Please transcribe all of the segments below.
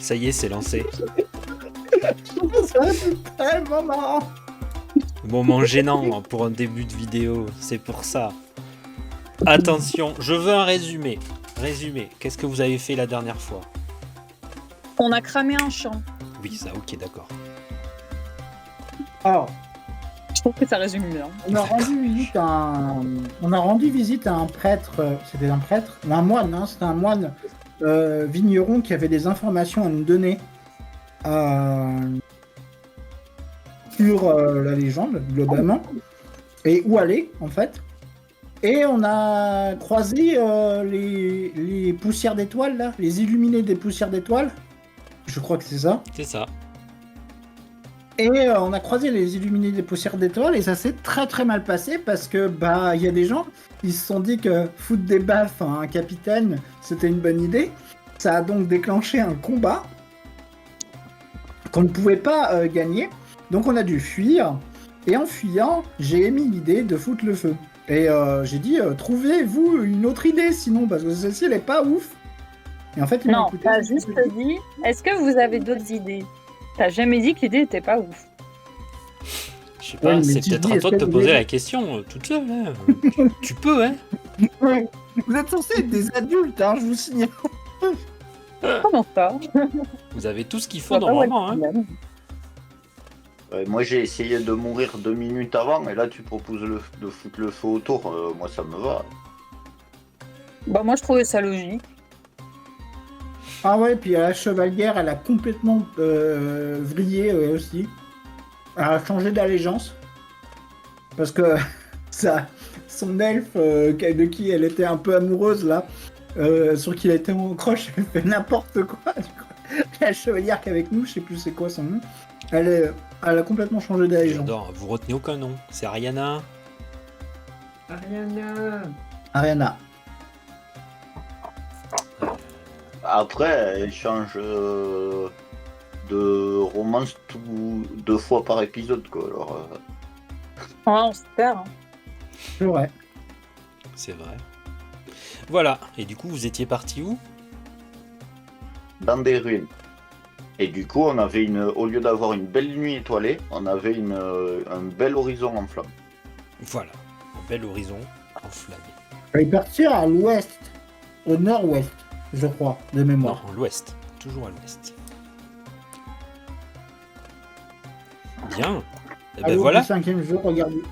Ça y est, c'est lancé. C'est tellement marrant. Moment gênant pour un début de vidéo, c'est pour ça. Attention, je veux un résumé. Résumé, qu'est-ce que vous avez fait la dernière fois? On a cramé un champ. Oui, ça, ok, d'accord. Alors, Je trouve que ça résume bien. on a rendu visite à un prêtre. C'était un prêtre? Ou un moine, hein, c'était un moine vigneron qui avait des informations à nous donner sur la légende, globalement. Et où aller, en fait. Et on a croisé les poussières d'étoiles, là. Les illuminés des poussières d'étoiles. Je crois que c'est ça. C'est ça. Et on a croisé les illuminés des poussières d'étoiles et ça s'est très très mal passé parce que bah il y a des gens qui se sont dit que foutre des baffes à un capitaine c'était une bonne idée. Ça a donc déclenché un combat qu'on ne pouvait pas gagner. Donc on a dû fuir et en fuyant j'ai émis l'idée de foutre le feu. Et j'ai dit trouvez-vous une autre idée sinon parce que celle-ci elle est pas ouf. Et en fait ils m'ont Non, écouté. t'as juste dit, est-ce que vous avez d'autres idées? T'as jamais dit que l'idée était pas ouf. Je sais pas, Ouais, mais c'est tu peut-être dis, à est-ce toi de que te vous poser voulez- la question toute seule. Hein. Tu peux, hein. Vous êtes censés être des adultes, hein, je vous signale. Comment ça? Vous avez tout ce qu'il Je faut vois pas où est le normalement. Hein. problème. Moi j'ai essayé de mourir 2 minutes avant et là tu proposes de foutre le feu autour, moi ça me va. Bah moi je trouvais ça logique. Ah ouais, puis la chevalière, elle a complètement vrillé elle aussi. Elle a changé d'allégeance. Parce que ça, son elfe, de qui elle était un peu amoureuse là, sur qui elle était en croche, elle fait n'importe quoi. Du coup. La chevalière qui est avec nous, je sais plus c'est quoi son nom, elle a complètement changé d'allégeance. J'adore, vous retenez aucun nom. C'est Ariana. Ariana. Après elle change de romance 2 fois par épisode quoi. Alors, Ouais, on se perd. Hein. C'est vrai. C'est vrai. Voilà, et du coup vous étiez parti où? dans des ruines. Et du coup on avait au lieu d'avoir une belle nuit étoilée, on avait un bel horizon en flammes. Voilà, un bel horizon enflammé. Elle est partie à l'ouest, au nord-ouest, je crois, de mémoire. Non, l'ouest, toujours à l'ouest. Bien. Et ben Allô, voilà. le 5e jour, regardez.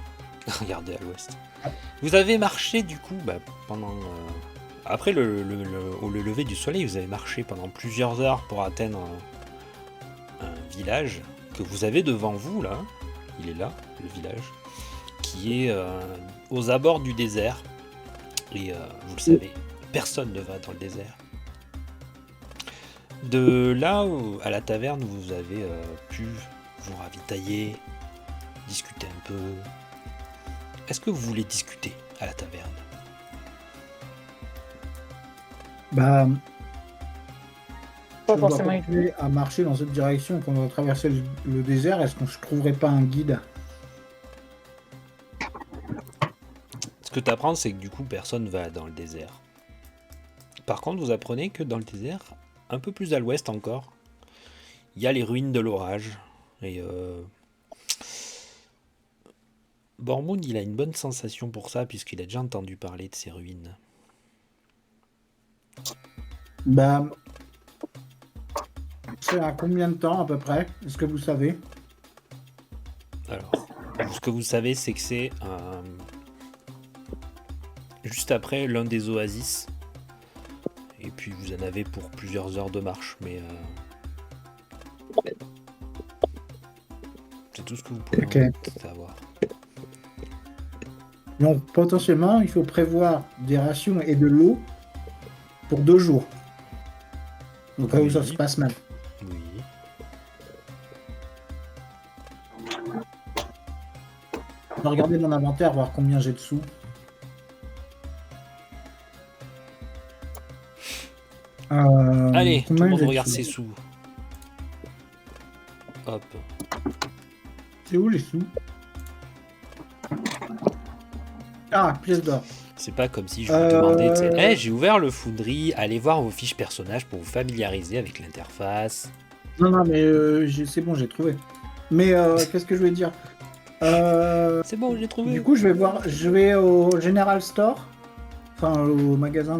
Regardez à l'ouest. Vous avez marché du coup pendant après le lever du soleil, vous avez marché pendant plusieurs heures pour atteindre un village que vous avez devant vous là. Il est là, le village, qui est aux abords du désert. Et vous le savez, personne ne va dans le désert. De là à la taverne, vous avez pu vous ravitailler, discuter un peu. Est-ce que vous voulez discuter à la taverne? Bah, Pas si on doit forcément continuer à marcher dans cette direction quand on va traverser le désert, est-ce qu'on ne trouverait pas un guide? Ce que tu apprends, c'est que du coup, personne va dans le désert. Par contre, vous apprenez que dans le désert, un peu plus à l'ouest encore, il y a les ruines de l'orage. Et Bormund, il a une bonne sensation pour ça, puisqu'il a déjà entendu parler de ces ruines. Bah, c'est à combien de temps à peu près? Est-ce que vous savez? Alors, ce que vous savez, c'est que c'est juste après l'un des oasis. Et puis vous en avez pour plusieurs heures de marche, mais c'est tout ce que vous pouvez savoir. Donc potentiellement, il faut prévoir des rations et de l'eau pour 2 jours. Au cas où ça se passe mal. Oui. On va regarder mon inventaire, voir combien j'ai de sous. Allez, tout le combien monde j'ai de regarde sous ses sous. Hop. C'est où les sous? Ah, pièce d'or. C'est pas comme si je vous demandais, tu sais, Euh, j'ai ouvert le Foundry, allez voir vos fiches personnages pour vous familiariser avec l'interface. Non, non, mais c'est bon, j'ai trouvé. Mais qu'est-ce que je voulais dire? C'est bon, j'ai trouvé. Du coup, je vais au General Store, enfin au magasin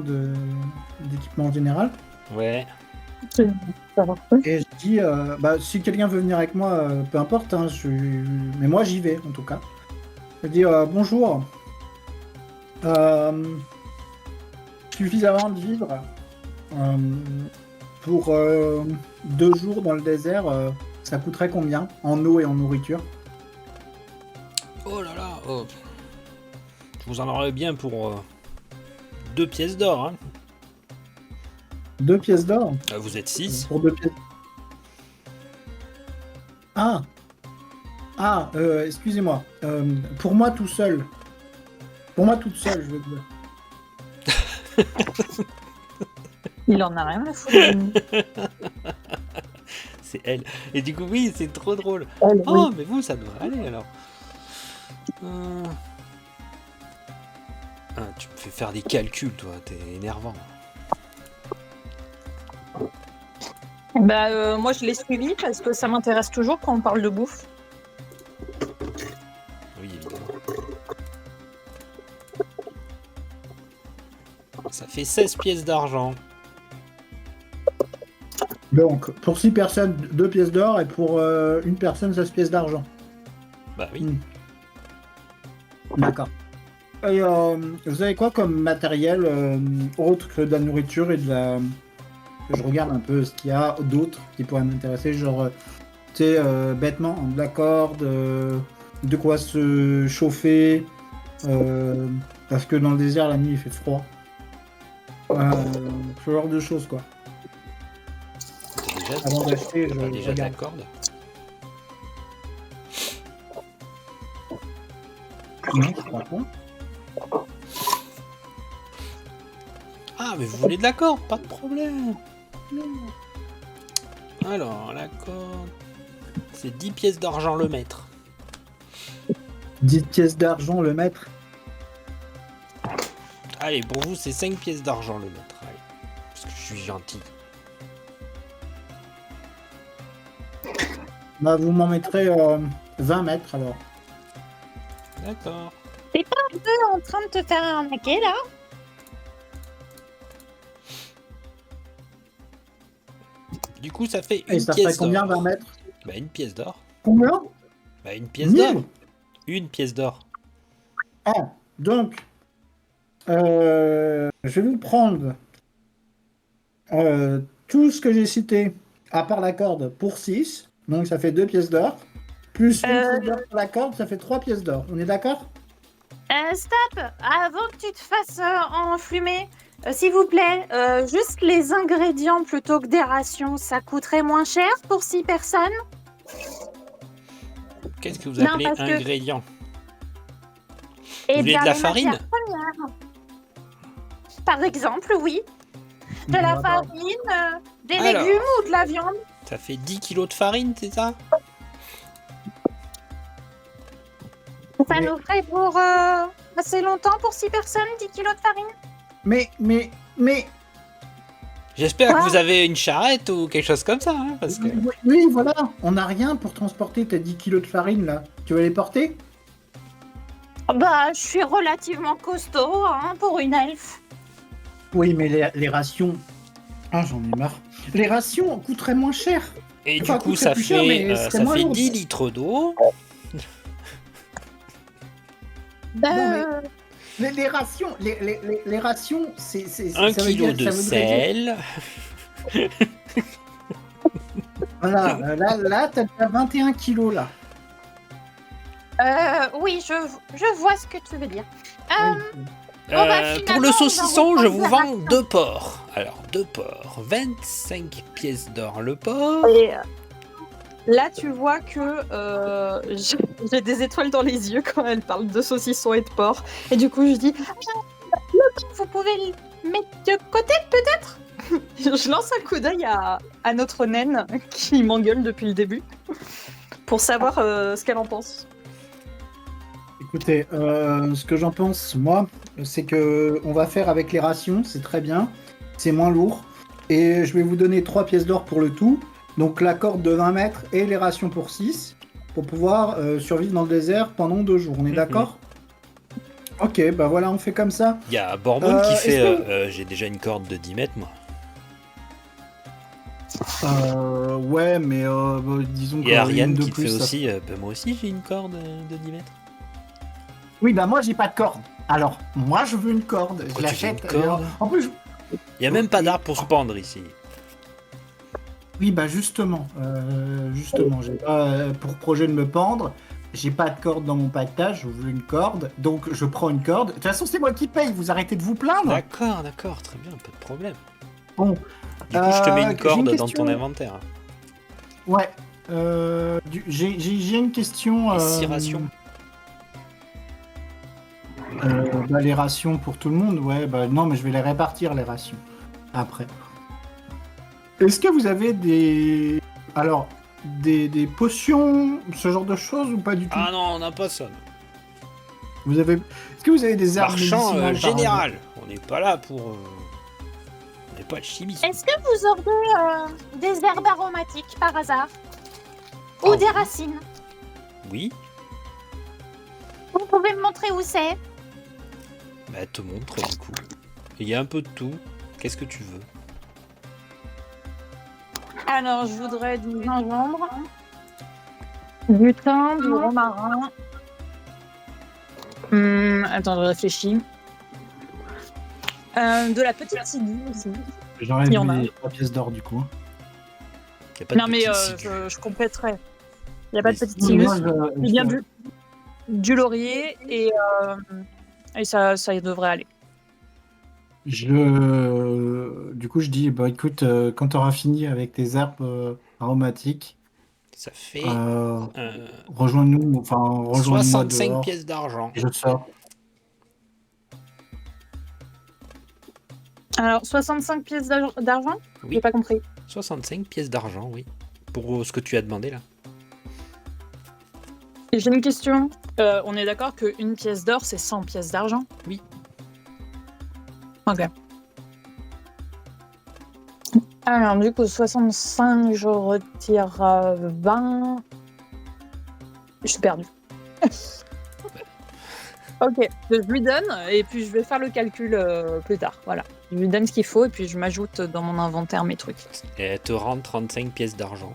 d'équipement général, Ouais. Ça va. et je dis, si quelqu'un veut venir avec moi, peu importe, hein, mais moi j'y vais en tout cas. Je dis, bonjour, suffisamment de vivre pour 2 jours dans le désert, ça coûterait combien en eau et en nourriture? Oh là là, oh. Je vous en aurais bien pour 2 pièces d'or. Hein. 2 pièces d'or Vous êtes 6. pour 2 pièces. Ah, excusez-moi. Pour moi tout seul. Pour moi toute seule, je veux dire. Il en a rien à foutre. C'est elle. Et du coup, oui, c'est trop drôle. Elle, Oh, mais vous, ça devrait aller alors. Ah, tu me fais faire des calculs, toi, t'es énervant. Moi, je l'ai suivi parce que ça m'intéresse toujours quand on parle de bouffe. Oui, évidemment. Ça fait 16 pièces d'argent. Donc, pour 6 personnes, 2 pièces d'or, et pour une personne, 16 pièces d'argent. Bah oui. D'accord. Et vous avez quoi comme matériel autre que de la nourriture et de la... Je regarde un peu ce qu'il y a d'autres qui pourraient m'intéresser, genre, tu sais, bêtement, de la corde, de quoi se chauffer, parce que dans le désert, la nuit, il fait froid. Ce genre de choses, quoi. Déjà, Avant d'acheter, t'as pas je déjà de la regarde. corde. Non, je crois pas. Ah, mais vous voulez de la corde, pas de problème. Alors, la corde, c'est 10 pièces d'argent le mètre. 10 pièces d'argent le mètre. Allez, pour vous, c'est 5 pièces d'argent le mètre. Allez, parce que je suis gentil. Bah, vous m'en mettrez 20 mètres alors. D'accord. T'es pas un peu en train de te faire arnaquer là? Du coup, ça fait Et une ça ferait pièce combien d'or. 20 mètres? Bah, une pièce d'or. Combien? Bah, une pièce d'or. 1000. Une pièce d'or. Ah, donc, je vais vous prendre tout ce que j'ai cité, à part la corde, pour 6. Donc ça fait 2 pièces d'or. Plus une pièce d'or pour la corde, ça fait 3 pièces d'or. On est d'accord? Stop! Avant que tu te fasses enflumer, s'il vous plaît, juste les ingrédients plutôt que des rations, ça coûterait moins cher pour 6 personnes? Qu'est-ce que vous Non, appelez parce que- ingrédients? Eh voulez bien, de la les farine? matières premières. Par exemple, oui. De la Bon, farine, des Alors. légumes ou de la viande? Ça fait 10 kilos de farine, c'est ça? Ça Mais- nous ferait pour assez longtemps pour 6 personnes, 10 kilos de farine? mais, J'espère que Quoi? vous avez une charrette ou quelque chose comme ça, hein, parce que... oui, voilà, on n'a rien pour transporter tes 10 kilos de farine là. Tu vas les porter? Bah, je suis relativement costaud hein, pour une elfe. Oui, mais les rations. Ah, j'en ai marre. Les rations coûteraient moins cher. Et Enfin, du coup, coûterait ça plus cher, mais fait, serait ça moins fait lourd. 10 litres d'eau. mais- Les rations, les rations, c'est 1 ça veut kilo dire- de ça voudrait dire- sel. Voilà, là, t'as 21 kilos là. Oui, je vois ce que tu veux dire. Oui. Bon, bah, Pour finalement, le on va saucisson, je reprendre vous la vends ration. 2 porcs. Alors, 2 porcs, 25 pièces d'or le porc. Et là, tu vois que j'ai des étoiles dans les yeux quand elle parle de saucisson et de porc. Et du coup, je dis, vous pouvez le mettre de côté peut-être? Je lance un coup d'œil à notre naine qui m'engueule depuis le début pour savoir ce qu'elle en pense. Écoutez, ce que j'en pense, moi, c'est que on va faire avec les rations, c'est très bien, c'est moins lourd, et je vais vous donner 3 pièces d'or pour le tout, donc la corde de 20 mètres et les rations pour 6, pour pouvoir survivre dans le désert pendant 2 jours, on est d'accord? Ok, bah voilà, on fait comme ça. Il y a Borbon qui est-ce fait j'ai déjà une corde de 10 mètres, moi. Ouais, mais disons Et Ariane de qui plus, fait ça- aussi moi aussi j'ai une corde de 10 mètres. Oui, bah moi j'ai pas de corde. Alors, moi je veux une corde, je Pourquoi tu veux une l'achète. corde En plus, Il y a même pas d'arbre pour se pendre ici. oui, bah justement, j'ai pas pour projet de me pendre. J'ai pas de corde dans mon pactage, je veux une corde, donc je prends une corde. De toute façon, c'est moi qui paye, vous arrêtez de vous plaindre. D'accord, très bien, pas de problème. Bon, Du coup, je te mets j'ai une corde dans question. ton inventaire. Ouais, j'ai une question. Et 6 rations. Bah, les rations pour tout le monde, ouais, bah non, mais je vais les répartir, les rations, après. Est-ce que vous avez des potions, ce genre de choses ou pas du tout? Ah non, on n'a pas ça. Est-ce que vous avez des armes Marchand médicinales, par général. On n'est pas là pour. On n'est pas le chimiste. Est-ce que vous auriez des herbes aromatiques par hasard? Ou Ah des oui. racines? Oui, Vous pouvez me montrer où c'est? bah te montre du coup. Il y a un peu de tout. Qu'est-ce que tu veux? Alors, je voudrais du gingembre, du thym, du romarin. Attends, je réfléchis. De la petite ciguë aussi. J'enlève Il y en a. les 3 pièces d'or du coup. Il y a pas de Non, mais petite ciguë. je compléterai. Il n'y a pas de Mais petite ciguë. Moi, Il y a du laurier et ça devrait aller. Du coup, je dis, bah écoute, quand tu auras fini avec tes herbes aromatiques, Ça fait rejoins-nous, enfin, rejoins-moi 65 dehors, pièces d'argent. et je sors. Alors, 65 pièces d'argent? Oui. J'ai pas compris. 65 pièces d'argent, oui. Pour ce que tu as demandé là. Et j'ai une question. On est d'accord qu'une pièce d'or, c'est 100 pièces d'argent? Oui. Ok. Alors, du coup, 65, je retire 20. Je suis perdue. Ok, je lui donne et puis je vais faire le calcul plus tard. Voilà. Je lui donne ce qu'il faut et puis je m'ajoute dans mon inventaire mes trucs. Et elle te rend 35 pièces d'argent.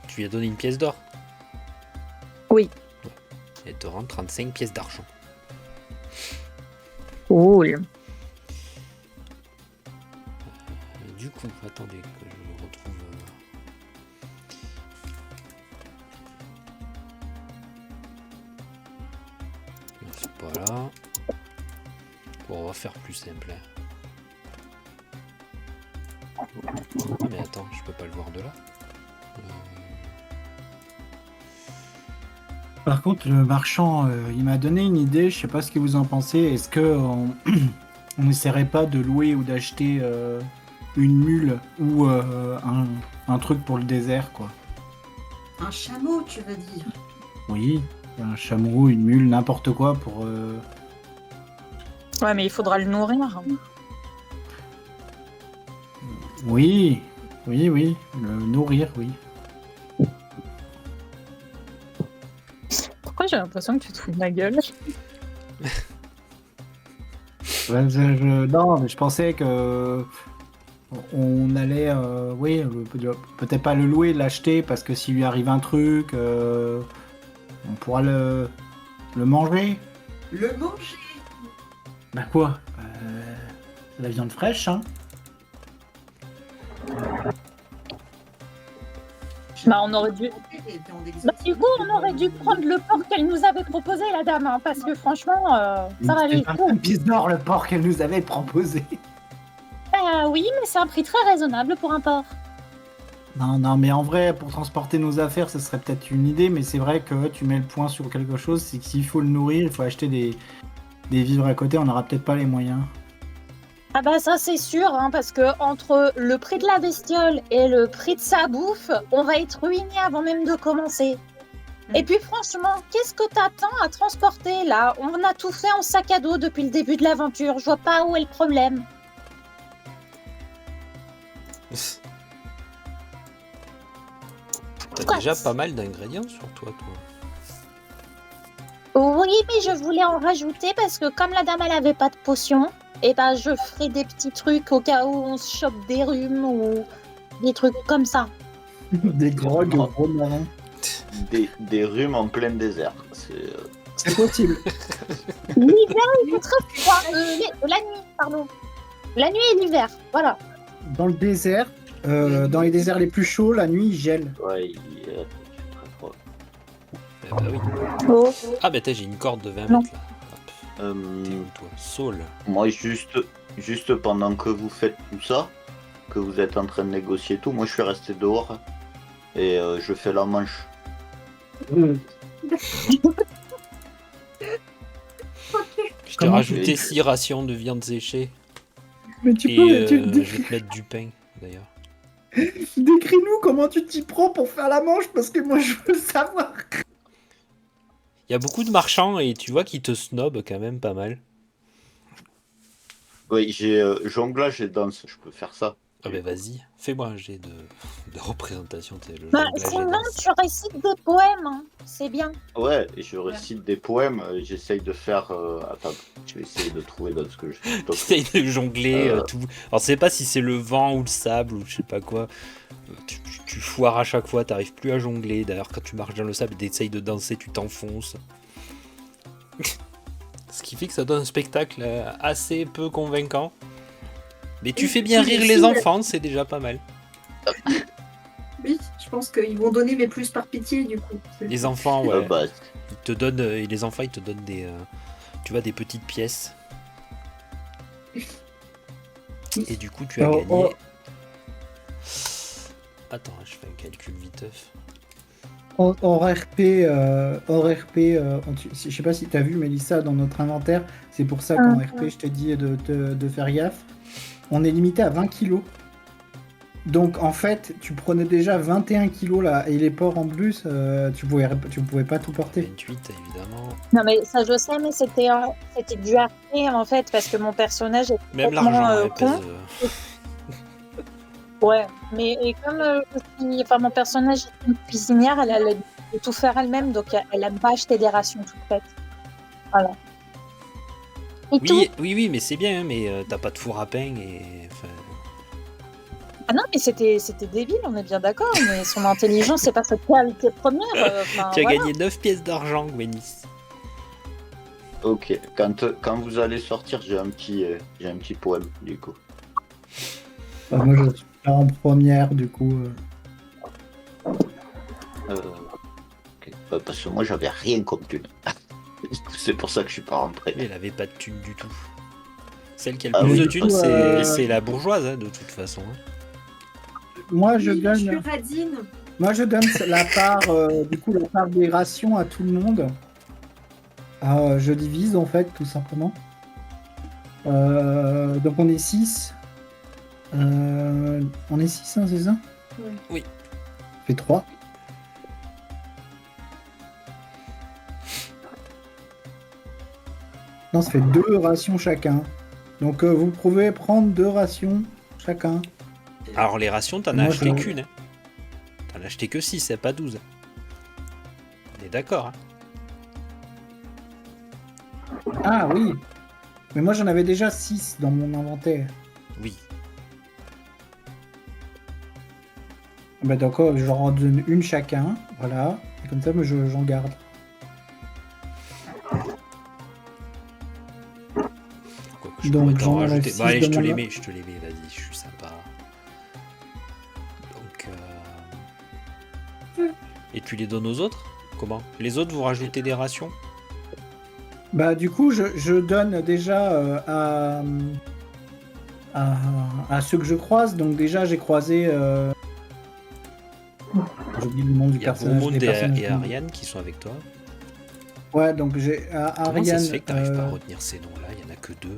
Tu lui as donné une pièce d'or? Oui. Elle te rend 35 pièces d'argent. Cool. Du coup, attendez que je retrouve. Non, c'est pas là. Bon, on va faire plus simple. Ah, mais attends, je peux pas le voir de là. Par contre, le marchand, il m'a donné une idée, je sais pas ce que vous en pensez. Est-ce que on n'essaierait pas de louer ou d'acheter une mule ou un truc pour le désert, quoi? Un chameau, tu veux dire? Oui, un chameau, une mule, n'importe quoi pour. Ouais, mais il faudra le nourrir. Oui, le nourrir, oui. Pourquoi j'ai l'impression que tu te fous de ma gueule? Ouais, non, mais je pensais que on allait, oui, peut-être pas le louer, l'acheter, parce que s'il lui arrive un truc, on pourra le manger. Le manger. Bah quoi? La viande fraîche, hein? Bah, on aurait dû. Bah, du coup, on aurait dû prendre le porc qu'elle nous avait proposé, la dame, hein, parce que franchement, ça valait le coup. Une pièce d'or, le porc qu'elle nous avait proposé. Oui, mais c'est un prix très raisonnable pour un porc. Non, mais en vrai, pour transporter nos affaires, ce serait peut-être une idée, mais c'est vrai que tu mets le point sur quelque chose, c'est que s'il faut le nourrir, il faut acheter des vivres à côté, on n'aura peut-être pas les moyens. Ah bah ça c'est sûr, hein, parce que entre le prix de la bestiole et le prix de sa bouffe, on va être ruiné avant même de commencer. Et puis franchement, qu'est-ce que t'attends à transporter là? On a tout fait en sac à dos depuis le début de l'aventure. Je vois pas où est le problème. T'as Quoi? déjà pas mal d'ingrédients sur toi, toi. Oui, mais je voulais en rajouter parce que comme la dame elle avait pas de potion, et ben je ferai des petits trucs au cas où on se chope des rhumes ou des trucs comme ça. Des grogues romarins. Des rhumes en plein désert. C'est possible. L'hiver il fait très froid. La nuit, pardon. La nuit et l'hiver, voilà. Dans le désert, dans les déserts les plus chauds, la nuit, il gèle. Ouais, il est très froid. Eh bah oui. Oh. Ah bah t'as, j'ai une corde de 20 Non. mètres là. Hop, t'es où toi? Saul. Moi, juste pendant que vous faites tout ça, que vous êtes en train de négocier tout, moi je suis resté dehors et je fais la manche. Je t'ai Comment rajouté 6 rations de viande séchée. Mais tu Et peux, je vais te mettre du pain d'ailleurs. décris-nous comment tu t'y prends pour faire la manche, parce que moi je veux savoir. Il y a beaucoup de marchands et tu vois qu'ils te snobent quand même pas mal. Oui, j'ai jonglage et danse, je peux faire ça. Ah bah vas-y, fais-moi un jet de représentation. Tu sais, le Bah, jonglage et sinon, danse. tu récites des poèmes, hein. C'est bien. Ouais, et je récite des poèmes, j'essaye de faire... Attends, je vais essayer de trouver d'autres ce que je... T'essayes de jongler Euh. tout. Alors, je sais pas si c'est le vent ou le sable ou je sais pas quoi. Tu foires à chaque fois, t'arrives plus à jongler. D'ailleurs, quand tu marches dans le sable et t'essayes de danser, tu t'enfonces. Ce qui fait que ça donne un spectacle assez peu convaincant. Mais tu fais bien rire les enfants, c'est déjà pas mal. Oui, je pense qu'ils vont donner, mais plus par pitié du coup. Les enfants, ouais. bah, Ils te donnent, et les enfants, ils te donnent des, tu vois, des petites pièces. Et du coup, tu as gagné. oh. Attends, je fais un calcul viteuf. Hors RP, je sais pas si tu as vu Mélissa dans notre inventaire, c'est pour ça qu'en RP je te dis de faire gaffe. On est limité à 20 kilos. Donc en fait, tu prenais déjà 21 kilos là, et les porcs en plus, tu pouvais pas tout porter. 28, évidemment. Non, mais ça, je sais, mais c'était du RP en fait, parce que mon personnage est Même complètement, l'argent, elle con. pèse. Ouais, mais et comme mon personnage est une cuisinière, elle a de tout faire elle-même, donc elle aime pas acheter des rations toutes faites. Voilà. Et tout. Oui, mais c'est bien, mais t'as pas de four à pain et. Enfin, Ah non, mais c'était débile, on est bien d'accord, mais son intelligence, c'est pas sa qualité première. tu as gagné 9 pièces d'argent, Gwenis. ok, quand vous allez sortir, j'ai un petit poème, du coup. Moi je suis là en première du coup. Ok. Parce que moi, j'avais rien comme thune. C'est pour ça que je suis pas rentré. Mais elle avait pas de thune du tout. Celle qui a le Ah plus oui, de thunes, ouais. c'est la bourgeoise, hein, de toute façon. hein. Moi je Oui, gagne. Radine. Moi, je donne la part, la part des rations à tout le monde. Je divise, en fait, tout simplement. Donc, on est 6. On est 6, hein, c'est ça? Oui. Ça fait 3. Non, ça fait 2 rations chacun. Donc, vous pouvez prendre 2 rations chacun. Alors, les rations, t'en as Moi, acheté je- qu'une. Hein. T'en as acheté que 6, c'est pas 12. On est d'accord, hein. Ah oui. Mais moi, j'en avais déjà 6 dans mon inventaire. Oui. Bah d'accord, j'en donne une chacun, voilà, et comme ça moi, j'en garde. Quoi que je Donc, pourrais t'en j'en rajouter. enlève Bon, allez, six je te de les mon- mets, vas-y, je suis sympa. Donc, et tu les donnes aux autres? Comment? Les autres, vous rajoutez des rations? Bah du coup, je donne déjà à ceux que je croise, donc déjà j'ai croisé... J'oublie le nom du Il y a personnage. Beaumont des personnages. et Ariane qui sont avec toi. Ouais, donc j'ai Comment Ariane... ça se fait que t'arrives pas à retenir ces noms-là? Il y en a que 2.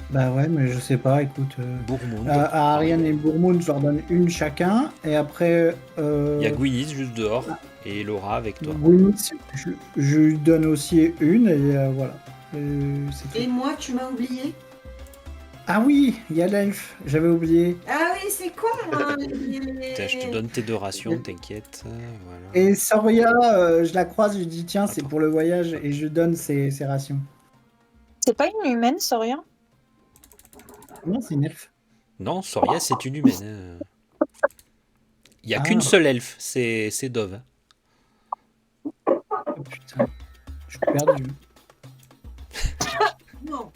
Bah ouais, mais je sais pas, écoute. Bourmond. À Ariane et Bourmond, je leur donne une chacun. Et après, Il y a Gwyneth juste dehors et Laura avec toi. Gwyneth, je lui donne aussi une. Et voilà. C'est Et tout. moi, tu m'as oublié. Ah oui, il y a l'elfe. J'avais oublié. Ah oui, c'est con. Hein, Tiens, je te donne tes 2 rations, t'inquiète. Voilà. Et Soria, je la croise, je lui dis tiens, c'est Attends. pour le voyage. Et je donne ses rations. C'est pas une humaine, Soria? Non, c'est une elfe. Non, Soria, c'est une humaine. Il n'y a Ah. qu'une seule elfe, c'est Dove. Oh putain. Je suis perdu. Non.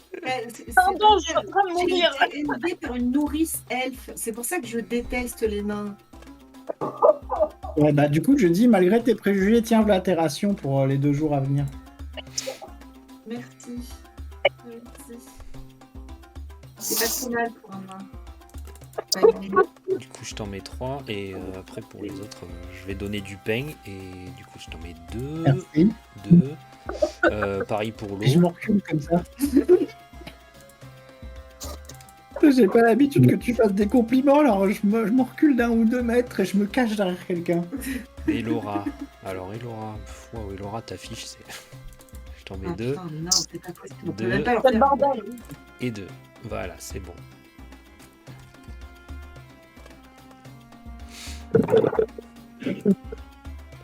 Pardon, je suis en train de J'ai mourir. été élevée par une nourrice elfe. C'est pour ça que je déteste les nains. Ouais, bah, du coup, je dis malgré tes préjugés, tiens, voilà tes rations pour les 2 jours à venir. Merci. Merci. C'est pas trop mal pour un nain. Ouais, Du coup, je t'en mets 3 et après pour les autres, je vais donner du pain et du coup, je t'en mets 2. Merci. 2. Pareil pour Et je me l'eau. recule comme ça. J'ai pas l'habitude que tu fasses des compliments, alors je me recule d'1 ou 2 mètres et je me cache derrière quelqu'un. Et Laura. Alors, Elora. Wow, Elora, ta fiche, c'est. Je t'en mets Ah, 2 putain, non, c'est pas possible. On peut Deux. même pas leur Quel faire. bordel. et 2. Voilà, c'est bon.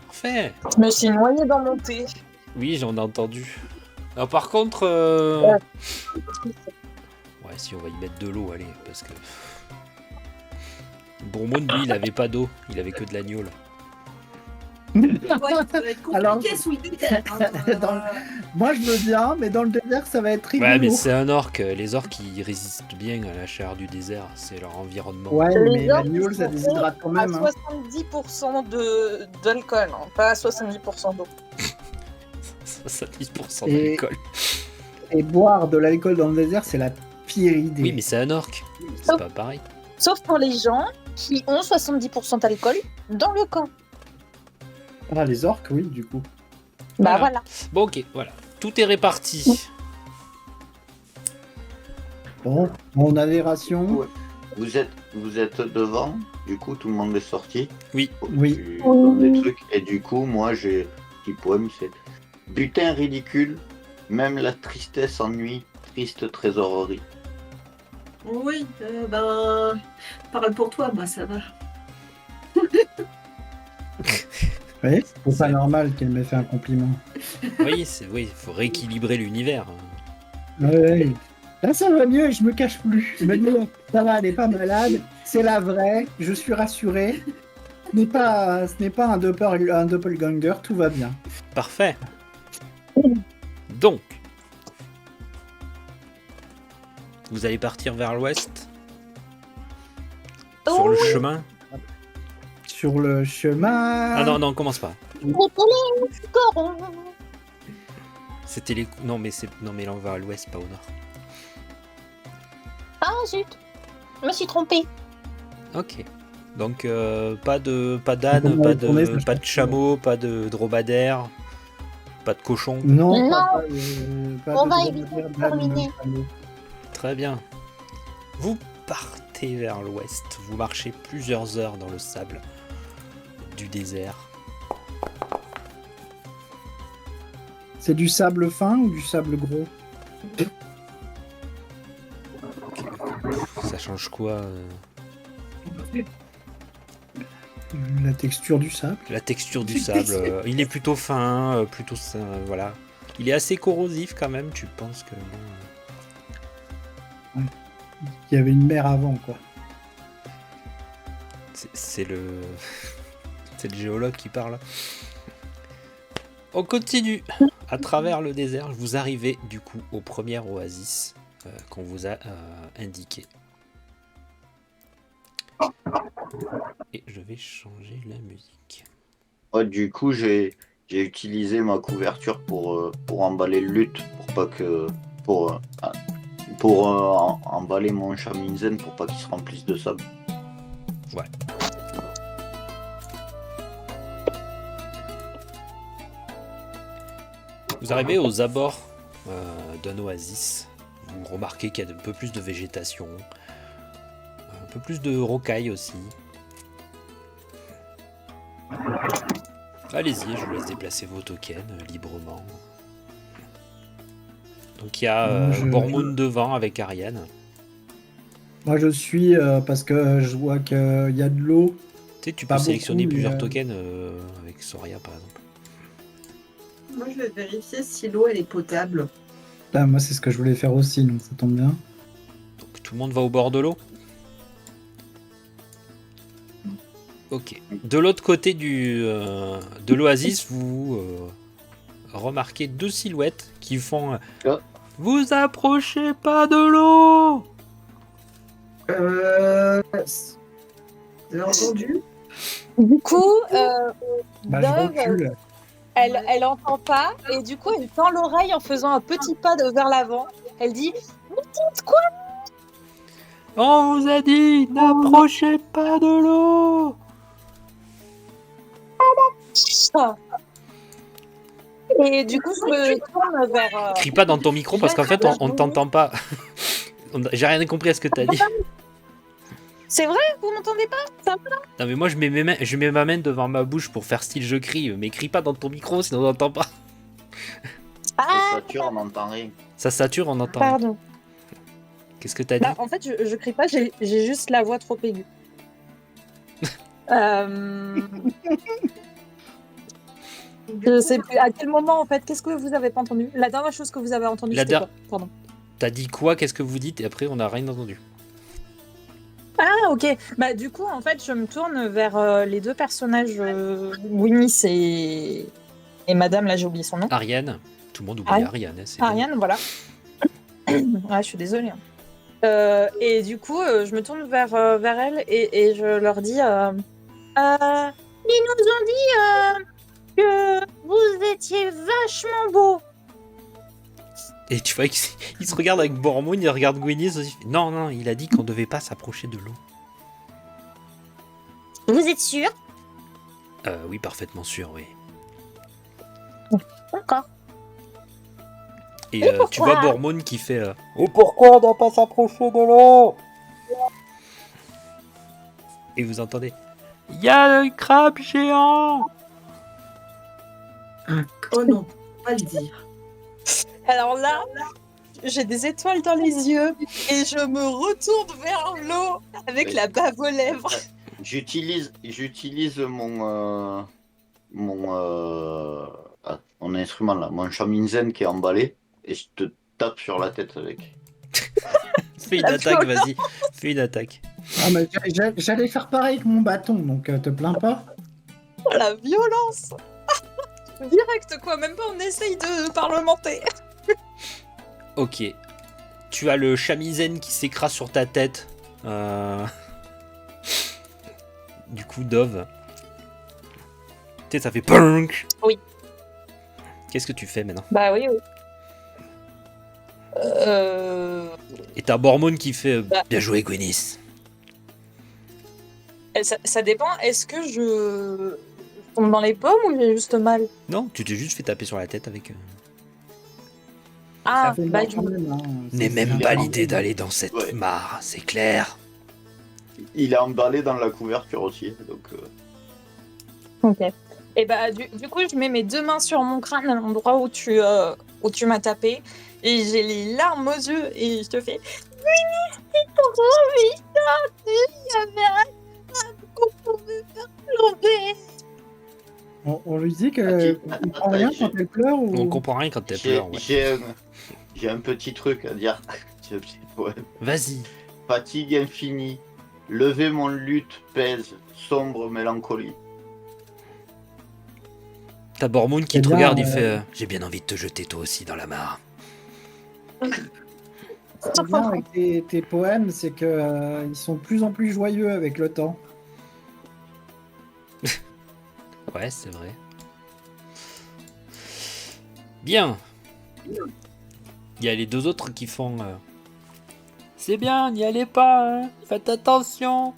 Parfait. Je me suis noyée dans mon thé. Oui, j'en ai entendu. Alors, par contre. Ouais, si on va y mettre de l'eau, allez, parce que. Bourmond, lui, il avait pas d'eau, il avait que de l'agneau là. Ouais, ça va être compliqué Alors, sous le désert. Hein. dans Moi je veux bien, mais dans le désert ça va être rigolo. Ouais, mais c'est un orc. Les orques, ils résistent bien à la chaleur du désert. C'est leur environnement. Ouais, Les mais orques, l'agneau ils ça sont déshydrate quand À même. Hein. 70% d'alcool, hein, pas à 70% d'eau. 70% Et- d'alcool. Et boire de l'alcool dans le désert, c'est la pire idée. Oui, mais c'est un orc. C'est pas pareil. Sauf pour les gens qui ont 70% d'alcool dans le camp. Ah, les orques, oui, du coup. Bah Voilà. voilà. Bon, ok, voilà. Tout est réparti. Bon, on a des rations. Ouais. Vous êtes devant, du coup tout le monde est sorti. Oui. Oui. Tu donnes des trucs, et du coup moi j'ai un petit poème, c'est butin ridicule, même la tristesse ennuie, triste trésorerie. Oui, ben. Parle pour toi, moi ça va. Ouais, c'est C'est- pas normal qu'elle m'ait fait un compliment. Oui, il faut rééquilibrer l'univers. Ouais. Là, ça va mieux et je me cache plus. Je me dis, ça va, elle est pas malade. C'est la vraie. Je suis rassuré. Ce n'est pas un doppelganger. Tout va bien. Parfait. Donc, vous allez partir vers l'ouest sur le chemin. Sur le chemin. Ah non, non, commence pas. C'était les. Non, mais là on va à l'ouest, pas au nord. Ah zut, je me suis trompée. Ok. Donc pas d'âne, On va retourner, ça, je pas de pense. chameau, pas de dromadaire, pas de cochon. Non, Non. pas On de va dromadaire, éviter de d'âne, terminer. chameau. Très bien. Vous partez vers l'ouest. Vous marchez plusieurs heures dans le sable du désert. C'est du sable fin ou du sable gros? Ça change quoi La texture du sable. La texture du sable, il est plutôt fin, voilà. Il est assez corrosif quand même, tu penses que... bon, Il y avait une mer avant, quoi. c'est le... c'est le géologue qui parle. On continue à travers le désert. Vous arrivez du coup au premier oasis qu'on vous a indiqué. Et je vais changer la musique. Ouais, du coup j'ai utilisé ma couverture pour emballer le luth, pour emballer mon chaminzen pour pas qu'il se remplisse de sable. Ouais. Vous arrivez aux abords d'un oasis. Vous remarquez qu'il y a un peu plus de végétation, un peu plus de rocailles aussi. Allez-y, je vous laisse déplacer vos tokens librement. Donc il y a Bormoun devant avec Ariane. Moi, je suis parce que je vois qu'il y a de l'eau. Tu sais, tu Pas peux sélectionner beaucoup, mais, plusieurs tokens avec Soria par exemple. Moi, je vais vérifier si l'eau, elle est potable. Là, moi, c'est ce que je voulais faire aussi, donc ça tombe bien. Donc tout le monde va au bord de l'eau. Ok. De l'autre côté de l'oasis, vous remarquez deux silhouettes qui font Oh. Vous approchez pas de l'eau. Vous avez entendu? Du coup, Bah, je Dove, recule. elle entend pas et du coup, elle tend l'oreille en faisant un petit pas vers l'avant. Elle dit On vous a dit, n'approchez pas de l'eau. ça. Et du coup, je me tourne vers. Crie pas dans ton micro parce qu'en fait, on ne t'entend pas. J'ai rien compris à ce que t'as dit. C'est vrai, vous m'entendez pas? Ça va? Non mais moi je mets ma main devant ma bouche pour faire style je crie, mais crie pas dans ton micro sinon on n'entend pas. Ça Ah, sature, on n'entend rien. Ça sature, on entend. pardon. Qu'est-ce que t'as dit? Bah, en fait, je crie pas, j'ai juste la voix trop aiguë. Je sais plus à quel moment en fait. Qu'est-ce que vous avez pas entendu? La dernière chose que vous avez entendue, La c'était der- quoi? Pardon. T'as dit quoi? Qu'est-ce que vous dites? Et après on n'a rien entendu. Ah ok. Bah du coup en fait je me tourne vers les deux personnages Winnis et Madame là j'ai oublié son nom. Ariane. Tout le monde oublie Ari- Ariane. Hein, c'est Ariane voilà. Ouais je suis désolée. Hein. Et du coup je me tourne vers elle et je leur dis ils nous ont dit que vous étiez vachement beau. Et tu vois qu'il se regarde avec Bormoun, il regarde Gwyneth aussi. Non, non, il a dit qu'on devait pas s'approcher de l'eau. Vous êtes sûr? Oui, parfaitement sûr, oui. D'accord. Et Et tu vois pourquoi Bormoun qui fait Et pourquoi on doit pas s'approcher de l'eau? Et vous entendez Il y a le crabe géant. Oh non, pas le dire. Alors là, j'ai des étoiles dans les yeux et je me retourne vers l'eau avec la bave aux lèvres. J'utilise mon instrument là, mon chaminzen qui est emballé, et je te tape sur la tête avec. Fais une La attaque, violence. vas-y. Fais une attaque. Ah, mais j'allais faire pareil avec mon bâton, donc te plains pas. Oh, la violence. Direct quoi, même pas on essaye de parlementer. Ok. Tu as le chamizen qui s'écrase sur ta tête. Du coup, Dove. Tu sais, ça fait punk. Oui. Qu'est-ce que tu fais maintenant? Bah oui, oui. Et t'as Bormoun qui fait Bah. Bien joué, Gwyneth. Ça dépend, est-ce que je tombe dans les pommes ou j'ai juste mal? Non, tu t'es juste fait taper sur la tête avec. Ah, Ça fait bah mal du quand coup. même, hein. N'aie C'est même un pas peu- l'idée d'aller dans cette Ouais. mare, c'est clair. Il est emballé dans la couverture aussi, donc. Ok. Et bah du coup, je mets mes deux mains sur mon crâne à l'endroit où tu m'as tapé et j'ai les larmes aux yeux et je te fais Winnie, c'est trop méchant, il y avait un crabe qu'on pouvait faire plomber. On lui dit Ah, que il prend rien quand elle pleure ou. On comprend rien quand t'as peur. Ouais. J'ai un petit truc à dire. J'ai un petit poème. Vas-y. Fatigue infinie, lever mon lutte pèse, sombre mélancolie. T'as Bormoun qui Eh te bien, regarde, il fait J'ai bien envie de te jeter toi aussi dans la mare. Ce qui est bien avec tes poèmes, c'est que ils sont de plus en plus joyeux avec le temps. Ouais, c'est vrai. Bien. Il y a les deux autres qui font C'est bien, n'y allez pas, hein. Faites attention.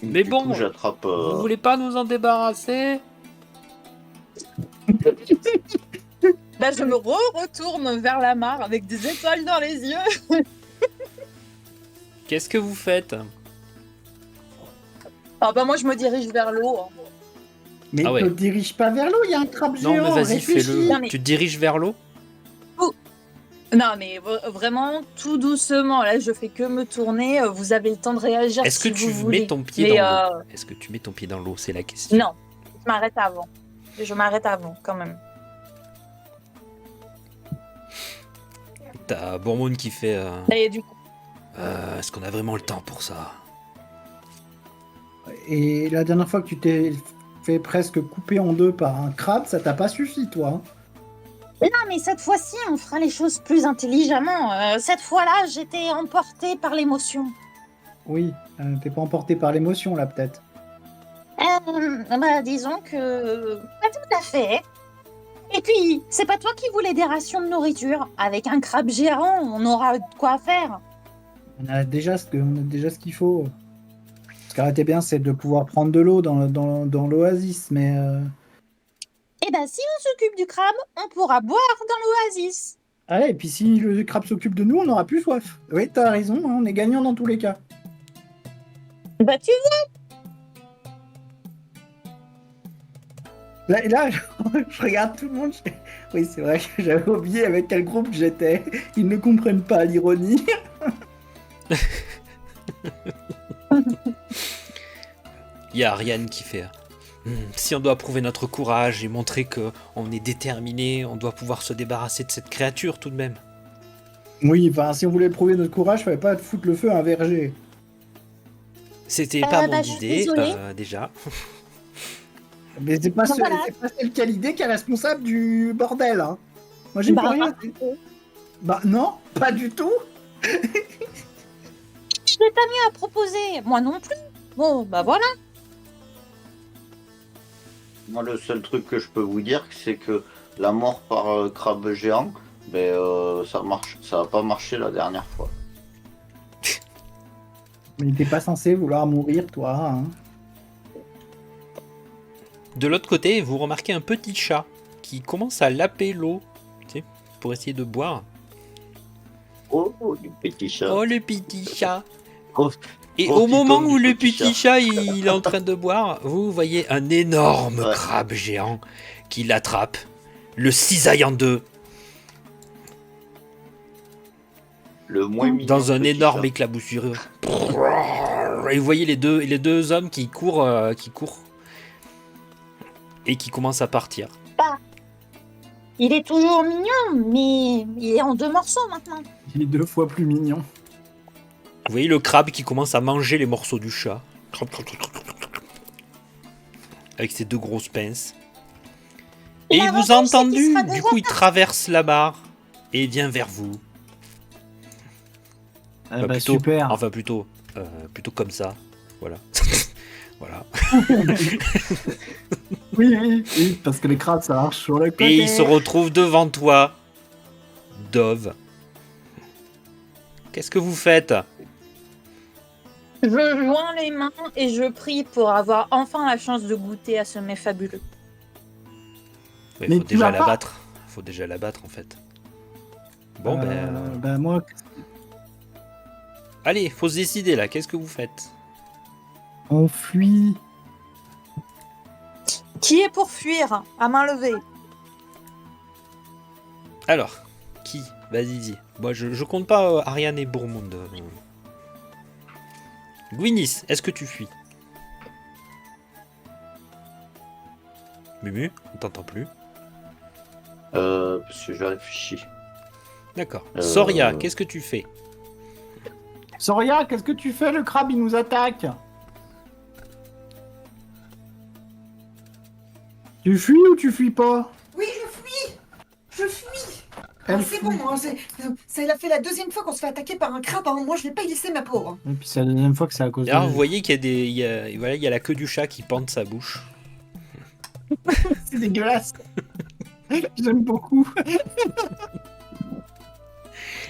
Mais Du bon, coup, j'attrape. Vous voulez pas nous en débarrasser? Là, je me retourne vers la mare avec des étoiles dans les yeux. Qu'est-ce que vous faites? Ah bah moi, je me dirige vers l'eau. Hein. Mais Ah ouais. te dirige pas vers l'eau, il y a un crabe Non, géant. mais vas-y, réfléchis. fais-le. Non, mais- Tu te diriges vers l'eau? Non, mais vraiment tout doucement. Là, je fais que me tourner. Vous avez le temps de réagir Est-ce que si tu vous voulez. mets ton pied Mais, dans l'eau? Est-ce que tu mets ton pied dans l'eau? C'est la question. Non, je m'arrête avant. Je m'arrête avant, quand même. T'as Bourmoun qui fait... Et du coup, Est-ce qu'on a vraiment le temps pour ça? Et la dernière fois que tu t'es fait presque couper en deux par un crabe, ça t'a pas suffi, toi. Hein. non, mais cette fois-ci, on fera les choses plus intelligemment. Cette fois-là, j'étais emportée par l'émotion. Oui, t'es pas emporté par l'émotion, là, peut-être. Bah, disons que... Pas tout à fait. Et puis, c'est pas toi qui voulais des rations de nourriture. Avec un crabe géant, on aura de quoi faire. On a déjà ce qu'il faut. Ce qui aurait été bien, c'est de pouvoir prendre de l'eau dans l'oasis, mais... Et bah, si on s'occupe du crabe, on pourra boire dans l'oasis. Ah ouais, et puis si le crabe s'occupe de nous, on n'aura plus soif. Oui, t'as raison, hein, on est gagnant dans tous les cas. Bah, tu Là, je regarde tout le monde. Oui, c'est vrai que j'avais oublié avec quel groupe j'étais. Ils ne comprennent pas l'ironie. Il y a Ariane qui fait... Si on doit prouver notre courage et montrer qu'on est déterminé, on doit pouvoir se débarrasser de cette créature tout de même. Oui, enfin, si on voulait prouver notre courage, fallait pas foutre le feu à un verger. C'était pas bah, mon je suis idée, désolée. déjà. Mais c'est pas, Voilà. c'est pas celle qui a l'idée qui est responsable du bordel. Hein. Moi, j'ai Bah, pas rien. Bah non, pas du tout. Je n'ai pas mieux à proposer. Moi non plus. Bon, bah voilà. Moi, le seul truc que je peux vous dire, c'est que la mort par crabe géant, ça a pas marché la dernière fois. Mais t'es pas censé vouloir mourir, toi. Hein. De l'autre côté, vous remarquez un petit chat qui commence à laper l'eau, tu sais, pour essayer de boire. Oh, du petit chat. Oh, le petit chat! Oh, Et Oh, au moment petit où le petit petit chat il est en train de boire, vous voyez un énorme Ouais. crabe géant qui l'attrape, le cisaille en deux, le moins mignon dans un petit énorme chat. éclaboussure. Et vous voyez les deux hommes qui courent et qui commencent à partir. Il est toujours mignon, mais il est en 2 morceaux maintenant. Il est 2 fois plus mignon. Vous voyez le crabe qui commence à manger les morceaux du chat. Avec ses 2 grosses pinces. Et il vous a l'avantage, c'est qu'il entendu. sera Du déjà coup, il traverse la barre et il vient vers vous. Ah Bah, bah plutôt- super. Enfin, plutôt comme ça. Voilà. Voilà. Oui, parce que les crabes, ça marche sur le côté. Et il se retrouve devant toi, Dove. Qu'est-ce que vous faites? Je joins les mains et je prie pour avoir enfin la chance de goûter à ce mets fabuleux. Il Mais faut tu déjà vas pas- l'abattre. Faut déjà l'abattre en fait. Bon Bah moi, allez, faut se décider là. Qu'est-ce que vous faites? on fuit. Qui est pour fuir à main levée? Alors, qui? Vas-y, dis. Moi, je compte pas Ariane et Bourmond. Gwynis, est-ce que tu fuis? Mumu, on t'entend plus. Parce que je réfléchis. D'accord. Euh, Soria, qu'est-ce que tu fais? Soria, qu'est-ce que tu fais? Le crabe, il nous attaque. Tu fuis ou tu fuis pas? Oui, je fuis. Je fuis. Elle Ah, c'est fuit. bon, hein, ça il a fait la 2e fois qu'on se fait attaquer par un crabe. Hein. Moi, je l'ai pas laissé, ma pauvre. Et puis c'est la deuxième fois que c'est à cause Alors, de... vous voyez qu'il y a des, il y a la queue du chat qui pend de sa bouche. C'est dégueulasse. J'aime beaucoup.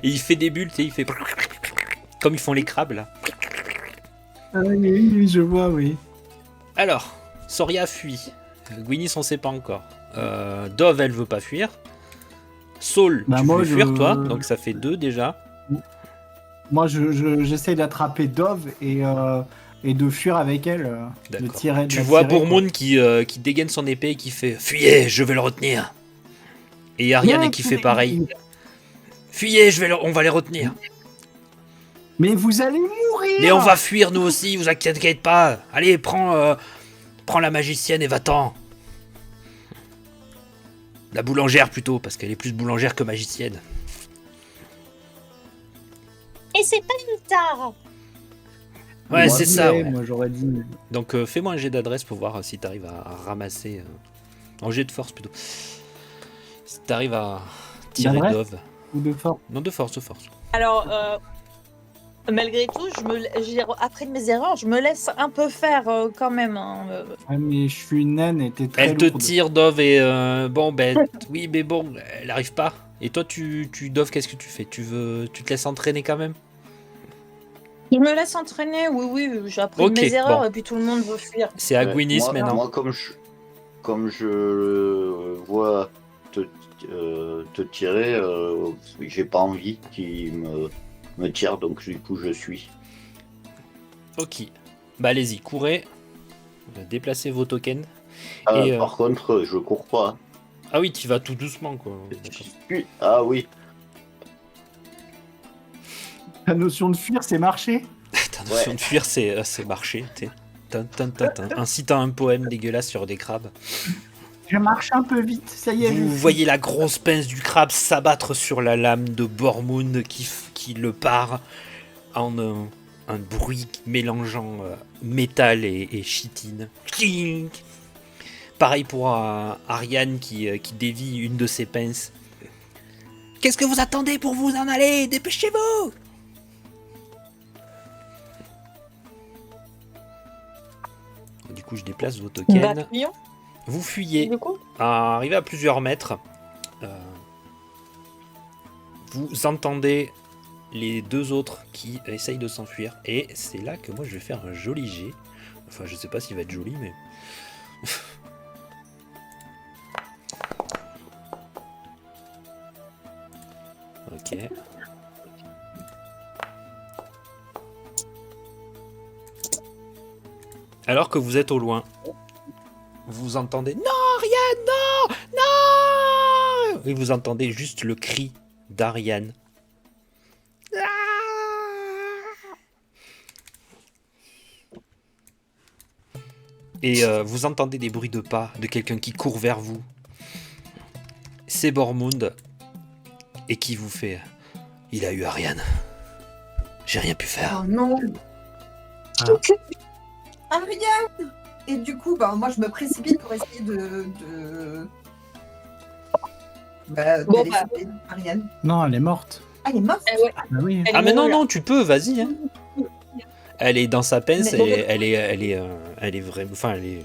Et il fait des bulles, tu sais, il fait comme ils font les crabes là. Ah oui, je vois, oui. Alors, Soria fuit. Gwynis, on sait pas encore. Dove, elle veut pas fuir. Saul, Bah, tu moi, veux fuir, je- toi, donc ça fait 2 déjà. Moi, j'essaie d'attraper Dove et de fuir avec elle. De D'accord. tirer, de Tu la vois tirer, quoi. Bourmoun qui dégaine son épée et qui fait « Fuyez, je vais le retenir !» Et Ariane Ouais, qui fait pareil. « Fuyez, on va les retenir !» Mais vous allez mourir! Mais on va fuir nous aussi, vous inquiétez pas. Allez, prends la magicienne et va-t'en. La boulangère plutôt, parce qu'elle est plus boulangère que magicienne. Et c'est pas une tare. Ouais, Moi, c'est ça. Ouais. Moi, j'aurais dit. Donc fais-moi un jet d'adresse pour voir si t'arrives à ramasser... un jet de force plutôt. Si t'arrives à tirer D'adresse Dove. Ou de force. Non, de force, de force. Alors, malgré tout, après mes erreurs, je me laisse un peu faire quand même. Hein. Ouais, mais je suis une naine et t'es très Elle te lourde. tire, Dove, et bon, ben, oui, mais bon, elle arrive pas. Et toi, Dove, qu'est-ce que tu fais? Tu te laisses entraîner quand même? Je me laisse entraîner, oui, j'ai appris Ok, de mes erreurs bon. et puis tout le monde veut fuir. C'est à Gwynnis moi, maintenant. Moi, comme je vois te tirer, j'ai pas envie qu'il me tire, donc du coup je suis. Ok. Bah, allez-y, courez. Déplacez vos tokens. Et, Par contre, je cours pas. Ah oui, tu vas tout doucement, quoi. Ah oui, La notion de fuir, c'est marcher. Ta notion de fuir, c'est marcher. Ainsi, t'as un poème dégueulasse sur des crabes. Je marche un peu vite, ça y est. Vous voyez la grosse pince du crabe s'abattre sur la lame de Bormoun qui le part en un bruit mélangeant métal et chitine. Clink. Pareil pour Ariane qui dévie une de ses pinces. Qu'est-ce que vous attendez pour vous en aller? Dépêchez-vous! Du coup, je déplace vos tokens. Fuyons, Vous fuyez. du coup. Arrivé à plusieurs mètres, vous entendez les deux autres qui essayent de s'enfuir. Et c'est là que moi je vais faire un joli jet. Enfin, je sais pas s'il va être joli, mais. Ok. Alors que vous êtes au loin, vous entendez « Non, Ariane, non! Non !» Et vous entendez juste le cri d'Ariane. Et vous entendez des bruits de pas de quelqu'un qui court vers vous. C'est Bormund. Et qui vous fait « Il a eu Ariane. J'ai rien pu faire. Oh non. Ah. Ariane. Et du coup, bah, moi, je me précipite pour essayer de... Bon, d'aller bah. sauver Ariane. Non, elle est morte. Ah, elle est morte. Eh ouais. Ah bah oui. Elle Ah mais non, mourut, là. non, tu peux, vas-y. Hein. Elle est dans sa pince, Mais- elle est vraiment... Enfin, elle est...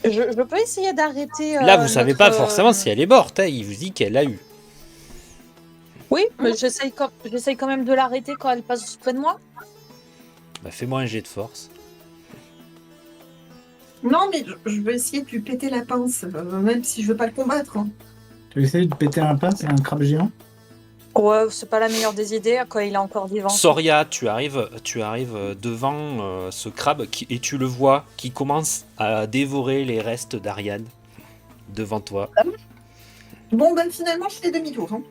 Je peux essayer d'arrêter. Là, vous savez pas notre, forcément si elle est morte, hein. Il vous dit qu'elle l'a eu. Oui, mais j'essaye quand même de l'arrêter quand elle passe près de moi. Bah, fais-moi un jet de force. Non, mais je vais essayer de lui péter la pince, même si je veux pas le combattre. Hein. Tu essayes de péter un pain, c'est un crabe géant. Ouais, c'est pas la meilleure des idées quand il est encore vivant. Soria, tu arrives devant ce crabe et tu le vois qui commence à dévorer les restes d'Ariane devant toi. Bon, ben finalement, je fais demi-tour. Hein.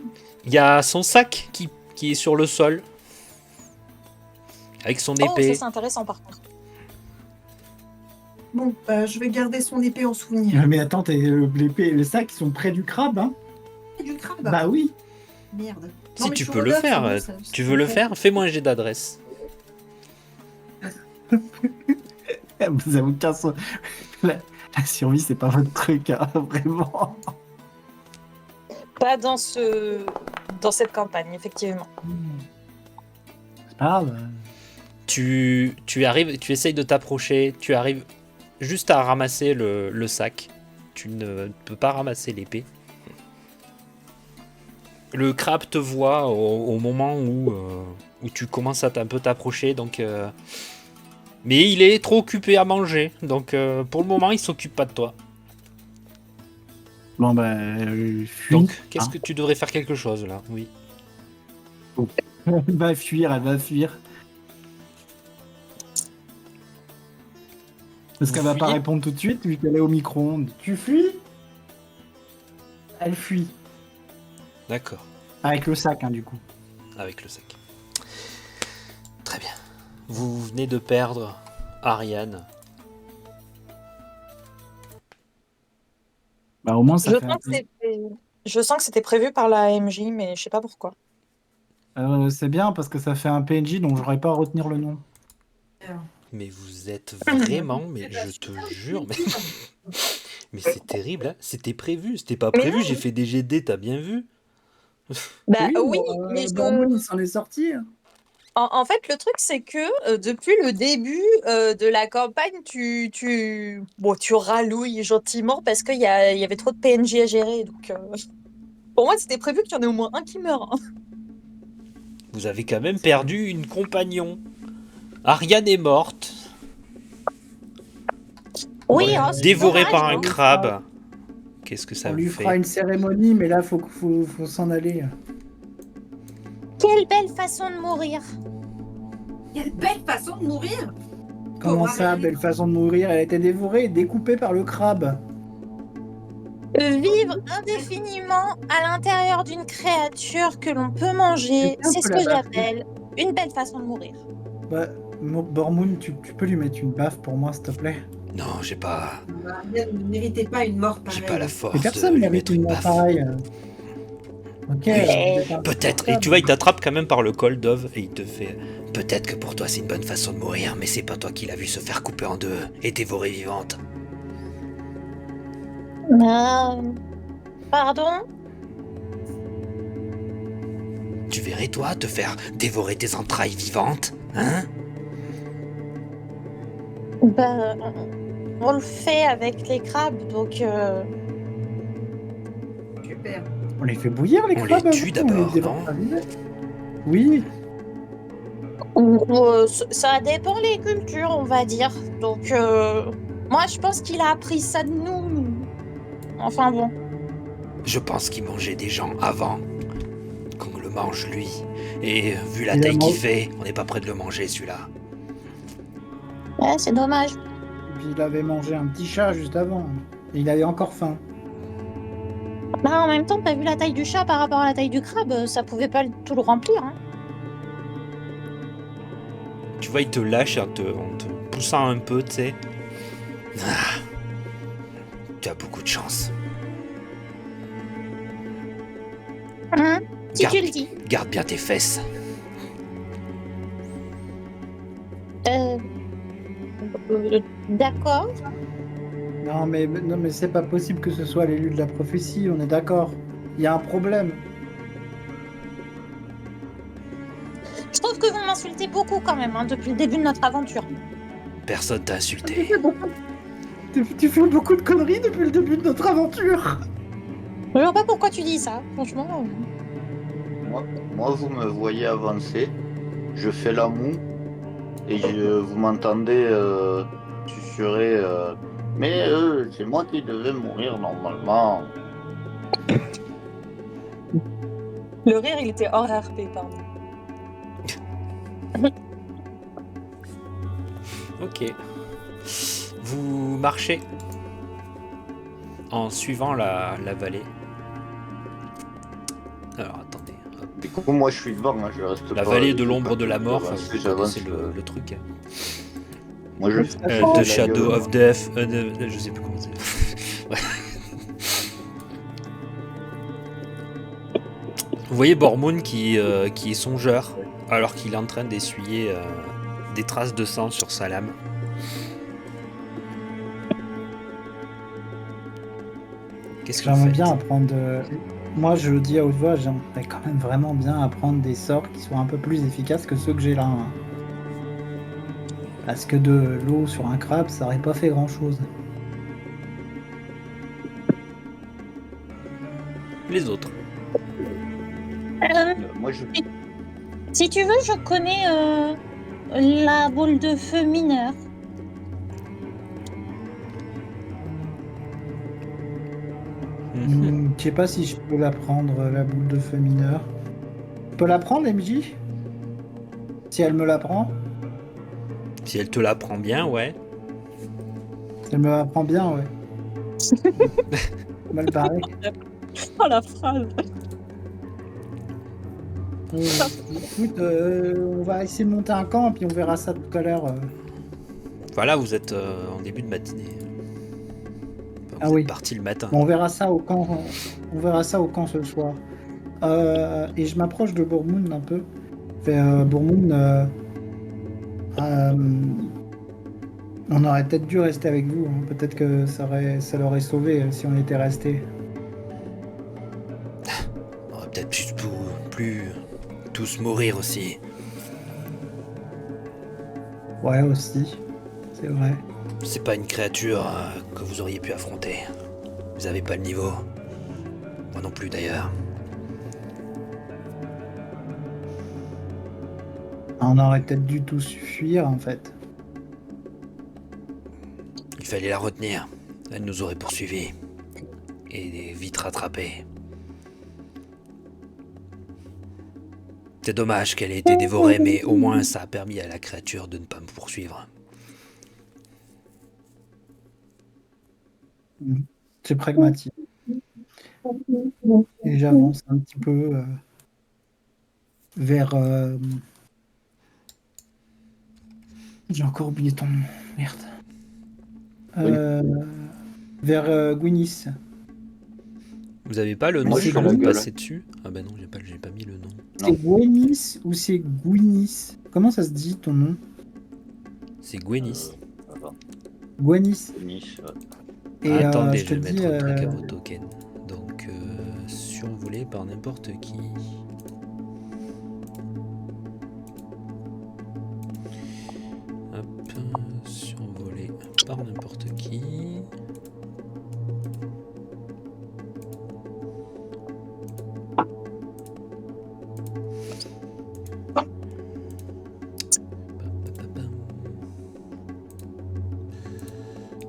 Il y a son sac qui est sur le sol avec son Oh, épée. ça c'est intéressant par contre. Bon, je vais garder son épée en souvenir. Mais attends, l'épée et le sac, ils sont près du crabe, hein. Du crabe. Bah oui. Merde. Si Non, mais tu je peux le regarde, faire, c'est bon, ça- tu veux le faire, fais-moi un jet d'adresse. Vous avez aucun sens. La survie, c'est pas votre truc, hein, vraiment. Pas dans cette campagne, effectivement. C'est pas grave. Tu arrives, tu essayes de t'approcher, tu arrives juste à ramasser le sac. Tu ne peux pas ramasser l'épée. Le crabe te voit au moment où tu commences à un peu t'approcher, donc... Mais il est trop occupé à manger, donc pour le moment il s'occupe pas de toi. Bon, bah, fuis. Donc, qu'est-ce que tu devrais faire quelque chose là? Oui. Elle va fuir, elle va fuir. Parce Vous qu'elle va pas fuyez répondre tout de suite vu qu'elle est au micro-ondes. Tu fuis? Elle fuit. D'accord. Avec le sac, hein, du coup. Avec le sac. Très bien. Vous venez de perdre Ariane. Bah, au moins, ça Je fait un sens que peu. je sens que c'était prévu par la MJ, mais je sais pas pourquoi. C'est bien parce que ça fait un PNJ dont j'aurais pas à retenir le nom. Mais vous êtes vraiment, mais je te jure, mais c'est terrible, hein. C'était prévu, c'était pas Mais prévu, j'ai fait des GD, t'as bien vu? Bah oui, bon, mais Bormund, il s'en est sorti. Hein. en fait, le truc, c'est que depuis le début de la campagne, bon, tu rallouilles gentiment parce qu'il y avait trop de PNJ à gérer. Donc, pour moi, c'était prévu qu'il y en ait au moins un qui meurt. Hein. Vous avez quand même perdu une compagnon. Ariane est morte, Oui, hein, c'est dévorée dommage, par un hein. crabe. Qu'est-ce que ça On vous lui fera fait? une cérémonie, mais là, faut s'en aller. Quelle belle façon de mourir. Quelle belle façon de mourir. Comment Pauvre ça, Ariane. belle façon de mourir? Elle a été dévorée et découpée par le crabe. Vivre indéfiniment à l'intérieur d'une créature que l'on peut manger, Quelqu'un c'est peut ce la que baffer. j'appelle une belle façon de mourir. Bah, Bormund, tu peux lui mettre une baffe pour moi, s'il te plaît? Non, j'ai pas Ariane ne méritait pas une mort pareille. la Et force de personne lui mérite mettre une une mort baffe. pareille. Ok, Oui, vous êtes un peut-être. Et tu vois, il t'attrape quand même par le col, Dove, et il te fait. Peut-être que pour toi c'est une bonne façon de mourir, mais c'est pas toi qui l'as vu se faire couper en deux et dévorer vivante. Pardon? Tu verrais toi te faire dévorer tes entrailles vivantes, hein? Bah, on le fait avec les crabes, donc Super. On les fait bouillir, les On crabes, les tue avant, on les d'abord, dévore non? pas vivants. Oui, ça dépend les cultures, on va dire. Donc, moi, je pense qu'il a appris ça de nous. Enfin bon. Je pense qu'il mangeait des gens avant qu'on le mange lui. Et vu la Il a taille qu'il mangé- fait, on n'est pas près de le manger celui-là. Ouais, c'est dommage. et puis il avait mangé un petit chat juste avant. Et il avait encore faim. Bah, en même temps, t'as vu la taille du chat par rapport à la taille du crabe, ça pouvait pas tout le remplir. Hein. Tu vois, il te lâche en te poussant un peu, tu sais. Ah, tu as beaucoup de chance. Si Garde, tu le dis. garde bien tes fesses. D'accord. Non, mais c'est pas possible que ce soit l'élu de la prophétie, on est d'accord. Il y a un problème. Je trouve que vous m'insultez beaucoup quand même, hein, depuis le début de notre aventure. Personne t'a insulté. Tu fais beaucoup de conneries depuis le début de notre aventure. Je vois pas pourquoi tu dis ça, franchement. Moi, vous me voyez avancer, je fais la moue, et vous m'entendez susurrer. Mais c'est moi qui devais mourir normalement. Le rire, il était hors RP, pardon. Ok. Vous marchez en suivant la vallée. Alors attendez. Hop. Du coup, moi, je suis devant, hein, je reste La pas. vallée de je l'ombre peux de la mort, avancer, enfin, vous j'avance, connaissez le truc. Moi, je fais la The gueule, Shadow moi. of Death. Je sais plus comment c'est. Ouais. Vous voyez Bormund qui est songeur alors qu'il est en train d'essuyer des traces de sang sur sa lame. Qu'est-ce que vous J'aimerais faites? bien apprendre. Moi, je le dis à haute voix, j'aimerais quand même vraiment bien apprendre des sorts qui soient un peu plus efficaces que ceux que j'ai là. Hein. Parce que de l'eau sur un crabe, ça aurait pas fait grand-chose. Les autres. Moi, je. Si tu veux, je connais la boule de feu mineure. Je sais pas si je peux la prendre, la boule de feu mineur. Je peux la prendre, MJ? Si elle me la prend? Si elle te la prend bien, ouais. Si elle me la prend bien, ouais. Mal barré. Oh la phrase. Écoute, on va essayer de monter un camp, puis on verra ça tout à l'heure. Voilà, vous êtes en début de matinée. Enfin, Ah vous oui. êtes parti le matin. On verra ça au camp. On verra ça au camp ce soir. Et je m'approche de Bourmoun un peu. Bourmoun, on aurait peut-être dû rester avec vous. Hein. Peut-être que ça l'aurait sauvé si on était resté. On aurait peut-être plus tous mourir aussi. Ouais, aussi. C'est vrai. C'est pas une créature que vous auriez pu affronter. Vous avez pas le niveau. Moi non plus d'ailleurs. On aurait peut-être dû tous fuir en fait. Il fallait la retenir. Elle nous aurait poursuivis. Et vite rattrapés. C'est dommage qu'elle ait été dévorée, mais au moins ça a permis à la créature de ne pas me poursuivre. C'est pragmatique. Et j'avance un petit peu vers. J'ai encore oublié ton nom. Merde. Vers Gwynnis. Vous avez pas le nom Moi, je quand fais la vous gueule. passez dessus? Ah bah non, j'ai pas mis le nom. C'est Gwynnis ou c'est Gwynnis? Comment ça se dit ton nom? C'est Gwenis. Gwynnis. Nice, Et Attendez, je je te vais dis. mettre un truc à vos tokens. Donc, survolé par n'importe qui. Hop, survolé par n'importe qui.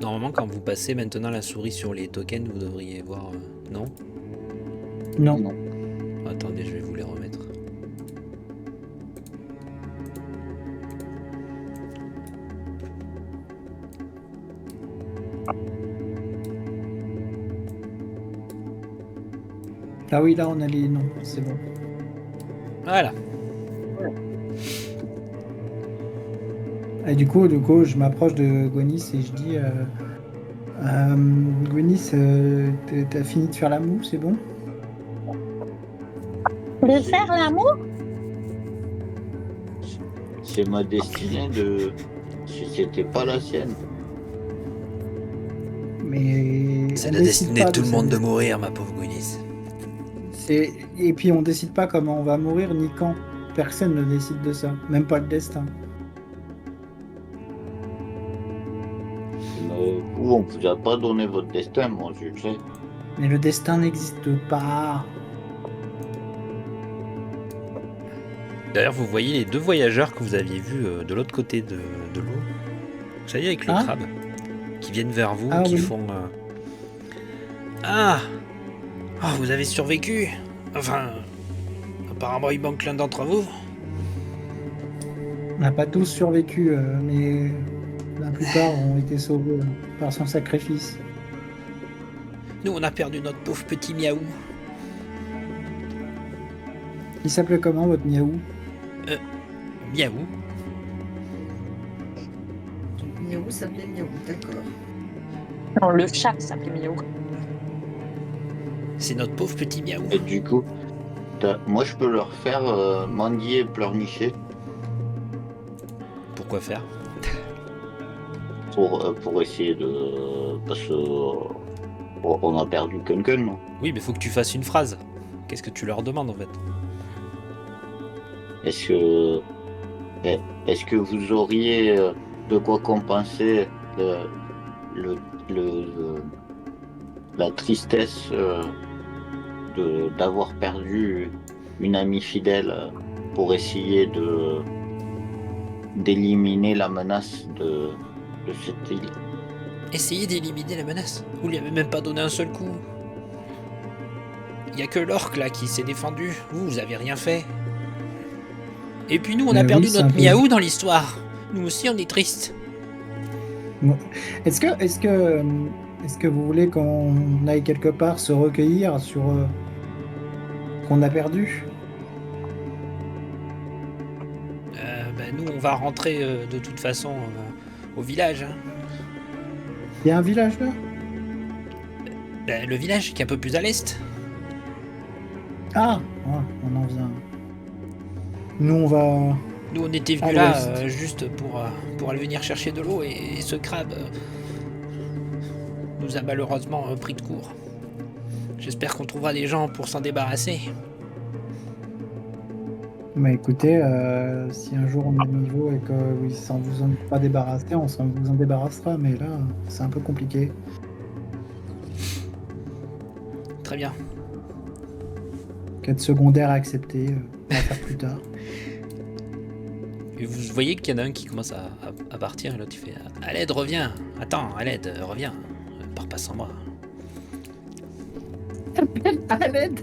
Normalement, quand vous passez maintenant la souris sur les tokens, vous devriez voir... non? Non. Non. Attendez, je vais vous les remettre. Ah oui, là on a les noms, c'est bon. Voilà. Et du coup, je m'approche de Gwynnis et je dis Gwynnis, t'as fini de faire la moue, c'est bon? De faire l'amour? C'est ma destinée de. Si c'était pas la sienne. Mais. C'est on la décide destinée pas de tout le ça. monde de mourir, ma pauvre Gwenis. Et puis on décide pas comment on va mourir ni quand. Personne ne décide de ça, même pas le destin. Vous, on vous a pas donné votre destin, moi je le sais. Mais le destin n'existe pas. D'ailleurs, vous voyez les deux voyageurs que vous aviez vus de l'autre côté de l'eau. Vous savez, avec le Ah. crabe. Qui viennent vers vous, Ah qui oui. font... Ah Oh, vous avez survécu. Enfin... Apparemment, il manque l'un d'entre vous. On n'a pas tous survécu, mais la plupart ont été sauvés par son sacrifice. Nous, on a perdu notre pauvre petit miaou. Il s'appelait comment votre miaou? Miaou. Miaou s'appelait Miaou, d'accord. Non, le chat s'appelait Miaou. C'est notre pauvre petit miaou. Et du coup, moi je peux leur faire mendier et pleurnicher Pourquoi faire? pour essayer de. Parce que. On a perdu quelqu'un, non? Oui, mais faut que tu fasses une phrase. Qu'est-ce que tu leur demandes, en fait? Est-ce que vous auriez de quoi compenser la tristesse d'avoir perdu une amie fidèle pour essayer d'éliminer la menace de cette île? Essayez d'éliminer la menace. Vous lui avez même pas donné un seul coup. y a que l'orque là qui s'est défendu. Vous avez rien fait. Et puis nous, on Mais a oui, perdu c'est un notre peu- miaou dans l'histoire. Nous aussi, on est tristes. Est-ce que vous voulez qu'on aille quelque part se recueillir sur ce qu'on a perdu? Nous, on va rentrer de toute façon au village. Hein. Il y a un village là? Le village qui est un peu plus à l'est. Ah, ouais, on en vient. Nous, on va. Nous, on était À venus là l'ouest. juste pour aller venir chercher de l'eau et ce crabe nous a malheureusement pris de court. J'espère qu'on trouvera des gens pour s'en débarrasser. Bah écoutez, si un jour on est de niveau et que oui, s'en vous en pas débarrassé, on s'en vous en débarrassera, mais là, c'est un peu compliqué. Très bien. Quête secondaire à accepter, on va faire plus tard. Et vous voyez qu'il y en a un qui commence à partir et l'autre il fait Aled, reviens. Attends, Aled, reviens. Pars pas sans moi. À l'aide.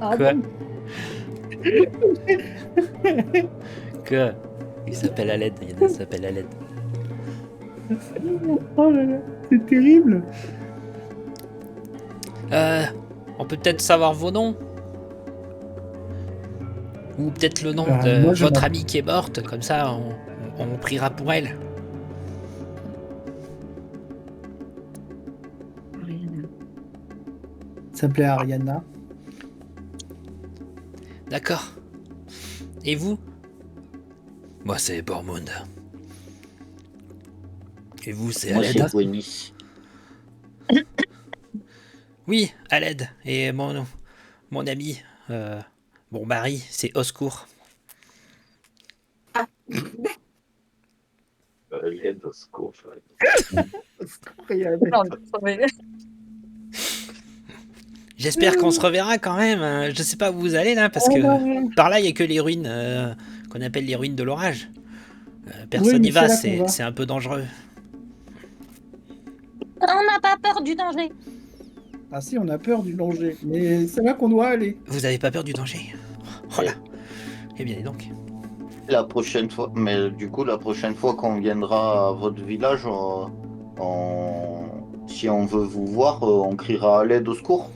Ah Quoi bon. Que il s'appelle Aled, il y en a qui s'appelle Aled. Oh là là, c'est terrible. On peut peut-être savoir vos noms. Ou peut-être le nom de Moi, je votre m'appelle- amie qui est morte, comme ça on priera pour elle. S'appelait Ariana. D'accord. Et vous? Moi c'est Bormund. Et vous c'est Moi, Aled? c'est Gwenny. Oui, Aled. Et mon ami, mon mari, c'est Oscour. L'aide au secours. Non, mais- J'espère qu'on se reverra quand même. Hein. Je sais pas où vous allez là, parce que par là il y a que les ruines qu'on appelle les ruines de l'orage. Personne Oui, n'y mais va, c'est là qu'on va. c'est un peu dangereux. On n'a pas peur du danger. Ah si, on a peur du danger, mais c'est là qu'on doit aller. Vous avez pas peur du danger? Oh là. Eh bien, dis donc. La prochaine fois, mais du coup, la prochaine fois qu'on viendra à votre village, si on veut vous voir, on criera à l'aide au secours.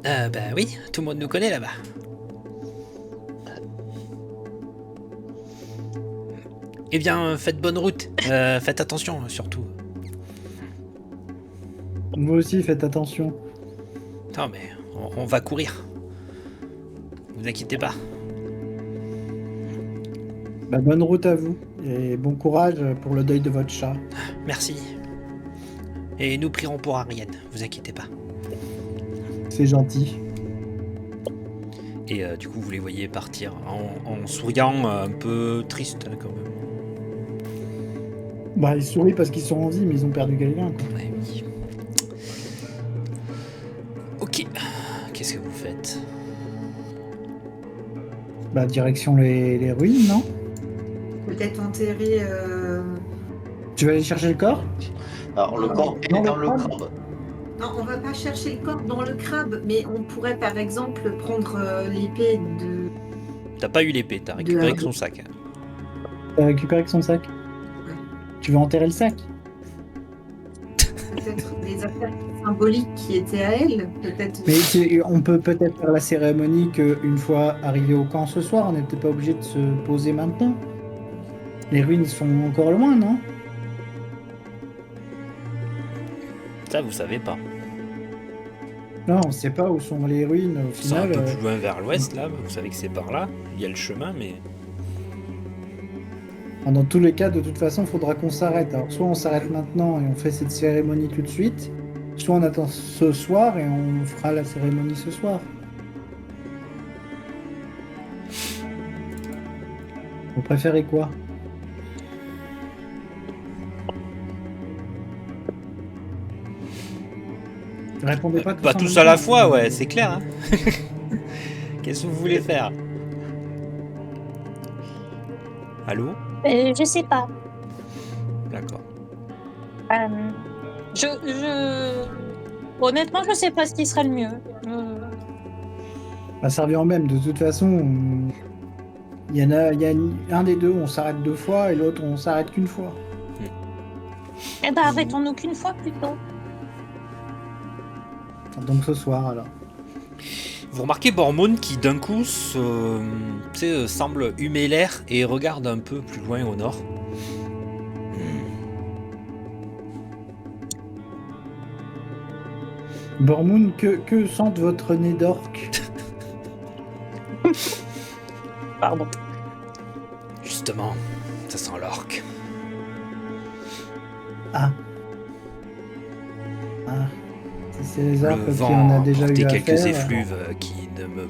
Bah oui, tout le monde nous connaît là-bas. Eh bien, faites bonne route. Faites attention, surtout. Vous aussi, faites attention. Non, mais on va courir. Vous inquiétez pas. Bah, bonne route à vous et bon courage pour le deuil de votre chat. Merci. Et nous prierons pour Ariane, vous inquiétez pas. C'est gentil. Et du coup, vous les voyez partir en souriant, un peu triste quand même. Bah, ils sourient parce qu'ils sont en vie, mais ils ont perdu quelqu'un. quoi. Ouais, oui. Ok. Qu'est-ce que vous faites? Bah, direction les ruines, non? Peut-être enterrer. Tu vas aller chercher le corps? Alors, le corps est Dans dans le le crabe. crabe. Non, on va pas chercher le corps dans le crabe, mais on pourrait par exemple prendre l'épée de. T'as pas eu l'épée, t'as récupéré que son sac. T'as récupéré que son sac? Tu vas enterrer le sac? Peut-être des affaires symboliques qui étaient à elle. Peut-être. Mais on peut peut-être faire la cérémonie qu'une fois arrivé au camp ce soir, on n'est peut-être pas obligé de se poser maintenant. Les ruines sont encore loin, non? Ça, vous savez pas. Non, on sait pas où sont les ruines au C'est un final. peu plus loin vers l'ouest, là. Vous savez que c'est par là. Il y a le chemin, mais... Dans tous les cas, de toute façon, il faudra qu'on s'arrête. Alors, soit on s'arrête maintenant et on fait cette cérémonie tout de suite, soit on attend ce soir et on fera la cérémonie ce soir. Vous préférez quoi? Répondez pas tous, Pas en tous même à la temps. fois, ouais, c'est clair. Hein. Qu'est-ce que vous voulez faire? Allô? Je sais pas. D'accord. Honnêtement, je sais pas ce qui serait le mieux. Ça revient au même. De toute façon, il y a un des deux, on s'arrête 2 fois, et l'autre, on s'arrête qu'une fois. Eh ben, arrêtons-nous qu'une fois plutôt. Donc ce soir, alors. Vous remarquez Bormone qui d'un coup semble humer l'air et regarde un peu plus loin au nord. Bormoon, que sente votre nez d'orque? Pardon. Justement, ça sent l'orque. Ah. Si c'est les Le orques qui vent on a a déjà porté eu quelques affaire. effluves qui ne me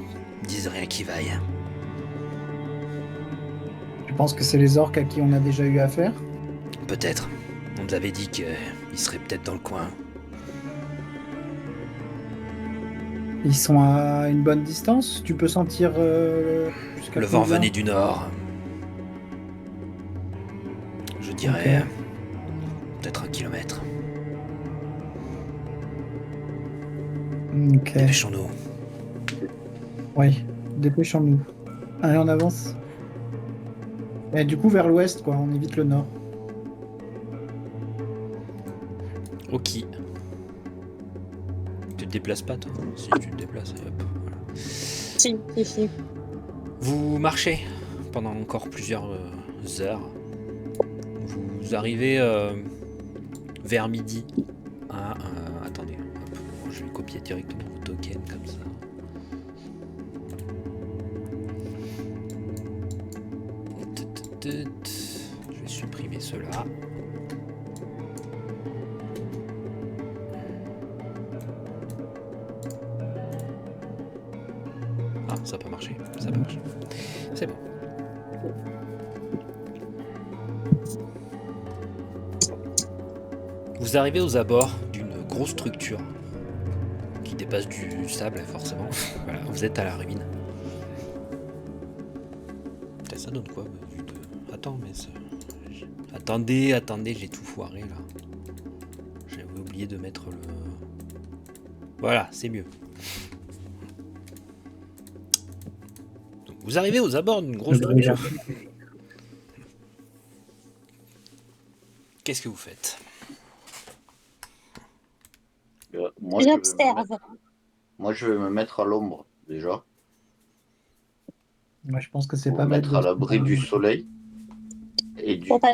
disent rien qui vaille. Je pense que c'est les orques à qui on a déjà eu affaire. Peut-être. On nous avait dit qu'ils seraient peut-être dans le coin. Ils sont à une bonne distance. Tu peux sentir jusqu'à Le vent combien? venait du nord. Je dirais peut-être 1 kilomètre. Ok. Dépêchons-nous. Oui, dépêchons-nous. Allez, on avance. Et du coup, vers l'ouest, quoi. On évite le nord. Ok. Tu te déplaces pas, toi? Si, tu te déplaces, et hop. Voilà. Si. Vous marchez pendant encore plusieurs heures. Vous arrivez vers midi à... attendez, hop, je vais copier directement vos tokens comme ça. Je vais supprimer cela. Ah, ça n'a pas marché. Ça n'a pas marché. C'est bon. Vous arrivez aux abords d'une grosse structure qui dépasse du sable, forcément. Voilà, vous êtes à la ruine. Putain, ça donne quoi vu de... Attends, mais c'est... Attendez, j'ai tout foiré là. J'avais oublié de mettre le... Voilà, c'est mieux. Donc, vous arrivez aux abords d'une grosse structure. Qu'est-ce que vous faites? Moi, je vais me J'observe. mettre- moi, je vais me mettre à l'ombre, déjà, Moi, je pense que c'est pour pas me bête mettre à l'abri du soleil. Et Bon, bah,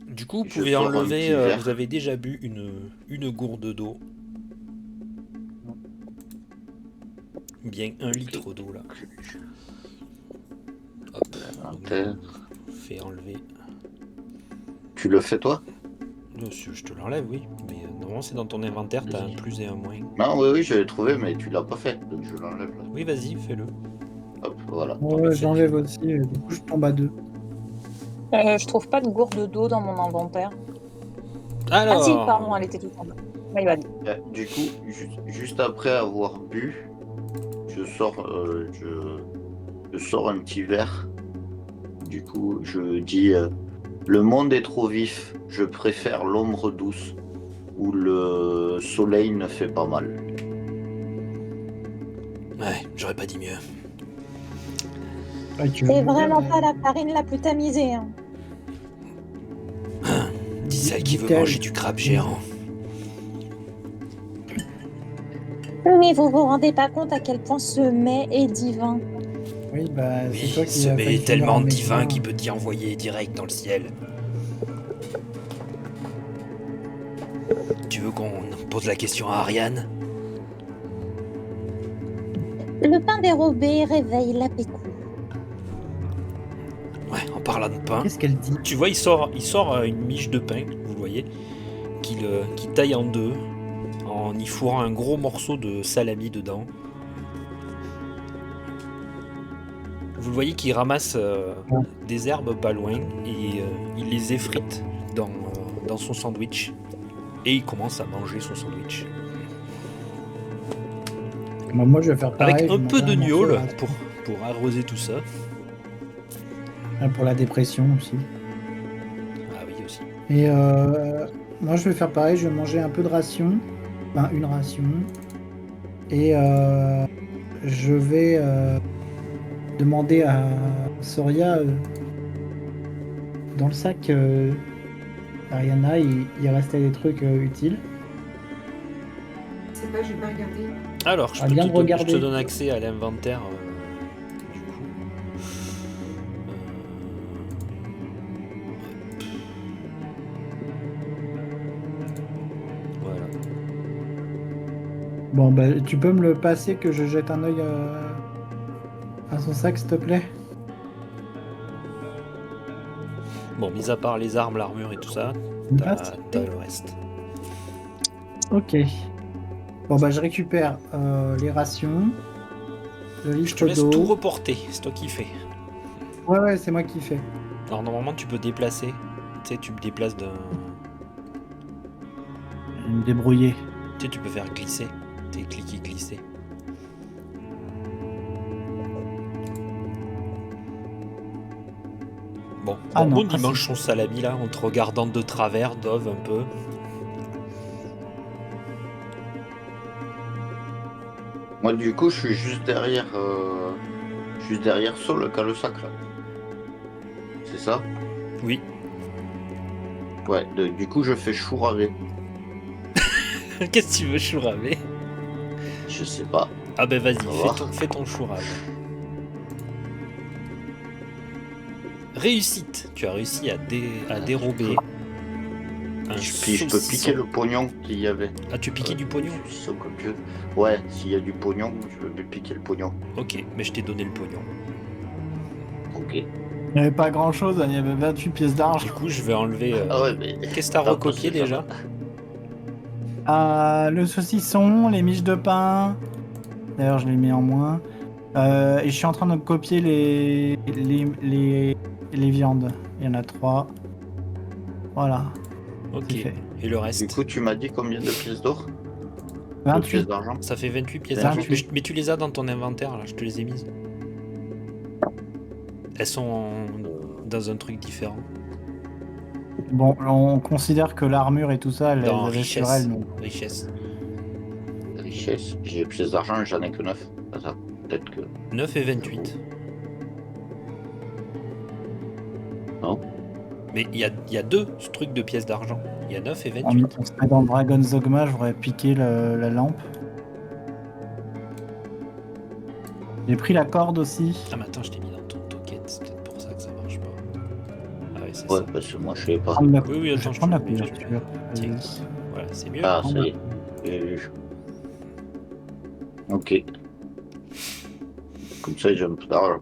Du coup, vous Je pouvez sors un enlever... petit verre. vous avez déjà bu une gourde d'eau. Bien 1 litre d'eau là. Hop. Donc, fais enlever. Tu le fais, toi? Je te l'enlève, oui. Mais normalement, c'est dans ton inventaire, t'as un plus et un moins. Non, oui, je l'ai trouvé, mais tu l'as pas fait, donc je l'enlève là. Oui, vas-y, fais-le. Hop, voilà. Ouais, j'enlève aussi. Du coup, je tombe à 2. je trouve pas de gourde d'eau dans mon inventaire. Alors... Ah si, pardon, elle était tout en bas. My bad. Du coup, juste après avoir bu, je sors un petit verre. Du coup, je dis le monde est trop vif, je préfère l'ombre douce où le soleil ne fait pas mal. Ouais, j'aurais pas dit mieux. C'est vraiment pas la farine la plus tamisée. Hein. Dis celle qui veut Dit-elle. manger du crabe géant. Mais vous vous rendez pas compte à quel point ce mets est divin. Oui, bah, Oui, c'est toi qui ce as mets failli est tellement finir en divin médecin. qu'il peut t'y envoyer direct dans le ciel. Tu veux qu'on pose la question à Ariane? Le pain dérobé réveille l'appétit. Ouais, en parlant de pain, Qu'est-ce qu'elle dit? tu vois, il sort une miche de pain, vous le voyez, qu'il taille en deux, en y fourrant un gros morceau de salami dedans. Vous le voyez qu'il ramasse des herbes pas loin et il les effrite dans son sandwich. Et il commence à manger son sandwich. Bah, moi, je vais faire pareil. Avec je un vais peu manger de morceau gnôle à- pour arroser tout ça. Pour la dépression aussi. Ah oui, aussi. Et moi, je vais faire pareil. Je vais manger un peu de ration. Enfin, une ration. Et je vais demander à Soria dans le sac Ariana, il restait des trucs utiles. Je sais pas, j'ai pas regardé. Alors, je, Ah, peux bien te de don- je regarder. te donne accès à l'inventaire du coup. Voilà. Bon, bah, tu peux me le passer que je jette un œil à son sac, s'il te plaît? Bon, mis à part les armes, l'armure et tout ça, Tu me t'as passes? le reste. Ok. Bon, bah, je récupère les rations, le Je te litre laisse tout d'eau. reporter, c'est toi qui fais. Ouais, c'est moi qui fais. Alors normalement tu peux déplacer. Tu sais, tu me déplaces d'un. Je vais me débrouiller. Tu sais, tu peux faire glisser. Tu sais, cliquer, glisser. Bon, Ah non, il ah, mange si. son salami là en te regardant de travers, Dove un peu. Moi, du coup, je suis juste derrière Sol, qui a le sac, là. C'est ça? Oui. Ouais, du coup, je fais chouravé. Qu'est-ce que tu veux chouraver? Je sais pas. Ah ben vas-y, Ça va. fais ton chourave. Réussite. Tu as réussi à dérober un Puis je peux piquer saucisson. le pognon qu'il y avait. Ah, tu piquais du pognon? Saucisson comme Dieu. Ouais, s'il y a du pognon, je veux bien piquer le pognon. Ok, mais je t'ai donné le pognon. Ok. Il n'y avait pas grand chose, il y avait 28 pièces d'argent. Du coup, je vais enlever. Ah ouais, mais. Qu'est-ce que t'as Attends, recopié parce que ça déjà? Le saucisson, les miches de pain. D'ailleurs, je les mets en moins. Et je suis en train de copier les viandes. Il y en a 3. Voilà, Ok. c'est fait. Et le Du reste? coup, tu m'as dit combien de pièces d'or? De pièces 28. d'argent? Ça fait 28 pièces 28. d'argent. Mais tu les as dans ton inventaire, là, je te les ai mises. Elles sont dans un truc différent. Bon, on considère que l'armure et tout ça, elles Dans avaient sur richesse. elles. Donc. Richesse. Richesse. J'ai pièces d'argent, j'en ai que 9. Attends, peut-être que. 9 et 28. Non. Mais il y a deux trucs de pièces d'argent. Il y a 9 et On 28. serait dans Dragon's Dogma, j'aurais piqué la lampe. J'ai pris la corde aussi. Ah mais attends, je t'ai mis dans ton token, c'est peut-être pour ça que ça marche pas. Ah ouais, c'est Ouais, ça. parce que moi, je sais pas. Prendre la- Oui, oui, je attends, vais je prendre la te- couverture. Tiens. Vas-y. Voilà, c'est mieux. Ah, ça y est. J'ai vu. Ok. Comme ça, j'ai un peu d'argent.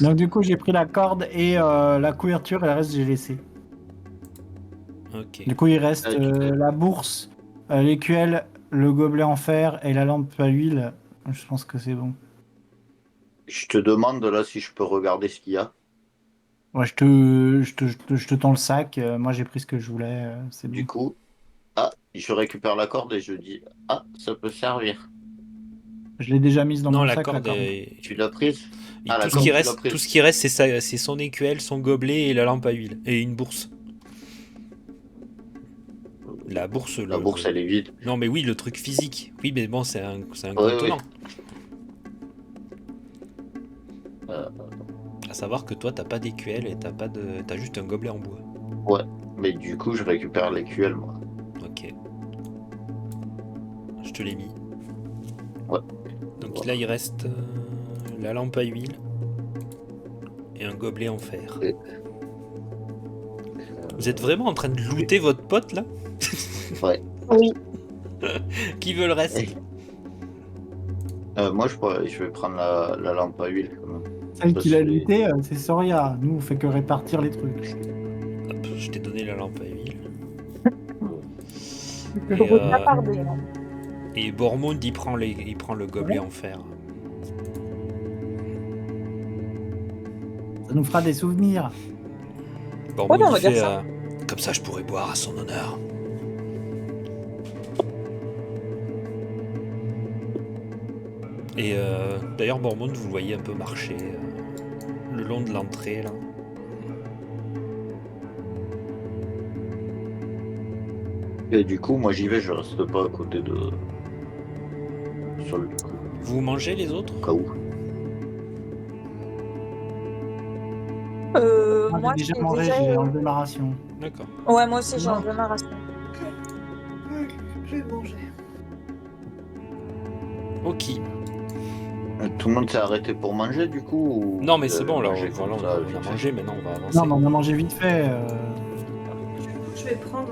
Donc du coup, j'ai pris la corde et la couverture et le reste, j'ai laissé. Ok. Du coup, il reste Ah, tu- la bourse, l'écuelle, le gobelet en fer et la lampe à huile. Je pense que c'est bon. Je te demande là si je peux regarder ce qu'il y a. Ouais, je te tends le sac. Moi, j'ai pris ce que je voulais. C'est bon. Du coup, je récupère la corde et je dis, ça peut servir. Je l'ai déjà mise dans Non, mon la sac, la corde corde. est... Tu l'as prise? Ah, la tout, ce corde, qui tu l'as reste, prise. tout ce qui reste, c'est son écuelle, son gobelet et la lampe à huile. Et une bourse. La bourse, La bourse, elle est vide. Non mais oui, le truc physique. Oui, mais bon, c'est un Ouais, contenant. Euh, À savoir que toi, t'as pas d'écuelle et t'as juste un gobelet en bois. ouais, mais du coup, je récupère l'écuelle, moi. Ok. Je te l'ai mis. Ouais. Donc Ouais. là, il reste la lampe à huile et un gobelet en fer. Et- Vous êtes vraiment en train de looter votre pote là? Ouais. Oui. Qui veut le reste? Moi, je vais prendre la lampe à huile, quand même. Celle qui l'a c'est- lutté, c'est Soria. Nous, on fait que répartir les trucs. Hop, je t'ai donné la lampe à huile. Je Et, roule pas tardé. et Bormond, il prend le gobelet en fer. Ça nous fera des souvenirs. Bormond, Ouais, on va il fait, dire ça. comme ça, je pourrais boire à son honneur. Et d'ailleurs, Bormond, vous le voyez un peu marcher le long de l'entrée là. Et du coup, moi j'y vais, je reste pas à côté de. Sur le coup, Vous mangez les autres? au cas où. Moi, J'ai déjà j'ai mangé, déjà. j'ai enlevé ma ration. D'accord. Ouais, moi aussi, j'ai Non. enlevé ma ration. Je vais manger. Ok. Tout le monde s'est arrêté pour manger du coup ou Non, mais vous c'est avez bon, là, mangé voilà, comme on ça, a vite fait mangé, maintenant on va avancer. Non, mais on a mangé vite fait. Je vais prendre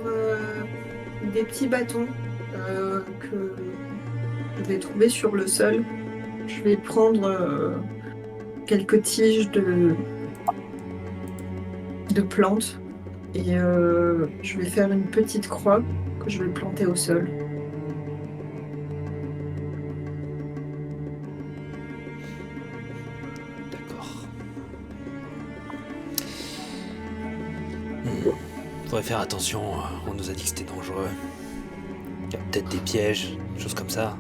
des petits bâtons que je vais trouver sur le sol. Je vais prendre quelques tiges de plantes et je vais faire une petite croix que je vais planter au sol. D'accord. Faudrait faire attention, on nous a dit que c'était dangereux. Il y a peut-être des pièges, des choses comme ça.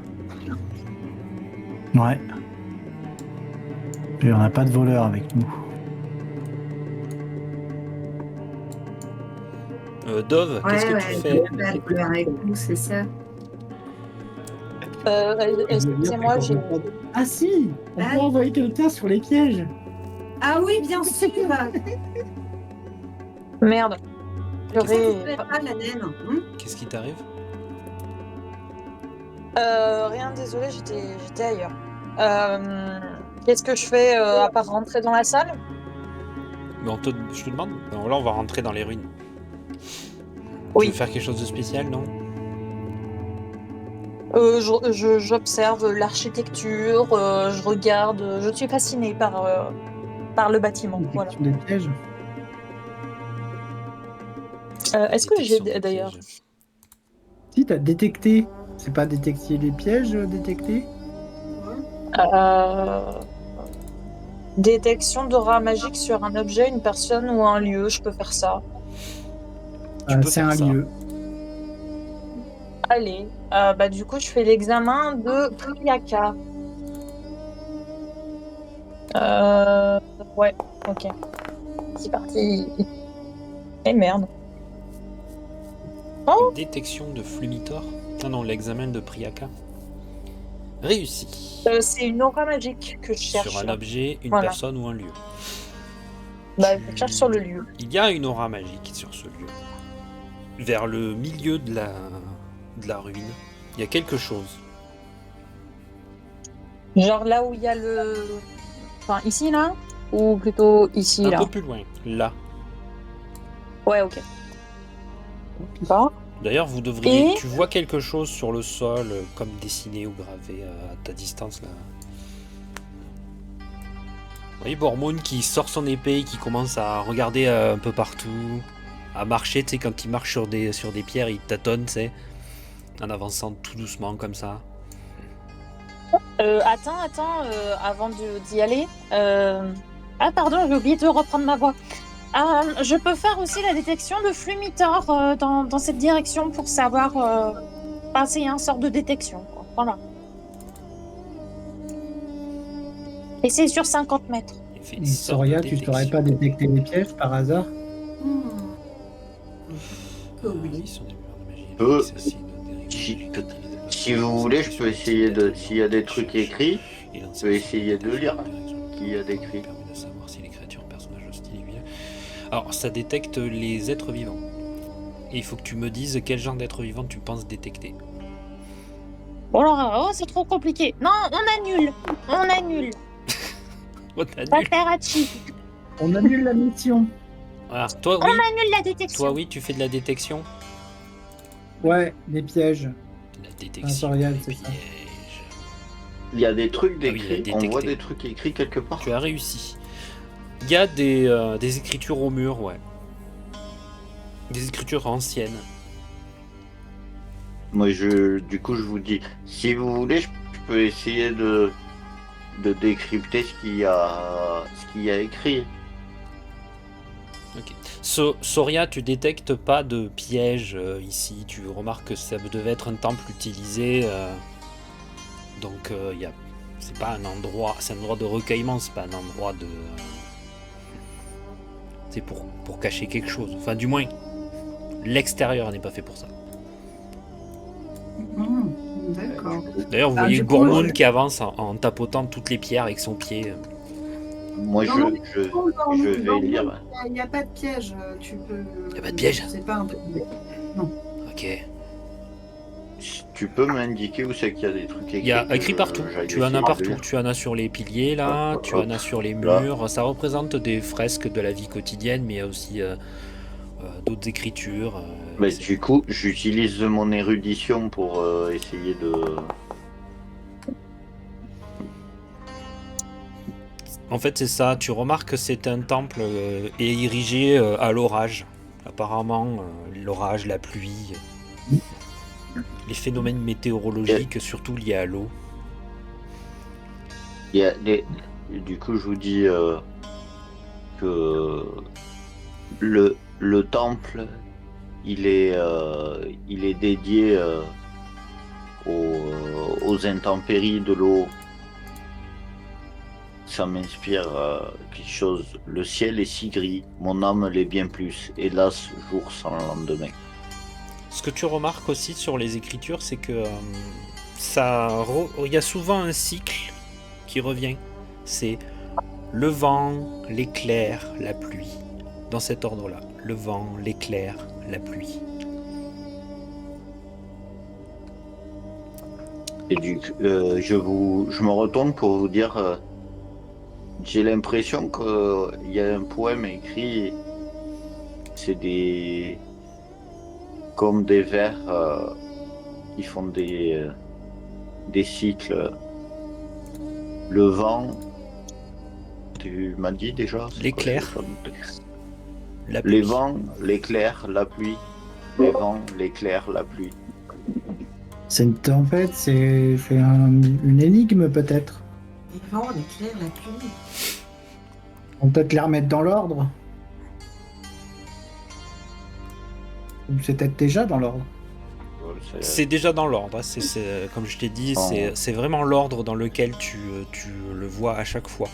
Ouais. Et on n'a pas de voleur avec nous. Dove, qu'est-ce que tu fais? La couleur avec nous, c'est ça. Excusez-moi, j'ai. Ah si, on peut envoyer quelqu'un sur les pièges. Ah oui, bien sûr. Merde. Qu'est-ce que J'aurais. tu fais pas, la naine Qu'est-ce qui t'arrive? Rien, désolé, j'étais ailleurs. Qu'est-ce que je fais à part rentrer dans la salle? Mais je te demande. Non, là, on va rentrer dans les ruines. Oui. Tu veux faire quelque chose de spécial, non? J'observe l'architecture, je regarde, je suis fascinée par le bâtiment. Voilà. Des pièges. Est-ce que j'ai Détection de d'ailleurs. pièges. Si, t'as détecté. C'est pas détecter les pièges, détecter. Détection d'aura magique sur un objet, une personne ou un lieu, je peux faire ça. Tu peux C'est faire un ça. lieu. Allez, du coup, je fais l'examen de Priaka. Ouais, ok. C'est parti. Eh merde. Oh, Détection de Flumitor. Ah non, l'examen de Priaka. Réussi. c'est une aura magique que je cherche. Sur un objet, une Voilà. personne ou un lieu. Je cherche sur le lieu. Il y a une aura magique sur ce lieu. Vers le milieu de la ruine, il y a quelque chose. Genre là où il y a le. Enfin, ici, là? Ou plutôt ici, Un là? peu plus loin, là. Ouais, ok. Bon. D'ailleurs, vous devriez. Et Tu vois quelque chose sur le sol, comme dessiné ou gravé à ta distance là. Vous voyez Bormone qui sort son épée et qui commence à regarder un peu partout, à marcher, tu sais, quand il marche sur des pierres, il tâtonne, tu sais, en avançant tout doucement comme ça. attends, avant d'y aller. Ah, pardon, j'ai oublié de reprendre ma voix. Je peux faire aussi la détection de Flumitor dans cette direction pour savoir. Enfin, c'est un sort de détection. Quoi. Voilà. Et c'est sur 50 mètres. Il fait Et une sorte de Soria, tu saurais détection. pas détecter les pièges par hasard? Oui. Ils sont des murs de magie, Euh, donc ceci donne des règles. Si vous voulez, je peux essayer de. S'il y a des trucs écrits, je peux essayer de lire ce qu'il y a d'écrit. Permet de savoir si les créatures, personnages hostiles et vilains. Alors, ça détecte les êtres vivants. Et il faut que tu me dises quel genre d'être vivant tu penses détecter. Bon, alors, c'est trop compliqué. Non, on annule. On annule. Oh, t'as nul. Paterachi. On annule la mission. Voilà. Toi, On oui. annule la détection. Toi, oui, tu fais de la détection. Ouais, des pièges. La détection. Sensorielle, des c'est ça. pièges. Il y a des trucs oui, il d'écrits. a On détecté. voit des trucs écrits quelque part. Tu as réussi. Il y a des écritures au mur, ouais. Des écritures anciennes. Moi, du coup, je vous dis, si vous voulez, je peux essayer de décrypter ce qu'il y a écrit. Ok. Soria, tu détectes pas de piège ici. Tu remarques que ça devait être un temple utilisé. Donc, c'est pas un endroit. C'est un endroit de recueillement, c'est pas un endroit de. C'est pour cacher quelque chose. Enfin, du moins, l'extérieur n'est pas fait pour ça. D'accord. D'ailleurs, vous Ah, voyez du coup, Gourmand je- qui avance en tapotant toutes les pierres avec son pied. Moi, Non, non, je vais lire. Il n'y a pas de piège. Tu peux. Y a pas de piège? C'est pas un peu. Ok. Tu peux m'indiquer où c'est qu'il y a des trucs écrits? Il y a que écrit partout. j'aille Tu en as essayer de partout. lire. Tu en as sur les piliers là, tu en as sur les Là. murs. Ça représente des fresques de la vie quotidienne, mais il y a aussi d'autres écritures. Mais c'est- du coup, j'utilise mon érudition pour essayer de. En fait, c'est ça. Tu remarques que c'est un temple érigé à l'orage. Apparemment, l'orage, la pluie, les phénomènes météorologiques, surtout liés à l'eau. Il y a des... Du coup, je vous dis que le temple, il est dédié aux intempéries de l'eau. Ça m'inspire quelque chose. Le ciel est si gris, mon âme l'est bien plus. Hélas, jour sans lendemain. Ce que tu remarques aussi sur les écritures, c'est que il y a souvent un cycle qui revient. C'est le vent, l'éclair, la pluie. Dans cet ordre-là. Le vent, l'éclair, la pluie. Et je me retourne pour vous dire, j'ai l'impression qu'il y a un poème écrit, c'est comme des vers qui font des cycles. Le vent, tu m'as dit déjà? C'est L'éclair. quoi, c'est ça? La pluie. Les vents, l'éclair, la pluie. Les vents, l'éclair, la pluie. C'est une tempête, c'est une énigme peut-être. Les vents, l'éclair, la pluie. On peut peut-être les remettre dans l'ordre. Ou c'est peut-être déjà dans l'ordre. C'est déjà dans l'ordre. Hein. Comme je t'ai dit, c'est vraiment l'ordre dans lequel tu le vois à chaque fois.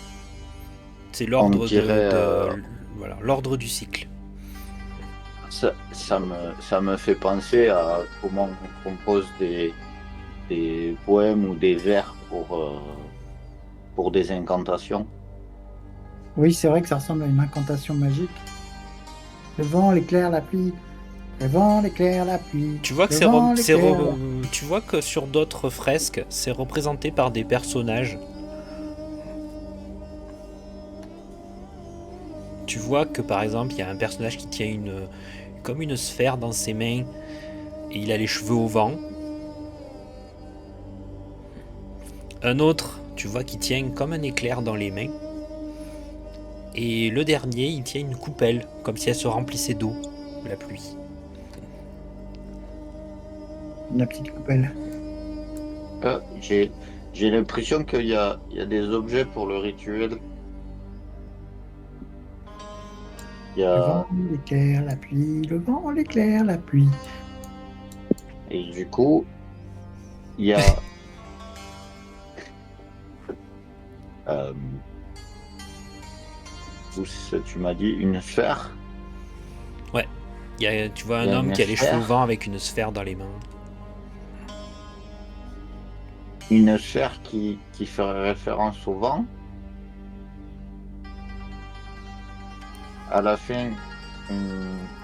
C'est l'ordre On dirait, voilà, l'ordre du cycle. Ça me fait penser à comment on compose des poèmes ou des vers pour des incantations. Oui, c'est vrai que ça ressemble à une incantation magique. Le vent, l'éclair, la pluie. Le vent, l'éclair, la pluie. Tu vois que Le vent, l'éclair. tu vois que sur d'autres fresques, c'est représenté par des personnages. Tu vois que par exemple, il y a un personnage qui tient comme une sphère dans ses mains et il a les cheveux au vent. Un autre, tu vois, qui tient comme un éclair dans les mains. Et le dernier, il tient une coupelle, comme si elle se remplissait d'eau, la pluie. La petite coupelle. J'ai l'impression qu'il y a des objets pour le rituel. Il y Le a... vent, l'éclair, la pluie. Le vent, l'éclair, la pluie. Et du coup, il y a... tu m'as dit une sphère? Tu vois Il y un a homme une qui a les cheveux sphère. au vent avec une sphère dans les mains. Une sphère qui ferait référence au vent. À la fin,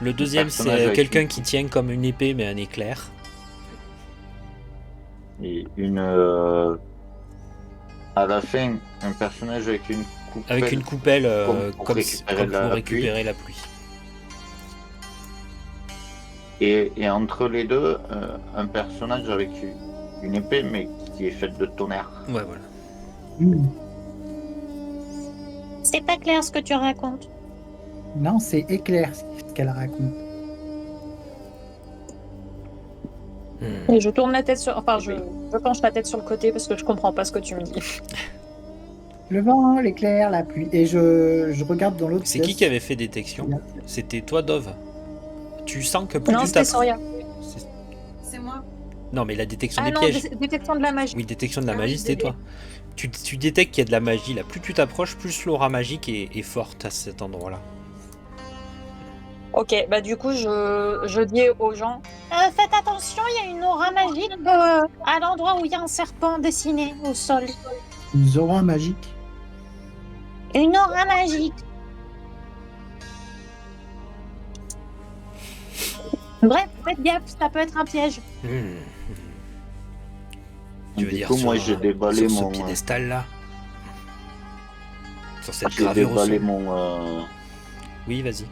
Le deuxième, personnage c'est avec quelqu'un une qui tient comme une épée mais un éclair. et à la fin, un personnage avec une coupelle. Avec une coupelle pour récupérer la pluie. Et entre les deux, un personnage avec une épée, mais qui est faite de tonnerre. Ouais, voilà. Mmh. C'est pas clair ce que tu racontes. Non, c'est éclair ce qu'elle raconte. Et je tourne la tête sur. Enfin, je penche la tête sur le côté parce que je comprends pas ce que tu me dis. Le vent, l'éclair, la pluie. Et je regarde dans l'autre C'est pièce. qui avait fait détection? C'était toi, Dove. Tu sens que plus Non, tu c'était tapes... Soria. C'est moi. Non, mais la détection Ah des non, pièges. détection de la magie. Oui, détection de la Ah magie, oui, c'était bébé. toi. Tu détectes qu'il y a de la magie là. Plus tu t'approches, plus l'aura magique est forte à cet endroit-là. Ok, bah du coup, je dis aux gens, faites attention, il y a une aura magique à l'endroit où il y a un serpent dessiné au sol. Une aura magique. Une aura magique. Bref, faites gaffe, ça peut être un piège. Hmm. Tu veux Du dire coup, sur, moi, j'ai déballé sur ce mon... piédestal là? Sur cette J'ai gravure au déballé sol? mon... Oui, vas-y.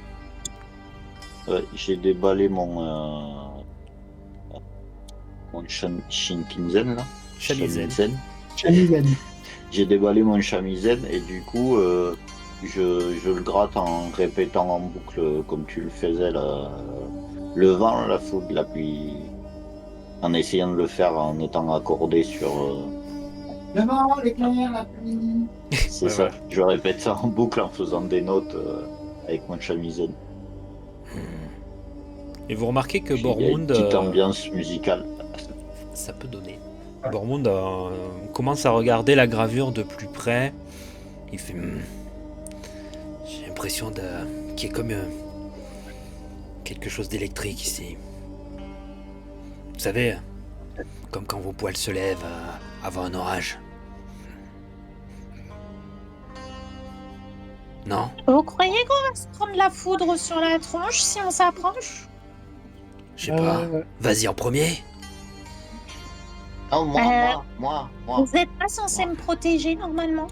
j'ai déballé mon Shinkinzen, là. Chamizen. Chamizen. J'ai déballé mon chamizen et du coup, je le gratte en répétant en boucle, comme tu le faisais, là, le vent, la foudre, la pluie, en essayant de le faire en étant accordé sur... Le vent, l'éclair, la pluie. c'est Ouais, ça, voilà. je répète ça en boucle en faisant des notes avec mon chamizen. Et vous remarquez que Il y a une Bormund, petite ambiance musicale. ça peut donner. Bormund commence à regarder la gravure de plus près. Il fait j'ai l'impression qu'il y a comme quelque chose d'électrique ici. Vous savez, comme quand vos poils se lèvent avant un orage. Non? Vous croyez qu'on va se prendre la foudre sur la tronche si on s'approche? Je sais pas. Vas-y en premier. Oh, moi. Vous n'êtes pas censé me protéger normalement?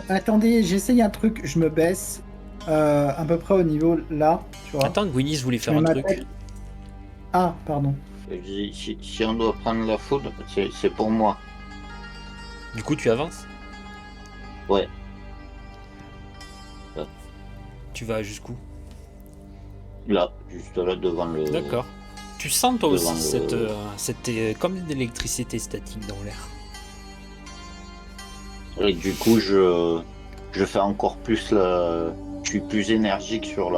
Attendez, j'essaye un truc, je me baisse à peu près au niveau là, tu vois. Attends, Gwynnis voulait faire Je un mets ma truc. tête- Ah, pardon. Si on doit prendre la foudre, c'est pour moi. Du coup, tu avances? Ouais. Tu vas jusqu'où? Là, juste là devant le... D'accord. Tu sens toi devant aussi le- cette comme de l'électricité statique dans l'air. Et du coup, je fais encore plus la... Je suis plus énergique sur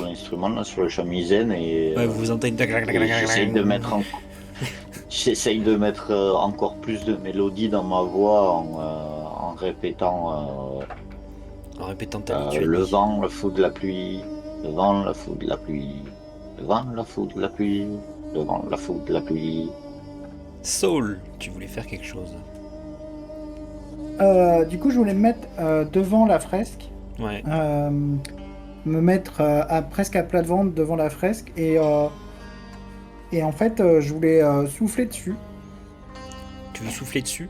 l'instrument, là, sur le shamisen et, Ouais, vous vous entendez. et j'essaye de mettre encore plus de mélodie dans ma voix en répétant En répétant ta liturgie. le vent, le fou de la pluie, le vent, la foudre, la pluie, le vent, la foudre, la pluie, le vent, la foudre, la pluie. Soul, tu voulais faire quelque chose. Du coup, je voulais me mettre devant la fresque. Ouais. Me mettre presque à plat de ventre devant la fresque et en fait je voulais souffler dessus. Tu veux souffler dessus?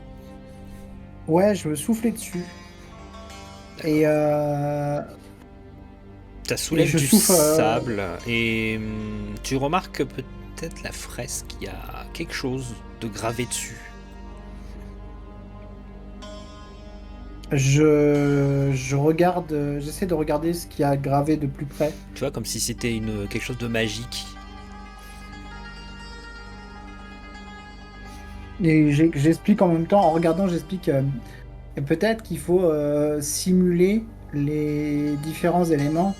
Ouais, je veux souffler dessus. Et Ça soulève je du souffle, sable et tu remarques que peut-être la fresque, il y a quelque chose de gravé dessus. je regarde, j'essaie de regarder ce qu'il y a gravé de plus près. Tu vois, comme si c'était quelque chose de magique. Et j'explique en même temps, en regardant, j'explique peut-être qu'il faut simuler les différents éléments.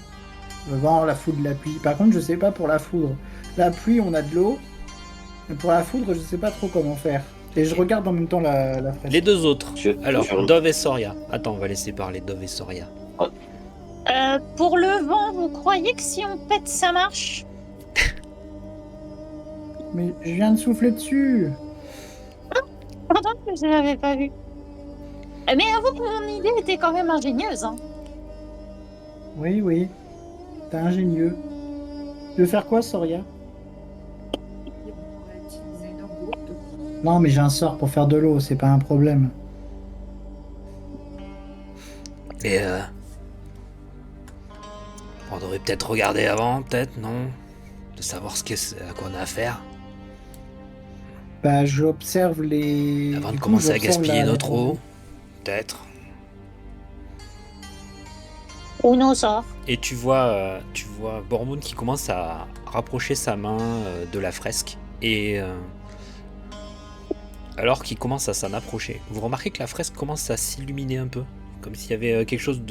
Le vent, la foudre, la pluie. Par contre, je sais pas pour la foudre. La pluie, on a de l'eau. Mais pour la foudre, je sais pas trop comment faire. Et je regarde en même temps la fresque. Les deux autres. Alors, sur- Dove et Soria. Attends, on va laisser parler Dove et Soria. Pour le vent, vous croyez que si on pète, ça marche? Mais je viens de souffler dessus. Pardon, je l'avais pas vu. Mais avoue que mon idée était quand même ingénieuse. Hein. Oui, oui. T'es ingénieux. Tu veux faire quoi, Soria? On va utiliser leur groupe. Non, mais j'ai un sort pour faire de l'eau, c'est pas un problème. Et on devrait peut-être regarder avant, peut-être, non? De savoir à quoi on a affaire. Bah, j'observe les. Avant de Du coup, commencer à j'observe gaspiller notre eau. Peut-être. Ou nos sorts. Et tu vois Bormund qui commence à rapprocher sa main de la fresque. Et alors qu'il commence à s'en approcher, vous remarquez que la fresque commence à s'illuminer un peu. Comme s'il y avait quelque chose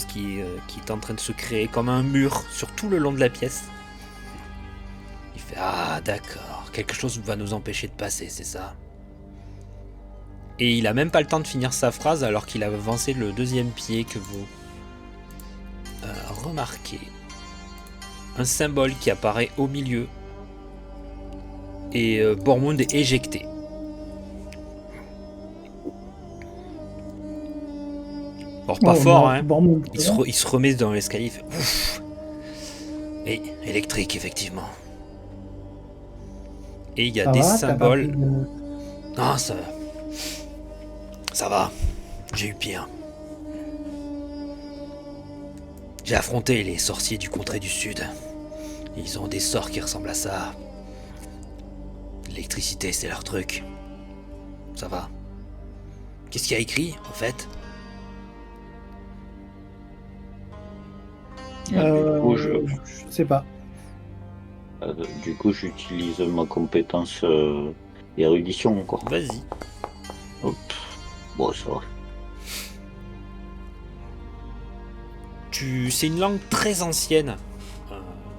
qui est en train de se créer, comme un mur sur tout le long de la pièce. Il fait ah d'accord, quelque chose va nous empêcher de passer, c'est ça. Et il a même pas le temps de finir sa phrase alors qu'il a avancé le deuxième pied que vous remarquez un symbole qui apparaît au milieu et Bormund est éjecté. Alors pas fort, hein. Bormund, Il se remet dans l'escalier, il fait ouf. Et électrique, effectivement. Et il y a des symboles. Non, ça va. J'ai eu pire. J'ai affronté les sorciers du contrée du sud. Ils ont des sorts qui ressemblent à ça. L'électricité, c'est leur truc. Ça va. Qu'est-ce qu'il y a écrit, en fait? Du coup, je sais pas. Du coup, j'utilise ma compétence érudition, quoi. Vas-y. Hop. Bon, ça va. C'est une langue très ancienne.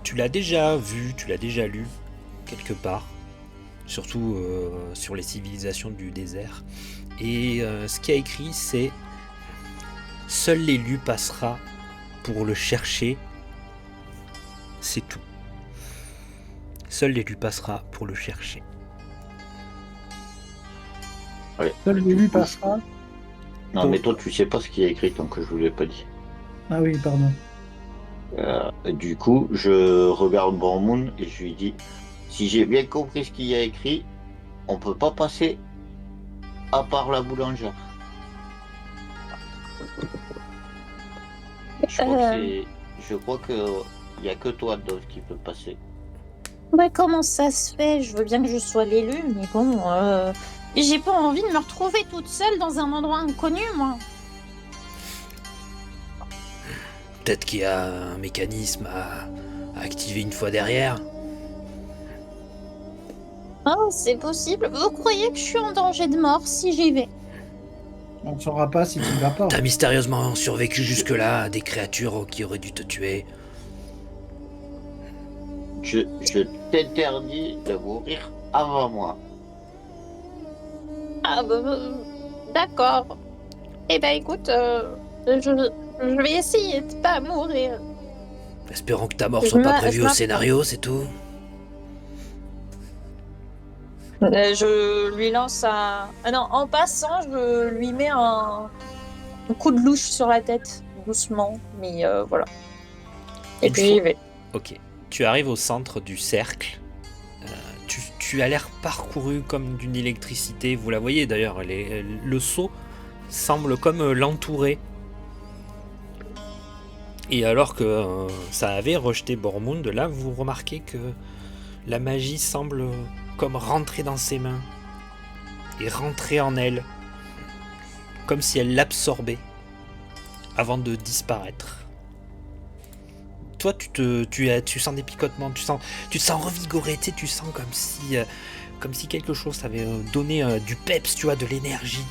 Tu l'as déjà vue, tu l'as déjà lue quelque part. Surtout sur les civilisations du désert. Et ce qu'il y a écrit, c'est « Seul l'élu passera pour le chercher. » C'est tout. Seul l'élu passera pour le chercher. Ouais. Seul l'élu passera. Non, mais toi, tu sais pas ce qu'il y a écrit tant que je vous l'ai pas dit. Ah oui, pardon. Du coup, je regarde Bormund et je lui dis, si j'ai bien compris ce qu'il y a écrit, on peut pas passer à part la boulangère. Je crois que y a que toi, Dove, qui peut passer. Ouais, comment ça se fait? Je veux bien que je sois l'élu, mais bon, j'ai pas envie de me retrouver toute seule dans un endroit inconnu, moi. Peut-être qu'il y a un mécanisme à activer une fois derrière. Oh, c'est possible. Vous croyez que je suis en danger de mort si j'y vais? On ne saura pas si tu vas pas. T'as mystérieusement survécu jusque-là à des créatures qui auraient dû te tuer. Je t'interdis de mourir avant moi. Ah, d'accord. Eh ben, écoute, je vais essayer de pas mourir. Espérons que ta mort soit pas prévue au scénario, c'est tout. Je lui lance un... Ah non, en passant, je lui mets un coup de louche sur la tête, doucement, mais voilà. Et puis j'y vais. Ok, tu arrives au centre du cercle. Tu as l'air parcouru comme d'une électricité. Vous la voyez d'ailleurs, le seau semble comme l'entourer. Et alors que ça avait rejeté Bormund, là vous remarquez que la magie semble comme rentrer dans ses mains et rentrer en elle, comme si elle l'absorbait avant de disparaître. Toi, tu sens des picotements, tu te sens revigoré, tu sens comme si quelque chose t'avait donné du peps, tu vois, de l'énergie.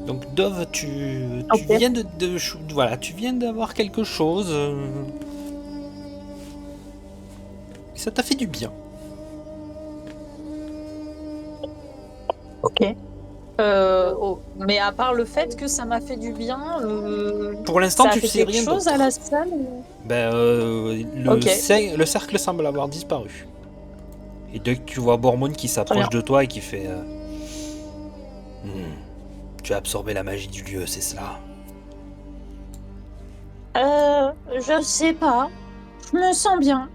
Donc Dove, tu viens voilà, tu viens d'avoir quelque chose. Ça t'a fait du bien. Ok. Mais à part le fait que ça m'a fait du bien, pour l'instant, tu sais rien chose d'autre. à la salle le cercle semble avoir disparu. Et dès que tu vois Bormund qui s'approche de toi et qui fait tu as absorbé la magie du lieu, c'est cela? Je sais pas. Je me sens bien.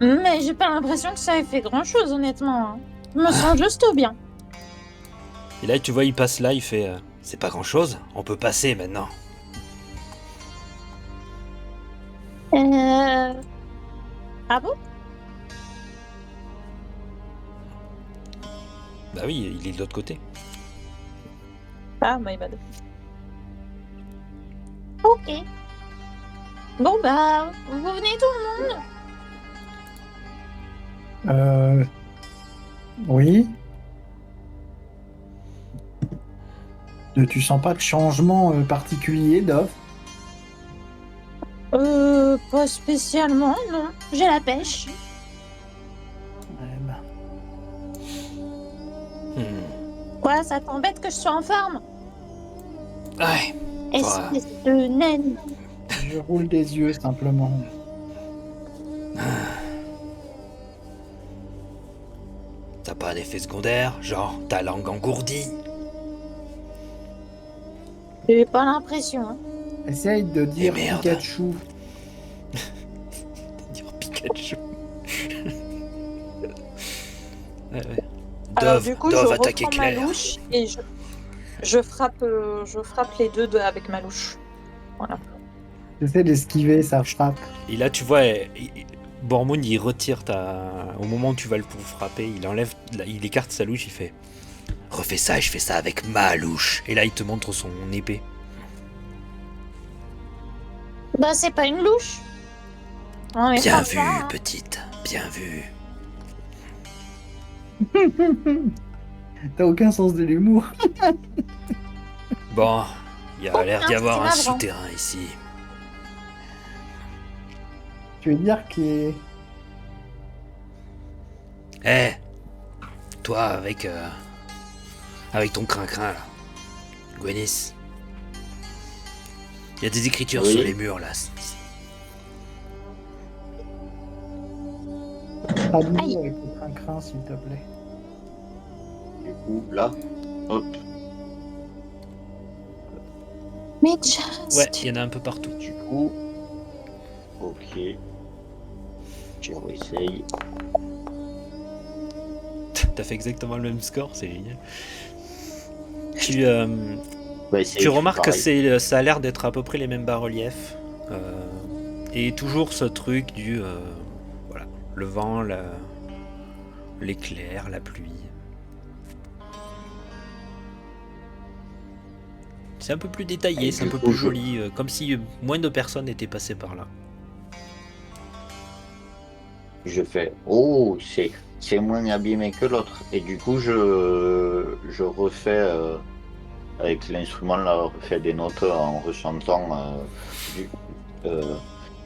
Mais j'ai pas l'impression que ça ait fait grand chose, honnêtement. Hein. Je me sens juste bien. Et là, tu vois, il passe là, il fait c'est pas grand chose, on peut passer maintenant. Ah bon? Bah oui, il est de l'autre côté. Ah, my bad. Ok. Bon, bah, vous venez tout le monde? Oui. Tu sens pas de changement particulier, Dove? Pas spécialement, non. J'ai la pêche. Ouais, Quoi, ça t'embête que je sois en forme? Ouais. Espèce de naine. Je roule des yeux simplement. T'as pas d'effet secondaire, genre ta langue engourdie. J'ai pas l'impression. Hein. Essaye de dire merde. Pikachu. Dire Pikachu. Ouais. Alors Dove, du coup, Dove je attaquer reprends ma Claire. louche et je frappe les deux avec ma louche. Voilà. J'essaie d'esquiver sa frappe. Et là, tu vois, Bormoun, il retire au moment où tu vas le pour frapper, il écarte sa louche, il fait refais ça et je fais ça avec ma louche. Et là, il te montre son épée. Bah, c'est pas une louche. Non, mais Bien pas vu, ça, hein. petite, bien vu. T'as aucun sens de l'humour. Bon, il y a l'air d'y Aucun, avoir c'est un navrant. souterrain ici. Tu veux dire qu'il est... Eh, toi avec ton crin-crin là, Gwenis. Il y a des écritures Oui. sur les murs là. Traduis avec le crin-crin, s'il te plaît. Du coup, là, hop, Mais just. Ouais, il y en a un peu partout. du coup, ok. Je réessaye. T'as fait exactement le même score, c'est génial. Tu remarques que ça a l'air d'être à peu près les mêmes bas-reliefs. Et toujours ce truc du... voilà, le vent, l'éclair, la pluie. C'est un peu plus détaillé, Et c'est un du peu coup, plus je- joli, comme si moins de personnes étaient passées par là. Je fais, oh, c'est moins abîmé que l'autre. Et du coup, je refais, avec l'instrument, là, refais des notes en rechantant du, euh,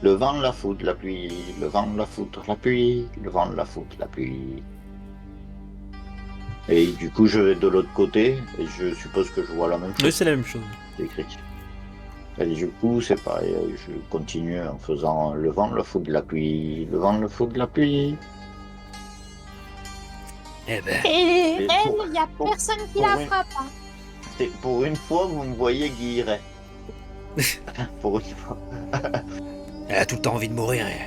le vent, la foudre, la pluie, le vent, la foudre, la pluie, le vent, la foudre, la pluie. Et du coup, je vais de l'autre côté, et je suppose que je vois la même Oui, chose c'est la même chose. écrit. Et du coup, c'est pareil, je continue en faisant le vent, la foudre, la pluie, le vent, la foudre, la pluie. Eh ben, Et Mais elle, pour- il y a pour- personne qui pour la une- frappe. Hein. Pour une fois, vous me voyez guilleret. Pour une fois. elle a tout le temps envie de mourir et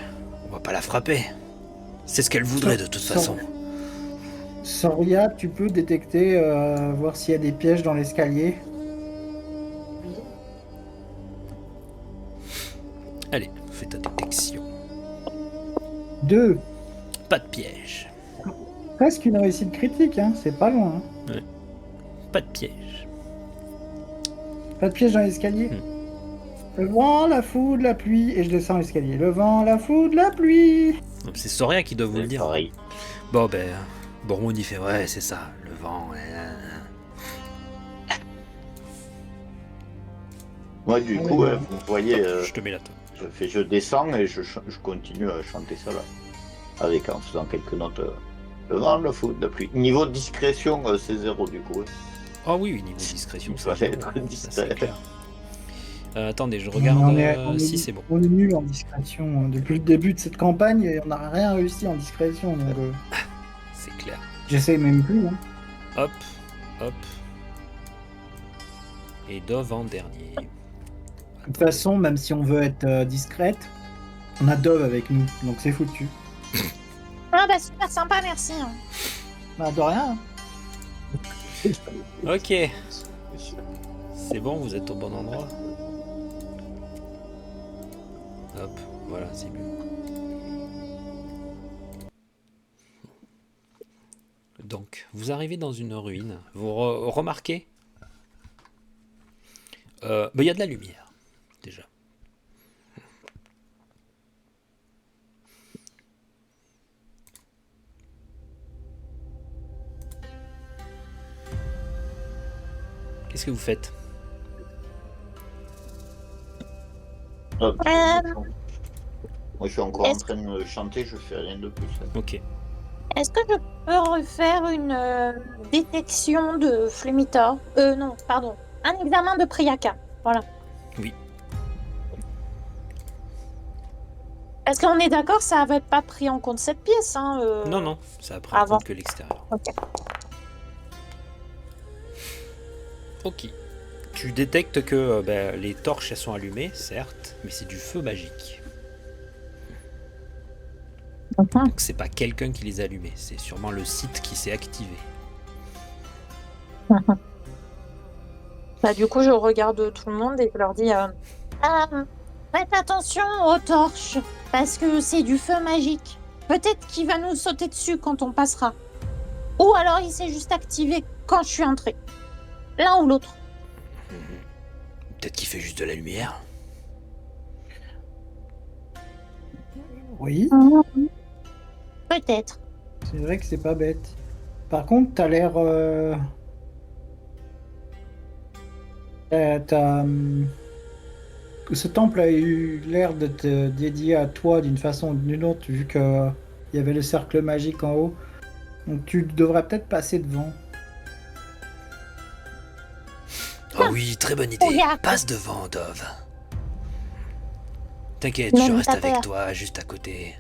on va pas la frapper. C'est ce qu'elle voudrait de toute façon. Soria, tu peux détecter, voir s'il y a des pièges dans l'escalier. Allez, fais ta détection. 2. Pas de piège. Presque une réussite critique, hein. C'est pas loin. Hein. Pas de piège. Pas de piège dans l'escalier. Le vent, la foudre, la pluie, et je descends l'escalier. Le vent, la foudre, la pluie. Donc c'est Soria qui doit vous le C'est dire. pareil. Bon ben, Bormoun il fait ouais c'est ça, le vent. Moi, du Ah coup, ouais, vous me voyez, Je te mets là toi. je descends et je continue à chanter ça là. En faisant quelques notes. Le vent, la foudre, la pluie. Niveau discrétion, c'est 0 du coup. Ah oui, niveau discrétion, Il ça, fallait être ça, c'est discret. clair. Attendez, je regarde si c'est bon. On est nul en discrétion. Depuis le début de cette campagne, et on n'a rien réussi en discrétion. Donc, C'est clair. j'essaie même plus. Hein. Hop, hop. Et Dove en dernier. De toute façon, même si on veut être discrète, on a Dove avec nous. Donc c'est foutu. Ah bah super sympa, merci. Hein. Bah, de rien. Hein. Ok, c'est bon, vous êtes au bon endroit. Hop, voilà, c'est mieux. Donc, vous arrivez dans une ruine. Vous remarquez il y a de la lumière, déjà. Qu'est-ce que vous faites? Hop. Euh, Moi, je suis encore en est-ce- train de chanter, je fais rien de plus. Ok. Est-ce que je peux refaire une détection de Flumitor non, pardon. un examen de Priaka. Voilà. Oui. Est-ce qu'on est d'accord, ça n'avait pas pris en compte cette pièce Non, non, ça a pris en avant. compte que l'extérieur. Ok. Ok. Tu détectes que les torches elles sont allumées, certes, mais c'est du feu magique. Donc c'est pas quelqu'un qui les a allumées, c'est sûrement le site qui s'est activé. Bah, du coup, je regarde tout le monde et je leur dis faites attention aux torches, parce que c'est du feu magique. Peut-être qu'il va nous sauter dessus quand on passera. Ou alors il s'est juste activé quand je suis entrée. L'un ou l'autre. Peut-être qu'il fait juste de la lumière. Oui, Peut-être. c'est vrai que c'est pas bête. Par contre, t'as l'air. Ce temple a eu l'air d'être dédié à toi d'une façon ou d'une autre, vu que il y avait le cercle magique en haut. Donc tu devrais peut-être passer devant. Oh oui, très bonne idée. Regarde. Passe devant, Dove. T'inquiète, Même je reste pas avec peur. toi, juste à côté.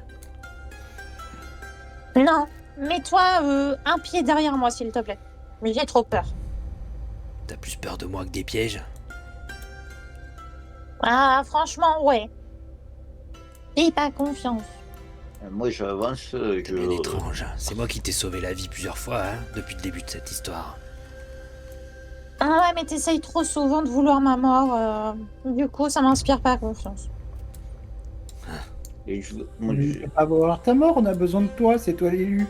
Non, mets-toi un pied derrière moi, s'il te plaît. Mais j'ai trop peur. T'as plus peur de moi que des pièges? Ah, franchement, ouais. J'ai pas confiance. Moi, j'avance. T'es bien étrange. C'est moi qui t'ai sauvé la vie plusieurs fois, hein, depuis le début de cette histoire. Ah ouais, mais t'essayes trop souvent de vouloir ma mort. Du coup, ça m'inspire pas confiance. Et je... On moi, ne peut pas voir ta mort, on a besoin de toi, c'est toi l'élu.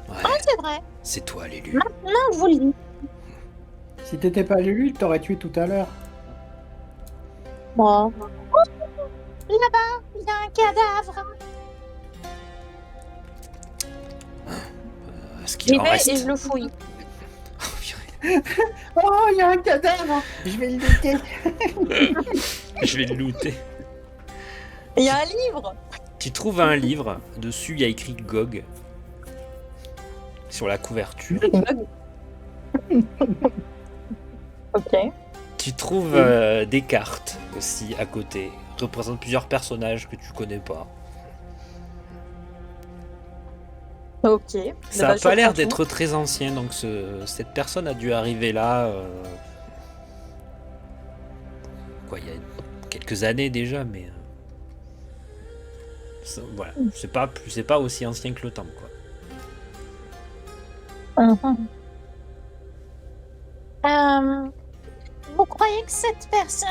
Ouais, C'est vrai. c'est toi l'élu. Maintenant, je vous le dis. Si t'étais pas l'élu, il t'aurait tué tout à l'heure. Bon. Là-bas, il y a un cadavre. Est-ce qu'il J'y en vais reste? et je le fouille. Oh, purée. Oh, il y a un cadavre. Je vais le looter. Je vais le looter. Il y a un livre. Tu trouves un livre, dessus il y a écrit GOG. Sur la couverture. Ok. Tu trouves des cartes aussi à côté. Qui représentent plusieurs personnages que tu connais pas. Ok. Ça Bah, a je pas l'air prends tout. d'être très ancien, donc cette personne a dû arriver là. Il y a quelques années déjà, mais. Voilà, c'est pas aussi ancien que le temps, quoi. Vous croyez que cette personne,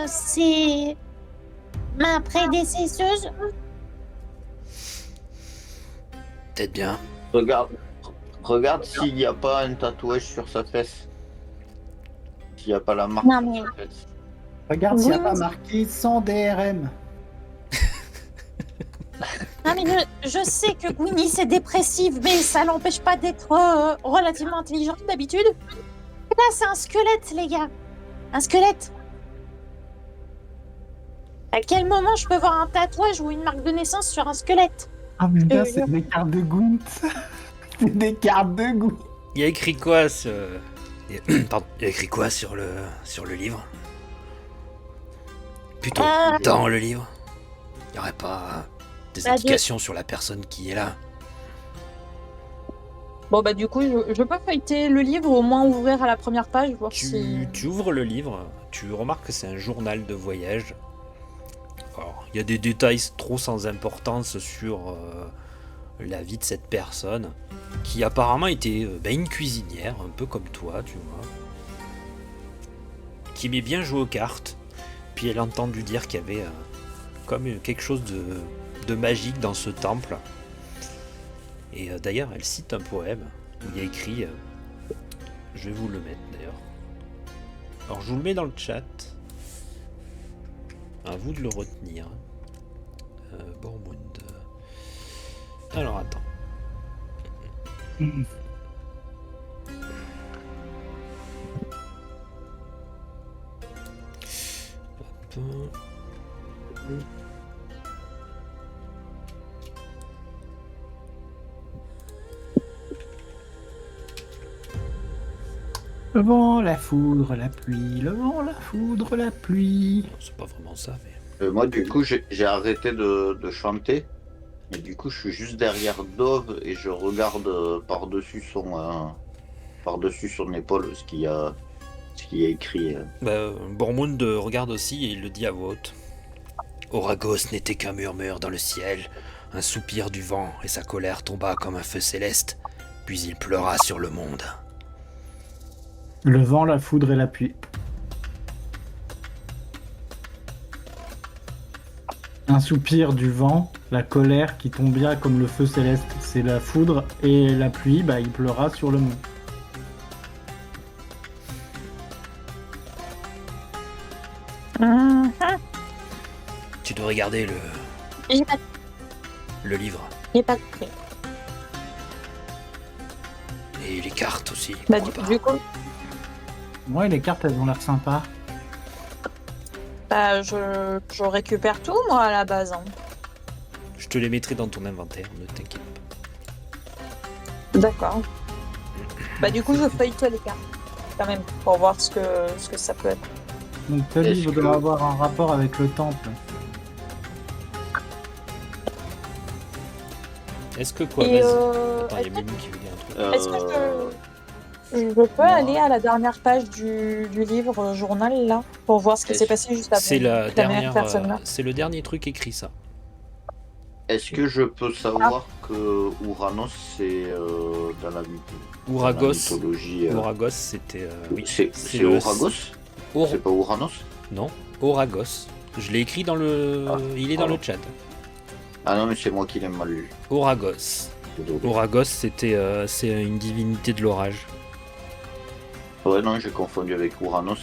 c'est ma prédécesseuse? Peut-être bien. Regarde s'il n'y a pas un tatouage sur sa fesse. S'il n'y a pas la marque Non, sur mais- sa fesse. Regarde s'il n'y a Oui, pas oui. marqué sans DRM. Ah, mais je sais que Gwynny c'est dépressive, mais ça l'empêche pas d'être relativement intelligente d'habitude. Là, c'est un squelette, les gars. Un squelette. À quel moment je peux voir un tatouage ou une marque de naissance sur un squelette? Ah, mais là, Euh, c'est des cartes de Gunt. C'est des cartes de Gunt. Il y a écrit quoi Pardon, il y a écrit quoi sur le livre? Plutôt, dans le livre. Il n'y aurait pas des Bah, indications sur la personne qui est là. Bon, bah, du coup, je peux feuilleter le livre, au moins ouvrir à la première page, voir si. Tu ouvres le livre, tu remarques que c'est un journal de voyage. Alors, il y a des détails trop sans importance sur la vie de cette personne, qui apparemment était une cuisinière, un peu comme toi, tu vois, qui aimait bien jouer aux cartes. Puis elle a entendu dire qu'il y avait comme quelque chose de magique dans ce temple. Et d'ailleurs, elle cite un poème où il y a écrit, je vais vous le mettre d'ailleurs. Alors je vous le mets dans le chat. À vous de le retenir. Bormund. Alors attends. Hop. Le vent, la foudre, la pluie, le vent, la foudre, la pluie. C'est pas vraiment ça, mais. Moi, du coup, j'ai arrêté de chanter. Et du coup, je suis juste derrière Dove et je regarde par-dessus son épaule ce qu'il y a écrit. Bormund regarde aussi et il le dit à voix haute. Oragos n'était qu'un murmure dans le ciel, un soupir du vent, et sa colère tomba comme un feu céleste, puis il pleura sur le monde. Le vent, la foudre et la pluie. Un soupir du vent, la colère qui tombia comme le feu céleste. C'est la foudre et la pluie, il pleura sur le monde. Tu dois regarder J'ai pas, le livre, j'ai pas compris. et les cartes aussi. Bah, pourquoi pas. du coup, Ouais, les cartes, elles ont l'air sympas. je récupère tout, moi, à la base. Hein. Je te les mettrai dans ton inventaire, ne t'inquiète D'accord. Bah, du coup, je feuillete les cartes, quand même, pour voir ce que ça peut être. Donc, ce Est-ce livre que- doit avoir un rapport avec le temple. pas. Est-ce que quoi, Et vas-y. Attends, il y a est-ce Mimi qui veut dire un truc. est-ce que je peux aller à la dernière page du livre journal, là, pour voir ce qui Est-ce- s'est passé juste avant C'est la que la mère dernière. personne meure. C'est le dernier truc écrit, ça. Est-ce que je peux savoir que Uranos, c'est dans la Uragos. mythologie. Uragos, c'était. Oui. C'est le- Uragos Or- C'est pas Uranos Non, Oragos. Je l'ai écrit dans le. Il est dans le chat. Ah non, mais c'est moi qui l'ai mal lu. Oragos. Désolé. Oragos, c'est une divinité de l'orage. Ouais, non, j'ai confondu avec Uranos.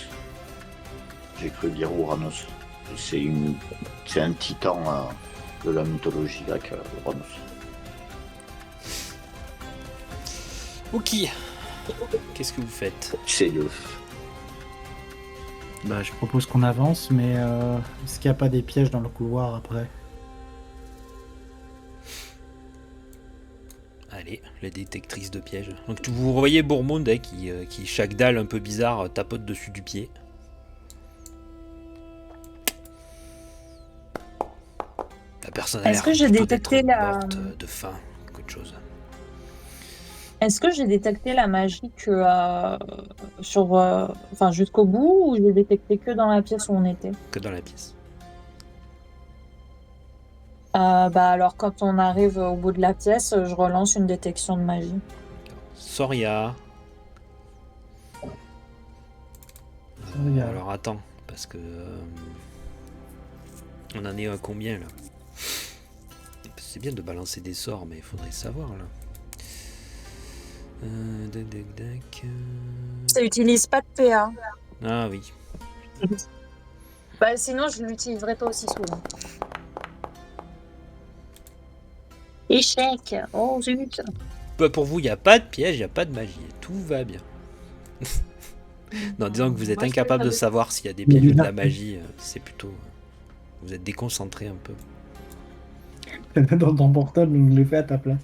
J'ai cru dire Uranos. C'est un titan de la mythologie grecque, Uranos. Ok. Qu'est-ce que vous faites? C'est le. Je propose qu'on avance, mais est-ce qu'il n'y a pas des pièges dans le couloir après? Allez, les détectrices de pièges. Donc vous voyez Bourmond qui, chaque dalle un peu bizarre, tapote dessus du pied. La personne a Est-ce l'air que j'ai plutôt détecté d'être la- morte de faim qu'autre chose. Est-ce que j'ai détecté la magie jusqu'au bout, ou j'ai détecté que dans la pièce où on était? Que dans la pièce. Alors quand on arrive au bout de la pièce, je relance une détection de magie. Soria. Regarde. Alors attends, parce que... on en est à combien là? C'est bien de balancer des sorts, mais il faudrait savoir là. Ça utilise pas de PA. Ah oui. Sinon je l'utiliserai pas aussi souvent. Échec. Oh zut. Pour vous, il n'y a pas de piège, il n'y a pas de magie. Tout va bien. Non, disons que vous êtes Moi, je incapable de savais- savoir s'il y a des Mais pièges ou de bizarre. la magie. C'est plutôt... Vous êtes déconcentré un peu. Dans ton portable, donc je l'ai fait à ta place.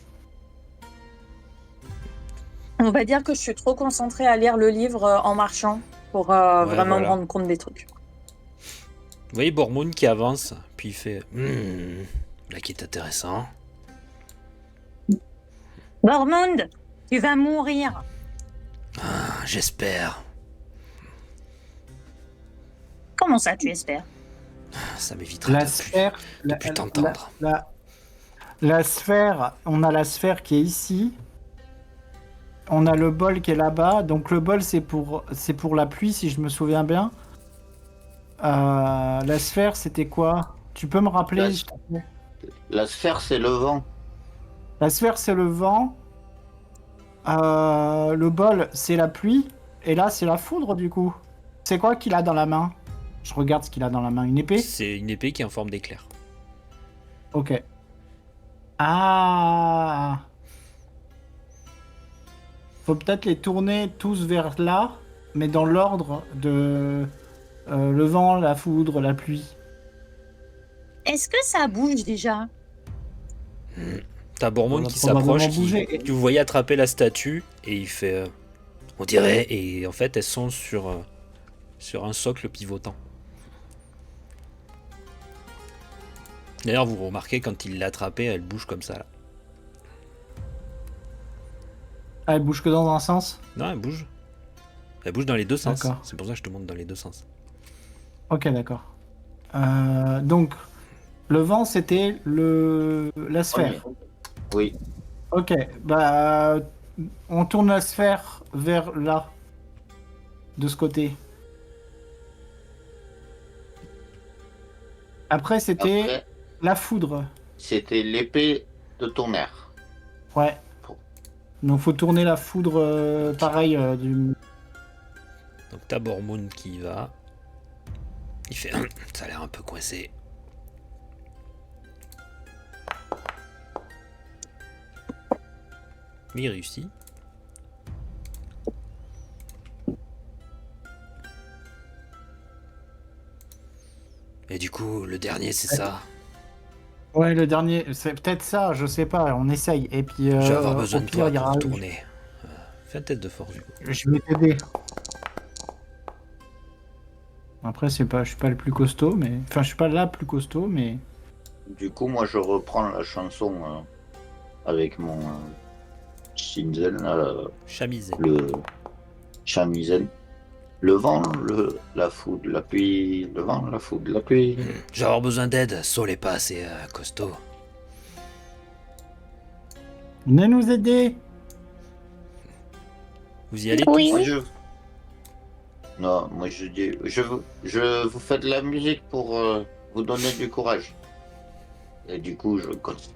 On va dire que je suis trop concentrée à lire le livre en marchant pour vraiment voilà. me rendre compte des trucs. Vous voyez Bourmond qui avance, puis il fait... là qui est intéressant. Bormond, tu vas mourir. Ah, j'espère. Comment ça, tu espères? Ça m'évitera La de sphère, plus t'entendre. la sphère, on a la sphère qui est ici. On a le bol qui est là-bas. Donc le bol, c'est pour la pluie, si je me souviens bien. La sphère, c'était quoi? Tu peux me rappeler, La- s'il te plaît? La sphère, c'est le vent. La sphère, c'est le vent. Le bol, c'est la pluie. Et là, c'est la foudre, du coup. C'est quoi qu'il a dans la main? Je regarde ce qu'il a dans la main. Une épée? C'est une épée qui est en forme d'éclair. Ok. Ah. Faut peut-être les tourner tous vers là, mais dans l'ordre de le vent, la foudre, la pluie. Est-ce que ça bouge déjà? T'as Bourmond On va qui probablement s'approche, bouger. tu vous voyez attraper la statue, et il fait... On dirait, et en fait elles sont sur un socle pivotant. D'ailleurs vous remarquez quand il l'a attrapée, elle bouge comme ça là. Ah, elle bouge que dans un sens? Non, elle bouge. Elle bouge dans les deux sens. D'accord. C'est pour ça que je te montre dans les deux sens. Ok, d'accord. Donc, le vent, c'était la sphère. Oui. Ok, bah, on tourne la sphère vers là, de ce côté. Après, c'était Après, la foudre. c'était l'épée de tonnerre. Ouais. Donc, faut tourner la foudre, pareil, Donc t'as Bormoun qui y va. Il fait ça a l'air un peu coincé. Mais il réussit. Et du coup, le dernier, c'est ça. Ouais, le dernier, c'est peut-être ça, je sais pas, on essaye. Et puis, Je vais avoir besoin au de pire, toi il y pour aura- tourner. Fais un test de force du coup. Je vais t'aider. Après, je suis pas le plus costaud, mais... Enfin, je suis pas là plus costaud, mais... Du coup, moi, je reprends la chanson avec mon Shinzen, Chamisé. le Shamisen. Le vent, la foudre, la pluie, le vent, la foudre, la pluie. Je vais avoir besoin d'aide. Saul est pas assez costaud. Venez nous aider! Vous y allez Oui. Moi, Non, moi je dis, je vous fais de la musique pour vous donner du courage. Et du coup, je continue.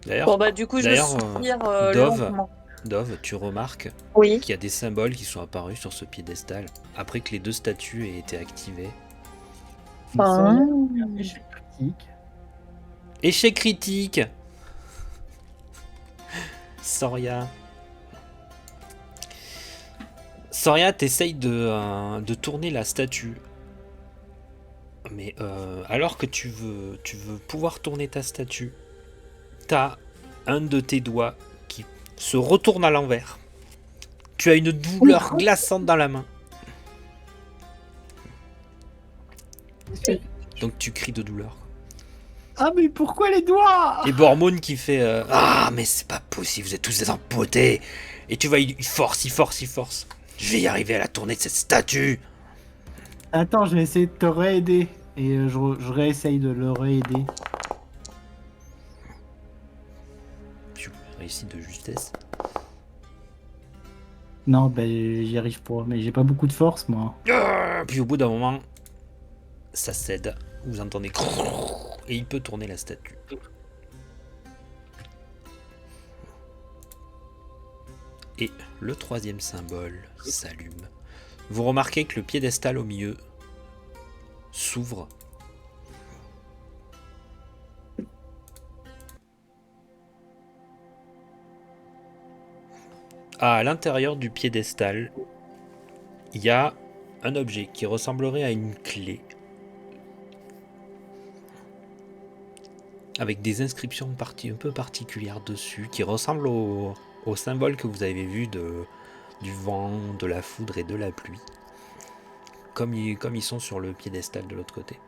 D'ailleurs, Bon bah du coup je D'ailleurs, soupire Dove. lentement. Dove, tu remarques Oui. qu'il y a des symboles qui sont apparus sur ce piédestal après que les deux statues aient été activées. Ah. Échec critique. Échec critique. Soria. Soria, t'essayes de tourner la statue. Mais alors que tu veux pouvoir tourner ta statue, t'as un de tes doigts qui se retourne à l'envers. Tu as une douleur glaçante dans la main. Donc tu cries de douleur. Ah, mais pourquoi les doigts? Et Bormoun qui fait ah, mais c'est pas possible, vous êtes tous des empotés. Et tu vois, il force. Je vais y arriver à la tournée de cette statue. Attends, je vais essayer de te réaider. Et je réessaye de le réaider. Pfiou, réussi de justesse. Non, ben j'y arrive pas. Mais j'ai pas beaucoup de force, moi. Puis au bout d'un moment, ça cède. Vous entendez et il peut tourner la statue. Et le troisième symbole s'allume. Vous remarquez que le piédestal au milieu s'ouvre. À l'intérieur du piédestal, il y a un objet qui ressemblerait à une clé. Avec des inscriptions un peu particulières dessus, qui ressemblent au symbole que vous avez vu du vent, de la foudre et de la pluie. Comme ils sont sur le piédestal de l'autre côté.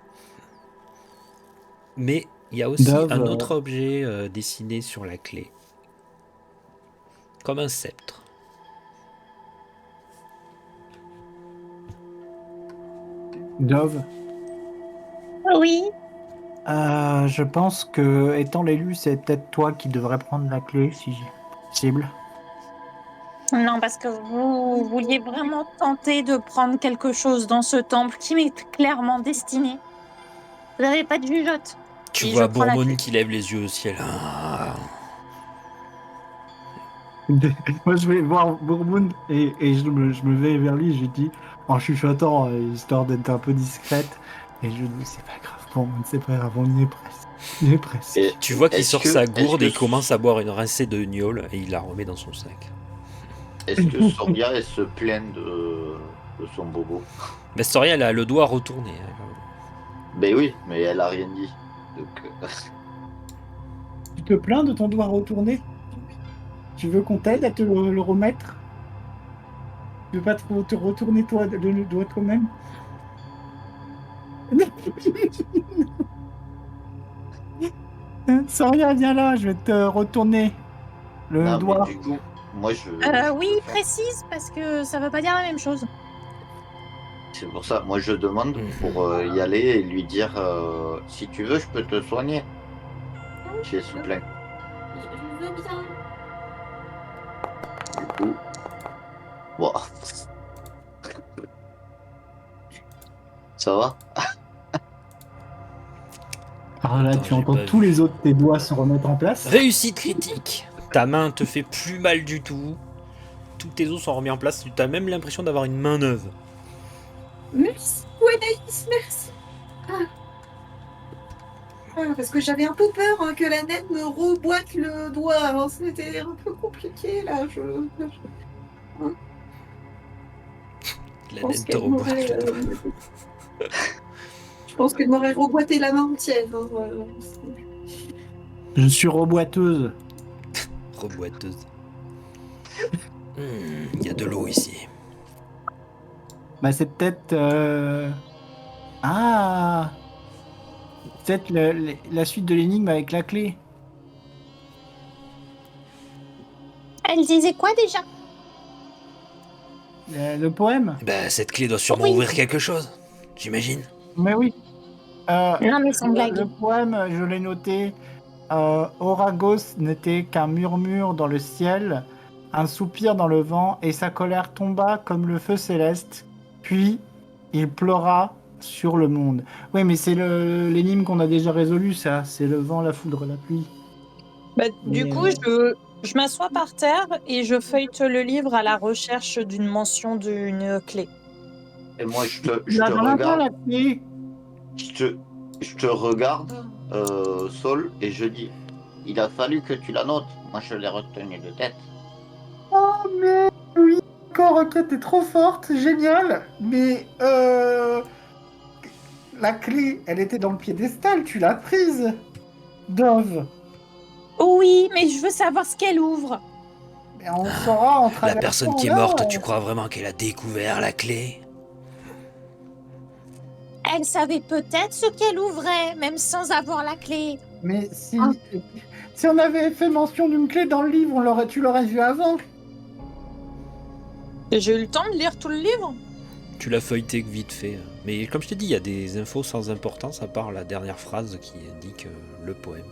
Mais il y a aussi Dove, un autre objet dessiné sur la clé. Comme un sceptre. Dove. Oui. Je pense que, étant l'élu, c'est peut-être toi qui devrais prendre la clé, si possible. Non, parce que vous vouliez vraiment tenter de prendre quelque chose dans ce temple qui m'est clairement destiné. Vous n'avez pas de jugeote. Tu Et vois je prends la Bourmone clé. qui lève les yeux au ciel. Ah. Moi, je vais voir Bourboun et je me vais vers lui. Je lui dis, en chuchotant, histoire d'être un peu discrète. Et je lui dis, c'est pas grave, Bourboun, c'est pas grave, on y est presque. On y est presque. Et Tu vois qu'il est-ce sort que- sa est-ce gourde que- et il commence à boire une rincée de gnôle et il la remet dans son sac. Est-ce que Soria, elle se plaint de son bobo? Mais Soria, elle a le doigt retourné. Hein. Ben oui, mais elle a rien dit. Donc, Tu te plains de ton doigt retourné? Tu veux qu'on t'aide à te le remettre? Tu veux pas te retourner de toi-même? Soria, viens là, je vais te retourner le Non, mais doigt. du coup, moi, je Oui, peux faire. précise, parce que ça veut pas dire la même chose. C'est pour ça, moi, je demande pour y aller et lui dire si tu veux, je peux te soigner. J'ai sous plein. Je veux bien. Du coup, bon, ça va? Alors là, Attends, tu j'ai entends pas tous les vu. autres tes doigts se remettre en place. Réussite critique. Ta main te fait plus mal du tout. Tous tes os sont remis en place. Tu as même l'impression d'avoir une main neuve. Merci, Anaïs, merci. Ah, parce que j'avais un peu peur hein, que la naine me reboite le doigt. Alors c'était un peu compliqué là. Hein, je La pense naine te qu'elle reboite m'aurait, le doigt. je pense qu'elle m'aurait reboité la main entière. Hein, voilà. Je suis reboiteuse. Reboiteuse. Il y a de l'eau ici. Bah, c'est peut-être. Ah! Peut-être la suite de l'énigme avec la clé. Elle disait quoi déjà? Le poème? Bah, cette clé doit sûrement Oui. ouvrir quelque chose. J'imagine. Mais oui. Non, mais sans blague. Le poème, je l'ai noté. Oragos n'était qu'un murmure dans le ciel, un soupir dans le vent, et sa colère tomba comme le feu céleste. Puis il pleura sur le monde. Oui, mais c'est l'énigme qu'on a déjà résolu, ça. C'est le vent, la foudre, la pluie. Bah, du Mais, coup, je m'assois par terre et je feuillete le livre à la recherche d'une mention d'une clé. Et moi, tu je l'as te dans la main, regarde, la clé. je te regarde, Saul, et je dis, il a fallu que tu la notes. Moi, je l'ai retenu de tête. Oh, mais oui, d'accord, ok, t'es trop forte, génial. Mais la clé, elle était dans le piédestal, tu l'as prise, Dove. Oui, mais je veux savoir ce qu'elle ouvre. Mais on saura en La traversant personne qui est là. morte, tu crois vraiment qu'elle a découvert la clé? Elle savait peut-être ce qu'elle ouvrait, même sans avoir la clé. Mais si, Ah. si on avait fait mention d'une clé dans le livre, tu l'aurais vu avant. J'ai eu le temps de lire tout le livre. Tu l'as feuilleté vite fait. Mais comme je t'ai dit, il y a des infos sans importance à part la dernière phrase qui indique le poème.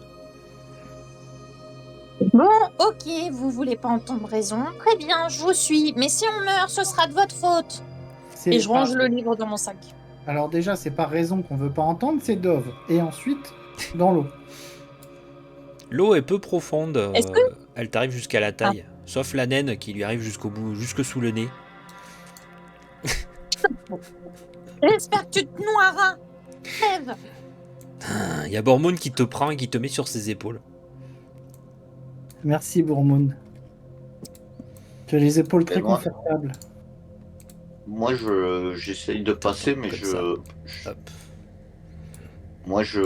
Bon, ok, vous voulez pas entendre raison. Très bien, je vous suis. Mais si on meurt, ce sera de votre faute. Et je range le livre dans mon sac. Alors déjà, c'est pas raison qu'on veut pas entendre, c'est Dove. Et ensuite, dans l'eau. L'eau est peu profonde. Est-ce que- Elle t'arrive jusqu'à la taille. Sauf la naine qui lui arrive jusqu'au bout, jusque sous le nez. J'espère que tu te noieras. Rêve. Il y a Bormoun qui te prend et qui te met sur ses épaules. Merci, Bourmoun. Tu as les épaules très Et moi- confortables. Moi, j'essaye de passer, mais Comme ça. Hop. moi, je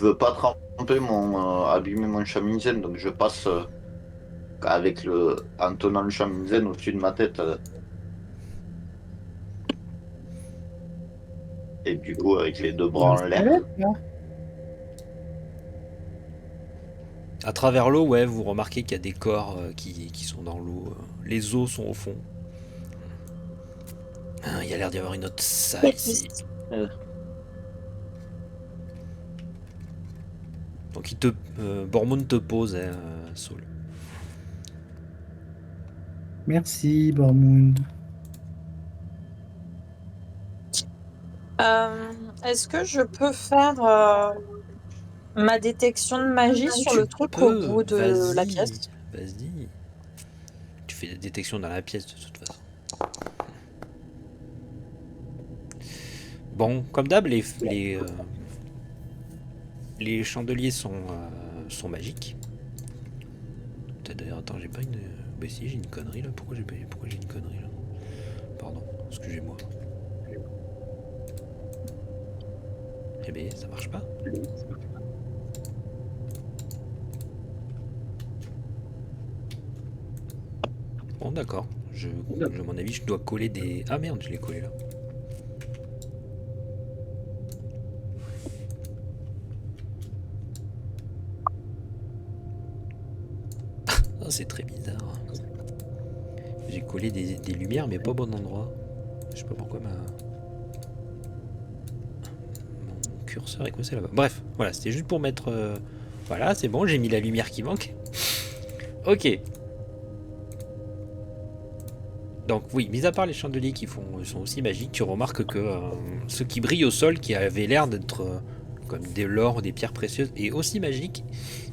veux pas tremper abîmer mon chamizen, donc je passe en tenant le chamizen au-dessus de ma tête. Et du coup, avec les deux bras en l'air. Squelette, là. À travers l'eau, ouais, vous remarquez qu'il y a des corps qui sont dans l'eau. Les os sont au fond. Il y a l'air d'y avoir une autre salle ici. Donc Bormoun te pose, Saul. Merci, Bourmoun. Est-ce que je peux faire ma détection de magie sur le truc au bout de la pièce? Vas-y. Tu fais des détections dans la pièce de toute façon. Bon, comme d'hab, les chandeliers sont magiques. D'ailleurs, attends, j'ai pas une. Bah si, j'ai une connerie là. Pourquoi j'ai une connerie là? Pardon, excusez-moi. Eh ben, ça marche pas. Bon, d'accord. À mon avis, je dois coller des... Ah merde, je l'ai collé là. Ah, c'est très bizarre. J'ai collé des lumières, mais pas au bon endroit. Je sais pas pourquoi mon curseur est coincé là-bas. Bref, voilà, c'était juste pour mettre... Voilà, c'est bon, j'ai mis la lumière qui manque. Ok. Donc oui, mis à part les chandeliers qui sont aussi magiques, tu remarques que ceux qui brillent au sol, qui avaient l'air d'être comme de l'or ou des pierres précieuses, est aussi magique,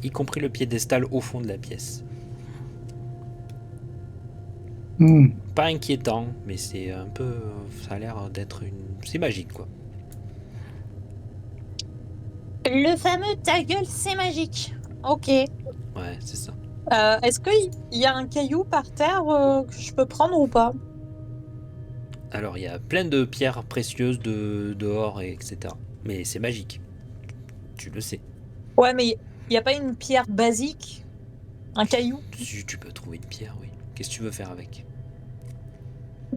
y compris le piédestal au fond de la pièce. Pas inquiétant, mais c'est un peu... Ça a l'air d'être une... C'est magique, quoi. Le fameux ta gueule, c'est magique. Ok. Ouais, c'est ça. Est-ce qu'il y a un caillou par terre que je peux prendre ou pas? Alors, il y a plein de pierres précieuses dehors, et etc. Mais c'est magique. Tu le sais. Ouais, mais il n'y a pas une pierre basique? Un caillou? Tu peux trouver une pierre, oui. Qu'est-ce que tu veux faire avec?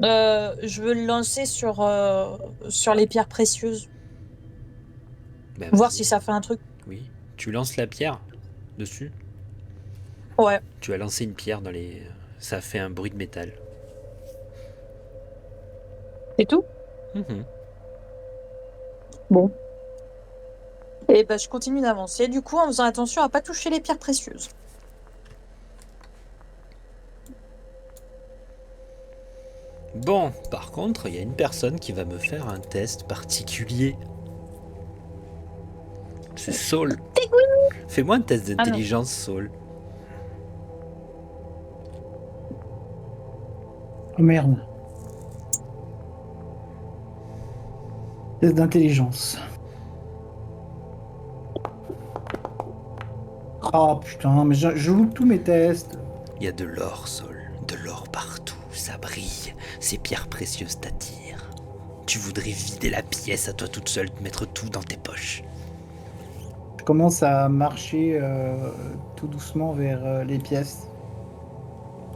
Je veux le lancer sur les pierres précieuses. Bah, Voir vas-y. si ça fait un truc. Oui. Tu lances la pierre dessus. Ouais. Tu as lancé une pierre dans les... Ça fait un bruit de métal. C'est tout? Mhm. Bon. Et ben, je continue d'avancer, du coup, en faisant attention à pas toucher les pierres précieuses. Bon, par contre, il y a une personne qui va me faire un test particulier. C'est Saul. Fais-moi un test d'intelligence, Saul. Oh merde. Test d'intelligence. Oh putain, mais je loupe tous mes tests. Il y a de l'or, Saul. De l'or partout. Ça brille. Ces pierres précieuses t'attirent. Tu voudrais vider la pièce à toi toute seule, te mettre tout dans tes poches. Je commence à marcher tout doucement vers les pièces.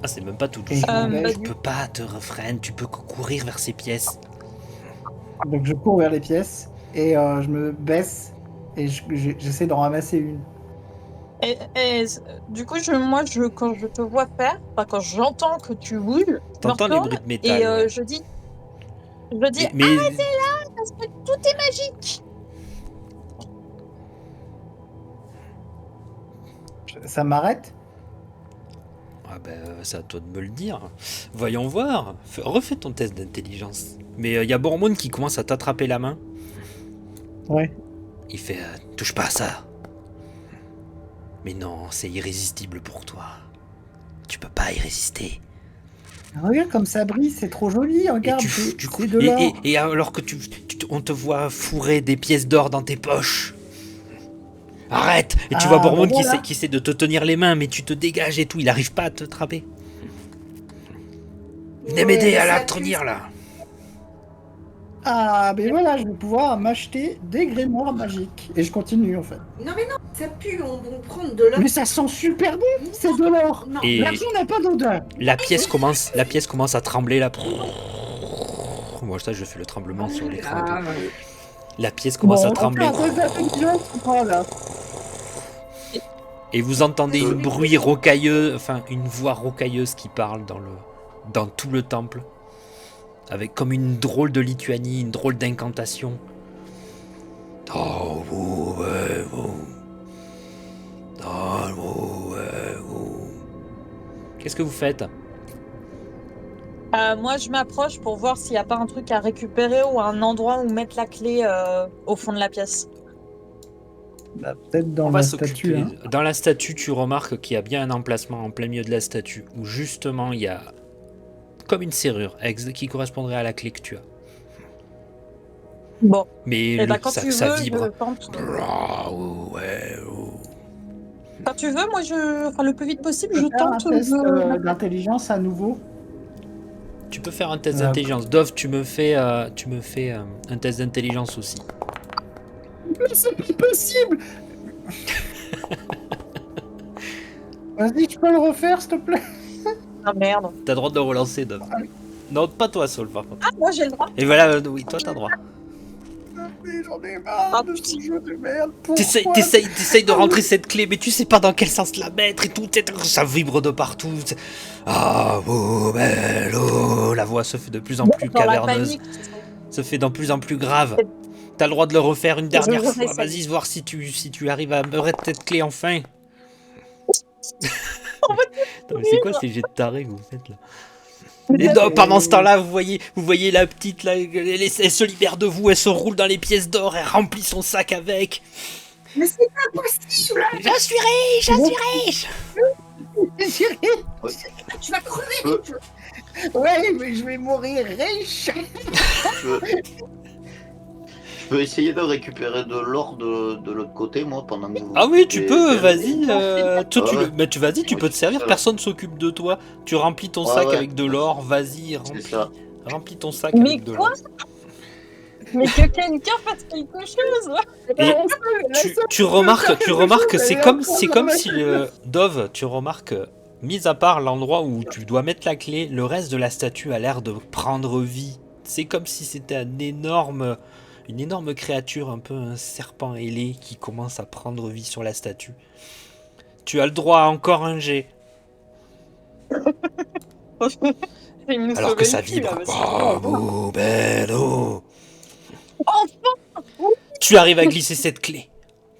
Ah, c'est même pas tout Et je doucement. m'engage. Tu peux pas te refreiner, tu peux courir vers ces pièces. Donc je cours vers les pièces et je me baisse et j'essaie d'en ramasser une. Et du coup, quand je te vois faire, enfin, quand j'entends que tu bouges, je T'entends me les retourne bruits de métal. et Ouais. je dis Mais arrêtez-là parce que tout est magique. Ça m'arrête? Ah ben, c'est à toi de me le dire. Voyons voir. Refais ton test d'intelligence. Mais il y a Bormund qui commence à t'attraper la main. Ouais. Il fait touche pas à ça. Mais non, c'est irrésistible pour toi. Tu peux pas y résister. Regarde comme ça brille, c'est trop joli. Regarde, c'est de l'or. Et alors que on te voit fourrer des pièces d'or dans tes poches. Arrête. Et tu vois Bormund bah voilà. qui essaie de te tenir les mains, mais tu te dégages et tout. Il arrive pas à te attraper. Venez m'aider à la tenir là. Ah, ben voilà, je vais pouvoir m'acheter des grimoires magiques. Et je continue en fait. Non, mais non, ça pue, on va prendre de l'or. Mais ça sent super bon, c'est de l'or. Non, Et L'argent n'a pas d'odeur. la pièce commence à trembler là. Moi ça je fais le tremblement sur l'écran. et tout. La pièce commence à trembler. On fait un test d'intelligence ou pas, là? Et vous entendez une bruit rocailleux, enfin une voix rocailleuse qui parle dans tout le temple. Avec comme une drôle de litanie, une drôle d'incantation. Qu'est-ce que vous faites? Moi, je m'approche pour voir s'il n'y a pas un truc à récupérer ou un endroit où mettre la clé au fond de la pièce. Bah, peut-être dans On va la s'occuper. statue. Hein. Dans la statue, tu remarques qu'il y a bien un emplacement en plein milieu de la statue où justement il y a comme une serrure qui correspondrait à la clé que tu as. Bon, Mais et quand ça, tu ça veux, vibre. je tente. Ouais. Quand tu veux, moi, le plus vite possible, Je je peux faire un tente test de... d'intelligence à nouveau. Tu peux faire un test d'intelligence. Dove, tu me fais un test d'intelligence aussi. Mais c'est pas possible. Vas-y, tu peux le refaire, s'il te plaît. Ah merde. T'as le droit de le relancer, Dove. Non, pas toi, Saul, par contre. Ah, moi j'ai le droit. Et voilà, oui, toi, t'as droit. Mais j'en ai marre Ah, de putain. ce jeu de merde. T'essayes de rentrer cette clé, mais tu sais pas dans quel sens la mettre et tout. Ça vibre de partout. Ah, oh, belle, oh. La voix se fait de plus en plus Dans la caverneuse. panique. Se fait de plus en plus grave. T'as le droit de le refaire une dernière Je fois. réessaye. Vas-y, voir si tu arrives à me mettre cette clé enfin. Non, mais c'est quoi ces jets de tarés que vous faites là? Et pendant ce temps-là, vous voyez la petite là, elle se libère de vous, elle se roule dans les pièces d'or, elle remplit son sac avec. Mais c'est pas possible. Je suis riche, je suis riche. Tu vas crever. Ouais, mais je vais mourir riche. Je peux essayer de récupérer de l'or de l'autre côté, moi, pendant que vous... Ah oui, tu peux, vas-y. vas-y. Mais vas-y, tu Ouais, peux te servir, ça va. personne s'occupe de toi. Tu remplis ton Ouais, sac ouais. avec de l'or, vas-y, ça. remplis ton sac Mais avec de quoi l'or. Mais que quelqu'un fasse quelque chose. Et tu remarques que c'est comme si Dove, tu remarques, mis à part l'endroit où tu dois mettre la clé, le reste de la statue a l'air de prendre vie. C'est comme si c'était une énorme créature, un peu un serpent ailé qui commence à prendre vie sur la statue. Tu as le droit à encore un jet. Il nous Alors que sauve ça le cul, vibre. là, parce que- Oh, bello. Enfin. Tu arrives à glisser cette clé.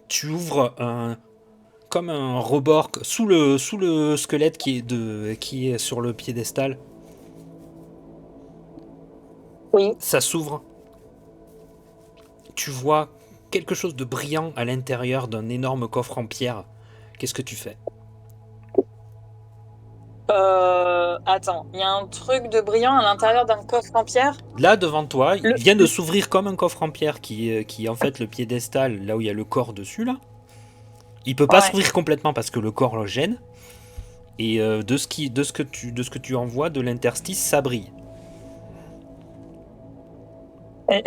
Tu ouvres comme un rebord sous le squelette qui est sur le piédestal. Oui. Ça s'ouvre. Tu vois quelque chose de brillant à l'intérieur d'un énorme coffre en pierre. Qu'est-ce que tu fais? Attends, il y a un truc de brillant à l'intérieur d'un coffre en pierre. Là, devant toi, il Le- vient de s'ouvrir comme un coffre en pierre qui est en fait le piédestal, là où il y a le corps dessus, là. Il peut pas Ouais. s'ouvrir complètement parce que le corps le gêne. Et de ce que tu en vois de l'interstice, ça brille. Et,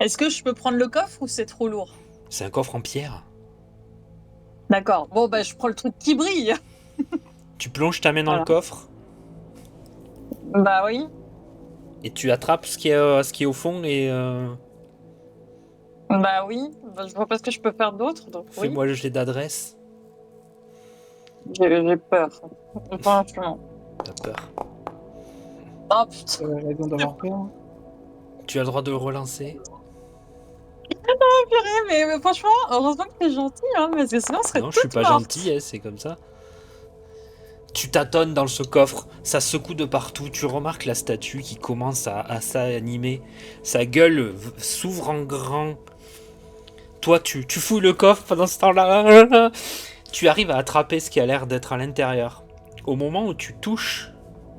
Est-ce que je peux prendre le coffre ou c'est trop lourd? C'est un coffre en pierre. D'accord. Bon, bah, je prends le truc qui brille. Tu plonges ta main dans Voilà. le coffre Bah oui. et tu attrapes ce qui est au fond et Bah oui. Bah, je vois pas ce que je peux faire d'autre. Donc oui. fais-moi le jet d'adresse. J'ai peur. Franchement. T'as peur. Oh putain. Raison d'avoir peur. Tu as le droit de le relancer. Mais franchement, heureusement que t'es gentil, hein, parce que sinon, on serait Non, je suis toutes pas mortes. gentil, hein, c'est comme ça. Tu tâtonnes dans ce coffre, ça secoue de partout, tu remarques la statue qui commence à s'animer, sa gueule s'ouvre en grand. Toi, tu fouilles le coffre pendant ce temps-là. Tu arrives à attraper ce qui a l'air d'être à l'intérieur. Au moment où tu touches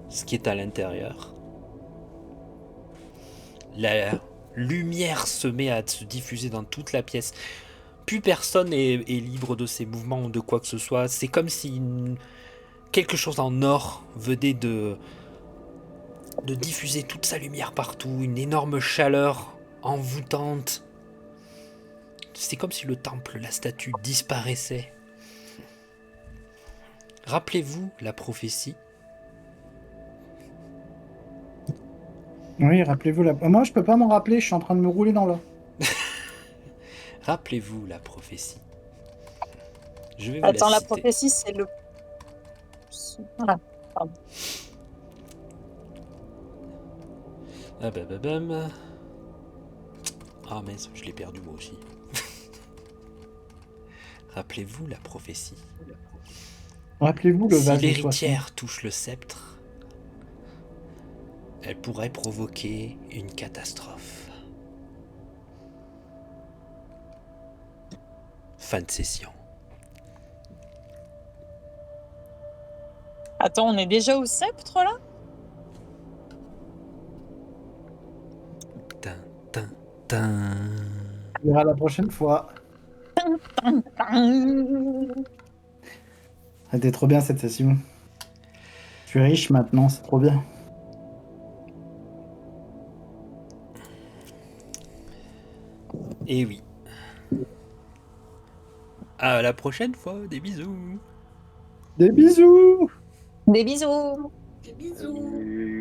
ce qui est à l'intérieur, la lumière se met à se diffuser dans toute la pièce. Plus personne est libre de ses mouvements ou de quoi que ce soit. C'est comme si quelque chose en or venait de diffuser toute sa lumière partout. Une énorme chaleur envoûtante. C'est comme si le temple, la statue disparaissait. Rappelez-vous la prophétie. Oui, rappelez-vous la. Moi, je peux pas m'en rappeler. Je suis en train de me rouler dans l'or. Rappelez-vous la prophétie. Je vais vous Attends, la citer. prophétie, c'est le. Voilà. Ah bah bah bam. Ah mince, je l'ai perdu moi aussi. Rappelez-vous la prophétie. Rappelez-vous le Si vase de l'héritière touche le sceptre, elle pourrait provoquer une catastrophe. Fin de session. Attends, on est déjà au sceptre là? Tin, tin, tin. On verra la prochaine fois. C'était trop bien cette session. Je suis riche maintenant, c'est trop bien. Et oui. À la prochaine fois, des bisous. Des bisous! Des bisous. Des bisous. Salut.